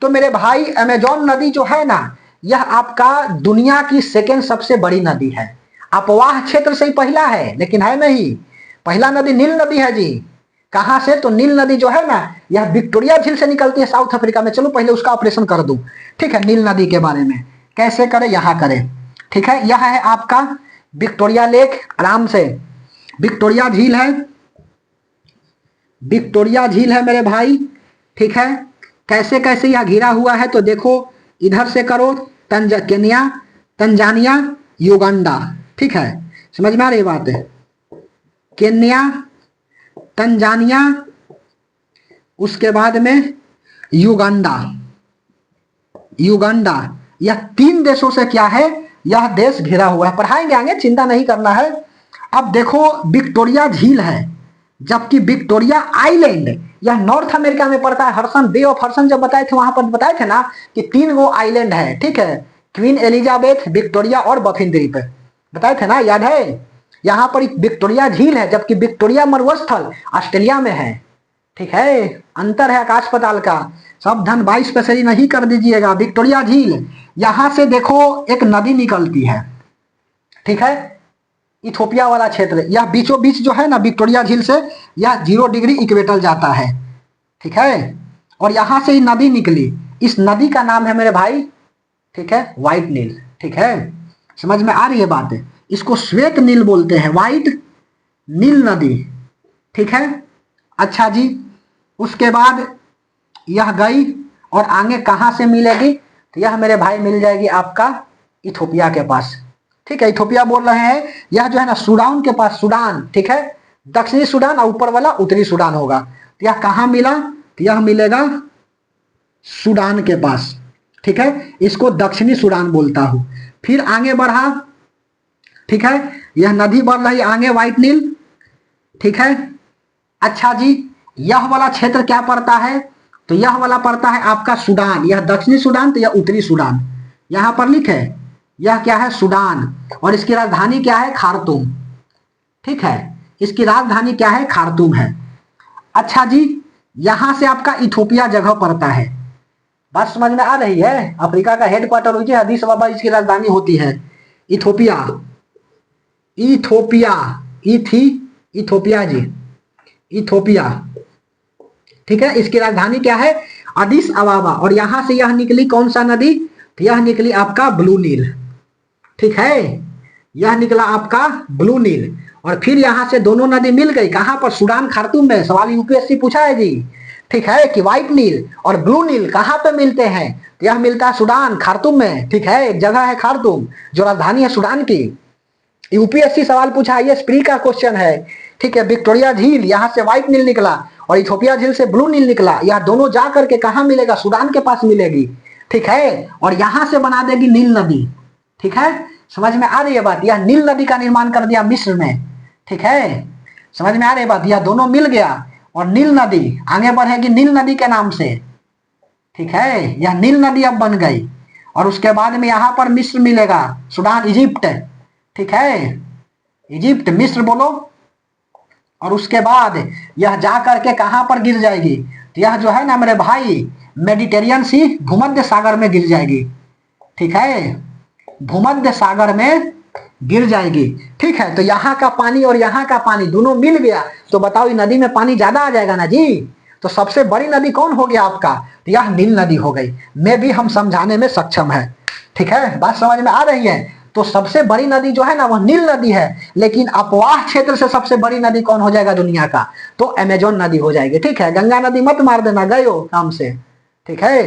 तो मेरे भाई, अमेजोन नदी जो है ना, यह आपका दुनिया की सेकेंड सबसे बड़ी नदी है। अपवाह क्षेत्र से ही पहला है, लेकिन है नहीं। पहला नदी नील नदी है जी। कहां से, तो नील नदी जो है ना, यह विक्टोरिया झील से निकलती है साउथ अफ्रीका में। चलो पहले उसका ऑपरेशन कर दूं। ठीक है, नील नदी के बारे में कैसे करें, यहां करें। ठीक है, यह है आपका विक्टोरिया लेक, आराम से विक्टोरिया झील है, विक्टोरिया झील है मेरे भाई। ठीक है, कैसे कैसे यह घिरा हुआ है, तो देखो इधर से करो, केन्या, तंजानिया, युगांडा। ठीक है, समझ में आ रही बात है, केन्या, तंजानिया, उसके बाद में युगांडा, युगांडा, यह 3 देशों से क्या है, यह देश घिरा हुआ है। पढ़ाएंगे आगे, चिंता नहीं करना है। अब देखो, विक्टोरिया झील है, जबकि विक्टोरिया आइलैंड यह नॉर्थ अमेरिका में पड़ता है। हर्सन बे ऑफ हर्सन जब बताए थे, वहां पर बताए थे ना कि 3 गो आइलैंड है। ठीक है, क्वीन एलिजाबेथ, विक्टोरिया और बफिन द्वीप, बताए थे ना, याद है। यहां पर एक विक्टोरिया झील है, जबकि विक्टोरिया मरुस्थल ऑस्ट्रेलिया में है। ठीक है, अंतर है आकाश पाताल का। सब धन 22 पे सही नहीं कर दीजिएगा। विक्टोरिया झील, यहां से देखो एक नदी निकलती है। ठीक है, इथोपिया वाला क्षेत्र, यह बीचों बीच जो है ना विक्टोरिया झील से, यह 0 डिग्री इक्वेटर जाता है। ठीक है, और यहां से ही नदी निकली, इस नदी का नाम है मेरे भाई, ठीक है, व्हाइट नील। ठीक है, समझ में आ रही है बात है। इसको श्वेत नील बोलते हैं, व्हाइट नील नदी। ठीक है, अच्छा जी, उसके बाद यह गई और आगे कहां से मिलेगी, तो यह मेरे भाई मिल जाएगी आपका इथोपिया के पास। ठीक है, इथोपिया बोल रहे हैं, यह जो है ना सूडान के पास, सूडान। ठीक है, दक्षिणी सूडान और ऊपर वाला उत्तरी सूडान होगा। तो यह कहां मिला, तो यह मिलेगा सूडान के पास। ठीक है, इसको दक्षिणी सूडान बोलता हूं। फिर आगे बढ़ा, ठीक है, यह नदी बढ़ रही आगे, व्हाइट नील। ठीक है, अच्छा जी, यह वाला क्षेत्र क्या पड़ता है, तो यह वाला पड़ता है आपका सूडान। यह दक्षिणी सूडान, तो यह उत्तरी सूडान। यहां पर लिखे, यह क्या है, सूडान, और इसकी राजधानी क्या है, खार्तूम। ठीक है, इसकी राजधानी क्या है, खार्तूम है। अच्छा जी, यहां से आपका इथोपिया जगह पड़ता है। बात समझ में आ रही है। अफ्रीका का हेडक्वार्टर हुई है अदीस अबाबा, इसकी राजधानी होती है इथोपिया। इथोपिया, इथी, इथोपिया जी, इथोपिया। ठीक है, इसकी राजधानी क्या है, अदिस अबाबा। और यहां से यह निकली कौन सा नदी, तो यह निकली आपका ब्लू नील। ठीक है, यह निकला आपका ब्लू नील। और फिर यहां से दोनों नदी मिल गई कहां पर, सूडान खार्तूम में। सवाल यूपीएससी पूछा है जी। ठीक है, कि व्हाइट नील और ब्लू नील कहां पे मिलते हैं, तो यह मिलता है सूडान खार्तूम में। ठीक है, एक जगह है खार्तूम जो राजधानी है सूडान की। यूपीएससी सवाल पूछा है, ये प्री का क्वेश्चन है। ठीक है, विक्टोरिया झील यहाँ से व्हाइट नील निकला और इथोपिया झील से ब्लू नील निकला। यह दोनों जा करके कहां मिलेगा, सूडान के पास मिलेगी। ठीक है, और यहां से बना देगी नील नदी। ठीक है, समझ में आ रही है बात। यह नील नदी का निर्माण कर दिया मिस्र में। ठीक है, समझ में आ रही है बात। यह दोनों मिल गया और नील नदी आगे बढ़ेगी नील नदी के नाम से। ठीक है, यह नील नदी अब बन गई। और उसके बाद में यहां पर मिस्र मिलेगा, सूडान, इजिप्ट। ठीक है, इजिप्ट, मिस्र बोलो। और उसके बाद यह जा करके कहां पर गिर जाएगी, तो यह जो है ना मेरे भाई, मेडिटेरियन सी, भूमध्य सागर में गिर जाएगी। ठीक है, भूमध्य सागर में गिर जाएगी। ठीक है, तो यहाँ का पानी और यहाँ का पानी दोनों मिल गया, तो बताओ ये नदी में पानी ज्यादा आ जाएगा ना जी। तो सबसे बड़ी नदी कौन हो गया आपका, तो यह नील नदी हो गई। मैं भी हम समझाने में सक्षम है। ठीक है, बात समझ में आ रही है। तो सबसे बड़ी नदी जो है ना वह नील नदी है, लेकिन अपवाह क्षेत्र से सबसे बड़ी नदी कौन हो जाएगा दुनिया का, तो अमेजोन नदी हो जाएगी। ठीक है, गंगा नदी मत मार देना, गए हो काम से। ठीक है,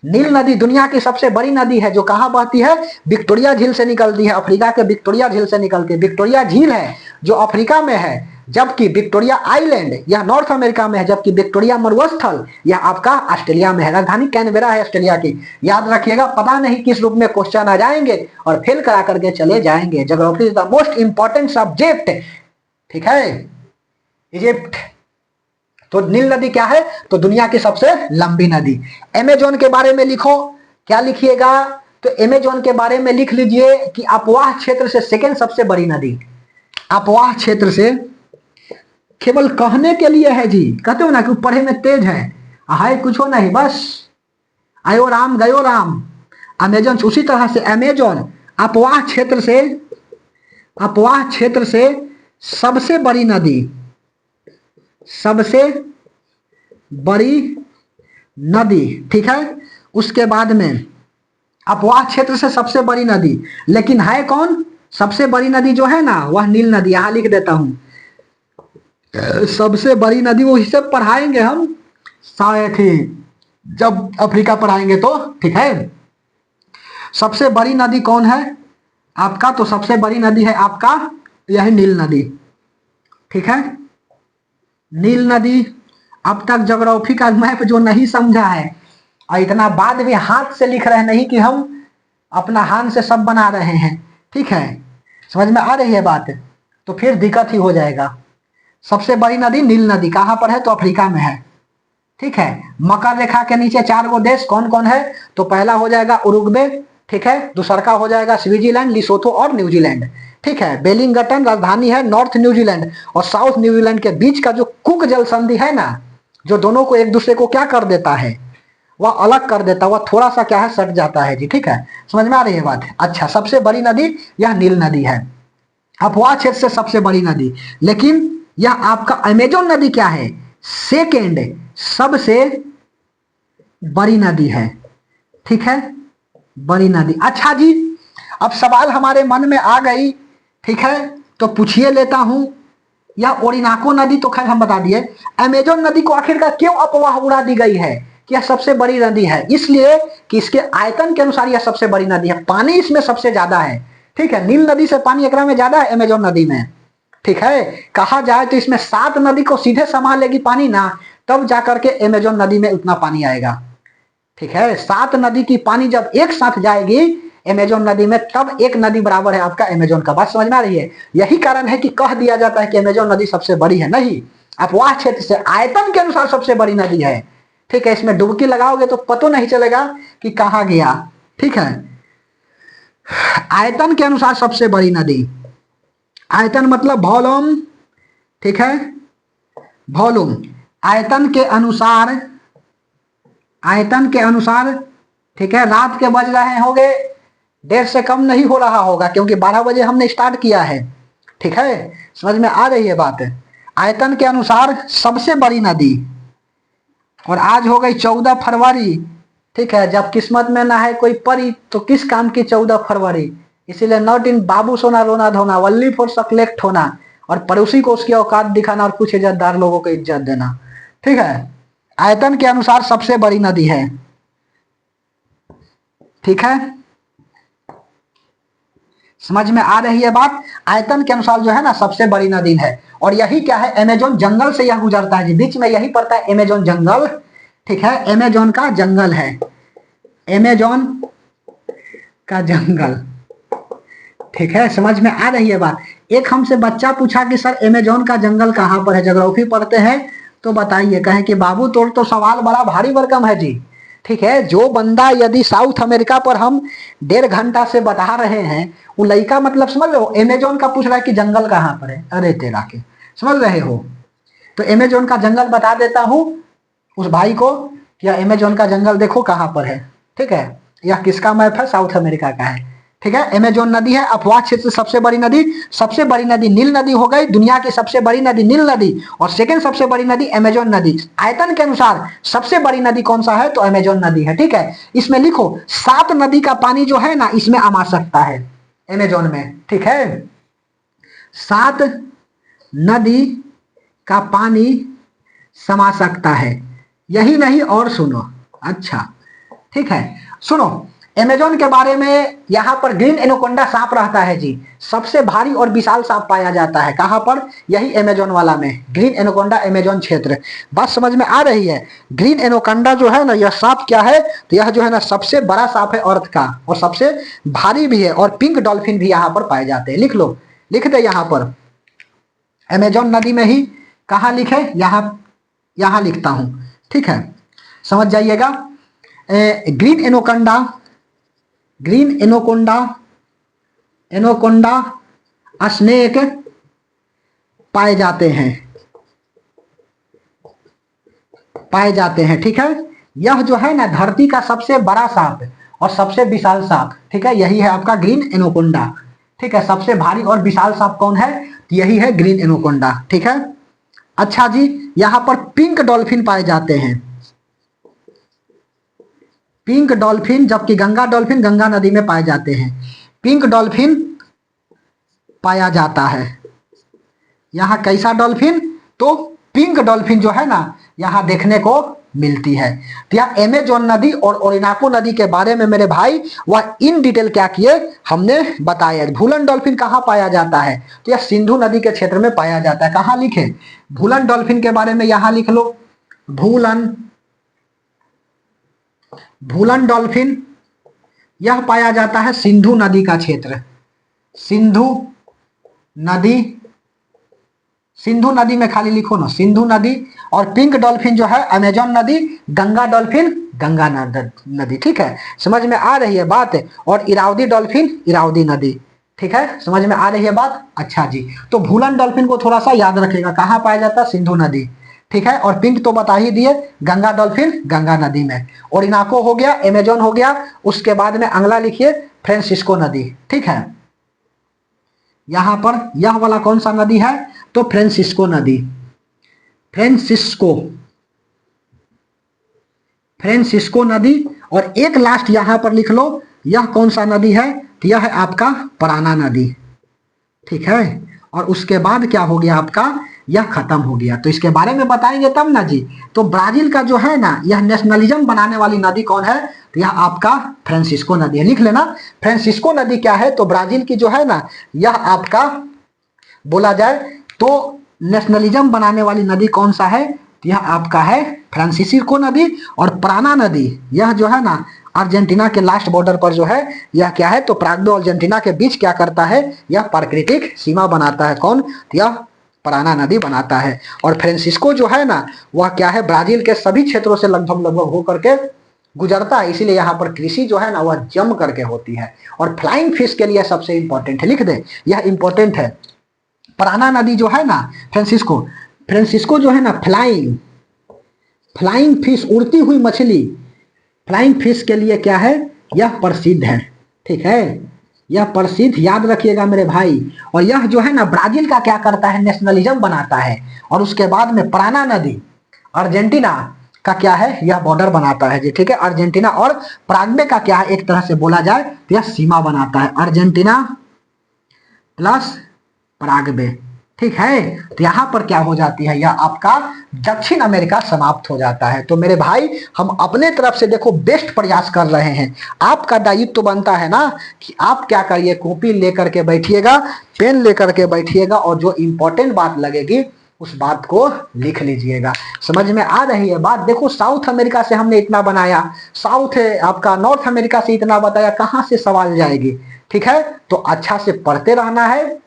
नील नदी दुनिया की सबसे बड़ी नदी है, जो कहाँ बहती है, विक्टोरिया झील से निकलती है। अफ्रीका के विक्टोरिया झील से निकलती है। विक्टोरिया झील है जो अफ्रीका में है, जबकि विक्टोरिया आइलैंड यह नॉर्थ अमेरिका में है, जबकि विक्टोरिया मरुस्थल यह आपका ऑस्ट्रेलिया में है। राजधानी कैनबेरा है ऑस्ट्रेलिया की। याद रखिएगा, पता नहीं किस रूप में क्वेश्चन आ जाएंगे और फेल करा करके चले जाएंगे। Geography is the most important subject. ठीक है, इजिप्ट। तो नील नदी क्या है, तो दुनिया की सबसे लंबी नदी। अमेजोन के बारे में लिखो, क्या लिखिएगा, तो अमेजोन के बारे में लिख लीजिए कि अपवाह क्षेत्र से सेकेंड सबसे बड़ी नदी। अपवाह क्षेत्र से, केवल कहने के लिए है जी, कहते हो ना कि पढ़े में तेज है कुछ हो नहीं, बस आयो राम गयो राम। अमेजोन, उसी तरह से अमेजोन अपवाह क्षेत्र से, अपवाह क्षेत्र से सबसे बड़ी नदी, सबसे बड़ी नदी। ठीक है, उसके बाद में अपवाह क्षेत्र से सबसे बड़ी नदी, लेकिन है कौन, सबसे बड़ी नदी जो है ना वह नील नदी। यहां लिख देता हूं, सबसे बड़ी नदी, वो हिस्से पढ़ाएंगे हम शायद ही जब अफ्रीका पढ़ाएंगे तो। ठीक है, सबसे बड़ी नदी कौन है आपका, तो सबसे बड़ी नदी है आपका यही नील नदी। ठीक है, नील नदी। अब तक ज्योग्राफी का मैप जो नहीं समझा है, और इतना बाद भी हाथ से लिख रहे हैं, नहीं कि हम अपना हाथ से सब बना रहे हैं। ठीक है, समझ में आ रही है बात, तो फिर दिक्कत ही हो जाएगा। सबसे बड़ी नदी नील नदी कहां पर है, तो अफ्रीका में है। ठीक है, मकर रेखा के नीचे 4 गो देश कौन कौन है, तो पहला हो जाएगा उरुग्वे। ठीक है, दूसरा का हो जाएगा स्विट्जरलैंड, लिसोथो और न्यूजीलैंड। ठीक है, वेलिंगटन राजधानी है नॉर्थ न्यूजीलैंड और साउथ न्यूजीलैंड के बीच का जो कुक जल संधि है ना, जो दोनों को एक दूसरे को क्या कर देता है, वह अलग कर देता है, वह थोड़ा सा क्या है सट जाता है जी। ठीक है, समझ में आ रही है बात। अच्छा, सबसे बड़ी नदी यह नील नदी है, अपवाह क्षेत्र से सबसे बड़ी नदी। लेकिन यह आपका अमेजोन नदी क्या है, सेकेंड सबसे बड़ी नदी है। ठीक है, बड़ी नदी। अच्छा जी, अब सवाल हमारे मन में आ गई। ठीक है, तो पूछिए लेता हूं, यह ओरिनाको नदी तो खैर हम बता दिए, अमेजोन नदी को आखिरकार क्यों अपवाह उड़ा दी गई है कि यह सबसे बड़ी नदी है, इसलिए कि इसके आयतन के अनुसार यह सबसे बड़ी नदी है, पानी इसमें सबसे ज्यादा है। ठीक है, नील नदी से पानी एकरा में ज्यादा है अमेजोन नदी में। ठीक है, कहा जाए तो इसमें 7 नदी को सीधे संभाल लेगी पानी ना, तब जाकर के अमेजोन नदी में उतना पानी आएगा। ठीक है, 7 नदी की पानी जब एक साथ जाएगी अमेजोन नदी में, तब एक नदी बराबर है आपका अमेजोन का। बात समझ में आ रही है। यही कारण है कि कह दिया जाता है कि अमेजोन नदी सबसे बड़ी है, नहीं, अपवाह क्षेत्र से आयतन के अनुसार सबसे बड़ी नदी है। ठीक है, इसमें डुबकी लगाओगे तो पता नहीं चलेगा कि कहाँ गया। ठीक है, आयतन के अनुसार सबसे बड़ी नदी, आयतन मतलब वॉल्यूम। ठीक है, वॉल्यूम, आयतन के अनुसार, आयतन के अनुसार। ठीक है, रात के बज रहे होंगे, 1:30 से कम नहीं हो रहा होगा, क्योंकि 12 बजे हमने स्टार्ट किया है। ठीक है, समझ में आ रही है बात। आयतन के अनुसार सबसे बड़ी नदी, और आज हो गई 14 फरवरी। ठीक है, जब किस्मत में ना है कोई परी तो किस काम की 14 फरवरी। इसीलिए नॉट इन बाबू सोना रोना धोना, वल्ली फॉर सकलेक्ट होना, और पड़ोसी को उसकी औकात दिखाना और कुछ इज्जतदार लोगों को इज्जत देना। ठीक है, आयतन के अनुसार सबसे बड़ी नदी है। ठीक है, समझ में आ रही है बात। आयतन के अनुसार जो है ना सबसे बड़ी नदी है। और यही क्या है, अमेजोन जंगल से यह गुजरता है जी, बीच में यही पड़ता है अमेजोन जंगल। ठीक है, अमेजोन का जंगल है, अमेजोन का जंगल। ठीक है, समझ में आ रही है बात। एक हमसे बच्चा पूछा कि सर अमेजोन का जंगल कहां पर है, ज्योग्राफी पढ़ते हैं तो बताइए। कहे कि बाबू तो सवाल बड़ा भारी भरकम है जी। ठीक है, जो बंदा यदि साउथ अमेरिका पर हम 1.5 घंटा से बता रहे हैं, वो लड़का मतलब समझ लो अमेजोन का पूछ रहा है कि जंगल कहां पर है। अरे तेरा के, समझ रहे हो। तो अमेजोन का जंगल बता देता हूं उस भाई को कि अमेजोन का जंगल देखो कहां पर है। ठीक है, यह किसका मैप है, साउथ अमेरिका का है। ठीक है, अमेजोन नदी है अपवाह क्षेत्र सबसे बड़ी नदी। सबसे बड़ी नदी नील नदी हो गई, दुनिया की सबसे बड़ी नदी नील नदी। और सेकंड सबसे बड़ी नदी अमेजोन नदी। आयतन के अनुसार सबसे बड़ी नदी कौन सा है, तो अमेजोन नदी है। ठीक है, इसमें लिखो 7 नदी का पानी जो है ना इसमें आमा सकता है अमेजोन में। ठीक है, 7 नदी का पानी समा सकता है। यही नहीं और सुनो, अच्छा ठीक है सुनो, अमेजोन के बारे में। यहां पर ग्रीन एनोकोंडा सांप रहता है जी, सबसे भारी और विशाल सांप पाया जाता है। कहां पर, यही अमेजोन वाला में, ग्रीन एनोकोंडा अमेजोन क्षेत्र। बात समझ में आ रही है। ग्रीन एनोकोंडा जो है ना, यह सांप क्या है, तो यह जो है ना सबसे बड़ा सांप है अर्थ का, और सबसे भारी भी है। और पिंक डॉल्फिन भी यहां पर पाए जाते हैं। लिख लो, लिख दे यहां पर अमेजोन नदी में ही। कहा लिखे, यहां लिखता हूं। ठीक है, समझ जाइएगा। Green Anaconda, green Anaconda, Anaconda snake पाए जाते हैं, पाए जाते हैं। ठीक है, यह जो है ना धरती का सबसे बड़ा सांप और सबसे विशाल सांप। ठीक है, यही है आपका ग्रीन एनोकोंडा। ठीक है, सबसे भारी और विशाल सांप कौन है, यही है ग्रीन एनोकोंडा। ठीक है, अच्छा जी, यहां पर पिंक डॉल्फिन पाए जाते हैं, पिंक डॉल्फिन। जबकि गंगा डॉल्फिन गंगा नदी में पाए जाते हैं, पिंक डॉल्फिन पाया जाता है। यहां कैसा डॉल्फिन, तो पिंक डॉल्फिन जो है ना यहां देखने को मिलती है। तो यह अमेजोन नदी और ओरिनाको नदी के बारे में मेरे भाई वह इन डिटेल क्या किए, हमने बताया। भूलन डॉल्फिन कहां पाया जाता है, तो यह सिंधु नदी के क्षेत्र में पाया जाता है। कहां लिखे, भूलन डॉल्फिन के बारे में यहां लिख लो, भूलन, भूलन डॉल्फिन यह पाया जाता है सिंधु नदी का क्षेत्र, सिंधु नदी, सिंधु नदी में खाली लिखो ना सिंधु नदी। और पिंक डॉल्फिन जो है अमेजोन नदी, गंगा डॉल्फिन गंगा नदी। ठीक है, समझ में आ रही है बात। और इरावदी डॉल्फिन इरावदी नदी। ठीक है, समझ में आ रही है बात। अच्छा जी, तो भूलन डॉल्फिन को थोड़ा सा याद रखिएगा, कहां पाया जाता है, सिंधु नदी। ठीक है, और पिंक तो बता ही दिए, गंगा डॉल्फिन गंगा नदी में। ओरिनाको हो गया, अमेजोन हो गया। उसके बाद में अगला लिखिए फ्रांसिस्को नदी। ठीक है, यहां पर यह वाला कौन सा नदी है, तो फ्रांसिस्को नदी, फ्रांसिस्को, फ्रांसिस्को नदी। और एक लास्ट यहां पर लिख लो, यह कौन सा नदी है, तो यह है आपका पराना नदी। ठीक है, और उसके बाद क्या हो गया आपका, यह खत्म हो गया। तो इसके बारे में बताएंगे तब ना जी। तो ब्राजील का जो है ना यह नेशनलिज्म बनाने वाली नदी कौन है, तो यह आपका फ्रांसिस्को नदी है। लिख लेना, फ्रांसिस्को नदी क्या है, तो ब्राजील की जो है ना यह आपका बोला जाए तो नेशनलिज्म बनाने वाली नदी कौन सा है, तो यह आपका है फ्रांसिस्को नदी। और पराना नदी यह जो है ना अर्जेंटीना के लास्ट बॉर्डर पर जो है यह क्या है, तो प्रागडो अर्जेंटीना के बीच क्या करता है, यह प्राकृतिक सीमा बनाता है। कौन, यह पराना नदी बनाता है। और फ्रांसिस्को जो है ना वह क्या है, ब्राजील के सभी क्षेत्रों से लगभग होकर के गुजरता है। इसीलिए यहाँ पर कृषि जो है ना वह जम करके होती है। और फ्लाइंग फिश के लिए सबसे इंपॉर्टेंट है, लिख दे, यह इंपॉर्टेंट है। पराना नदी जो है ना फ्रांसिस्को, फ्रांसिस्को जो है ना फ्लाइंग, फ्लाइंग फिश, उड़ती हुई मछली, फ्लाइंग फिश के लिए क्या है, यह प्रसिद्ध है। ठीक है, यह प्रसिद्ध, याद रखिएगा मेरे भाई। और यह जो है ना ब्राजील का क्या करता है, नेशनलिज्म बनाता है। और उसके बाद में पराना नदी अर्जेंटीना का क्या है, यह बॉर्डर बनाता है जी, ठीक है। अर्जेंटीना और पराग्वे का क्या है, एक तरह से बोला जाए तो यह सीमा बनाता है, अर्जेंटीना प्लस पराग्वे, ठीक है। तो यहां पर क्या हो जाती है, यह आपका दक्षिण अमेरिका समाप्त हो जाता है। तो मेरे भाई हम अपने तरफ से देखो बेस्ट प्रयास कर रहे हैं। आपका दायित्व तो बनता है ना कि आप क्या करिए, कॉपी लेकर के बैठिएगा, पेन लेकर के बैठिएगा और जो इंपॉर्टेंट बात लगेगी उस बात को लिख लीजिएगा। समझ में आ रही है बात। देखो साउथ अमेरिका से हमने इतना बनाया, साउथ आपका नॉर्थ अमेरिका से इतना बताया, कहां से सवाल जाएगी, ठीक है। तो अच्छा से पढ़ते रहना है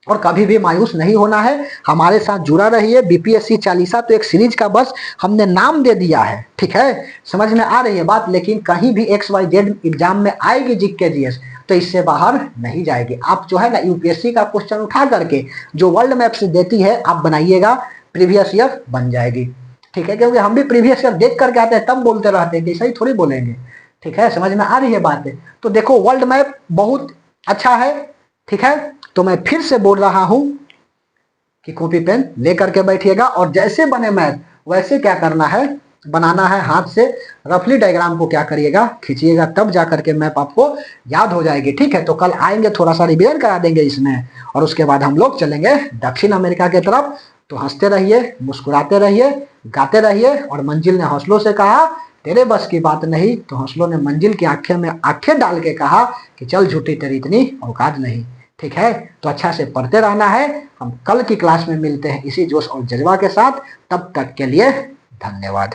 और कभी भी मायूस नहीं होना है, हमारे साथ जुड़ा रहिए। बीपीएससी चालीसा तो एक सीरीज का बस हमने नाम दे दिया है, ठीक है। समझ में आ रही है बात। लेकिन कहीं भी XYZ एग्जाम में आएगी जीके जीएस तो इससे बाहर नहीं जाएगी। आप जो है ना यूपीएससी का क्वेश्चन उठा करके जो वर्ल्ड मैप से देती है आप बनाइएगा, प्रीवियस ईयर बन जाएगी, ठीक है। क्योंकि हम भी प्रीवियस ईयर देख करके आते हैं तब बोलते रहते हैं कि सही थोड़ी बोलेंगे, ठीक है। समझ में आ रही है बात है। तो देखो वर्ल्ड मैप बहुत अच्छा है, ठीक है। तो मैं फिर से बोल रहा हूं कि कॉपी पेन लेकर के बैठिएगा और जैसे बने मैप वैसे क्या करना है, बनाना है हाथ से। रफली डायग्राम को क्या करिएगा, खींचिएगा, तब जाकर के मैप आपको याद हो जाएगी, ठीक है। तो कल आएंगे, थोड़ा सा रिवीजन करा देंगे इसमें और उसके बाद हम लोग चलेंगे दक्षिण अमेरिका की तरफ। तो हंसते रहिए, मुस्कुराते रहिए, गाते रहिए। और मंजिल ने हौसलों से कहा तेरे बस की बात नहीं, तो हौसलों ने मंजिल की आंखें में आंखें डाल के कहा कि चल झूठी तेरी इतनी औकात नहीं, ठीक है। तो अच्छा से पढ़ते रहना है। हम कल की क्लास में मिलते हैं इसी जोश और जज्बा के साथ। तब तक के लिए धन्यवाद।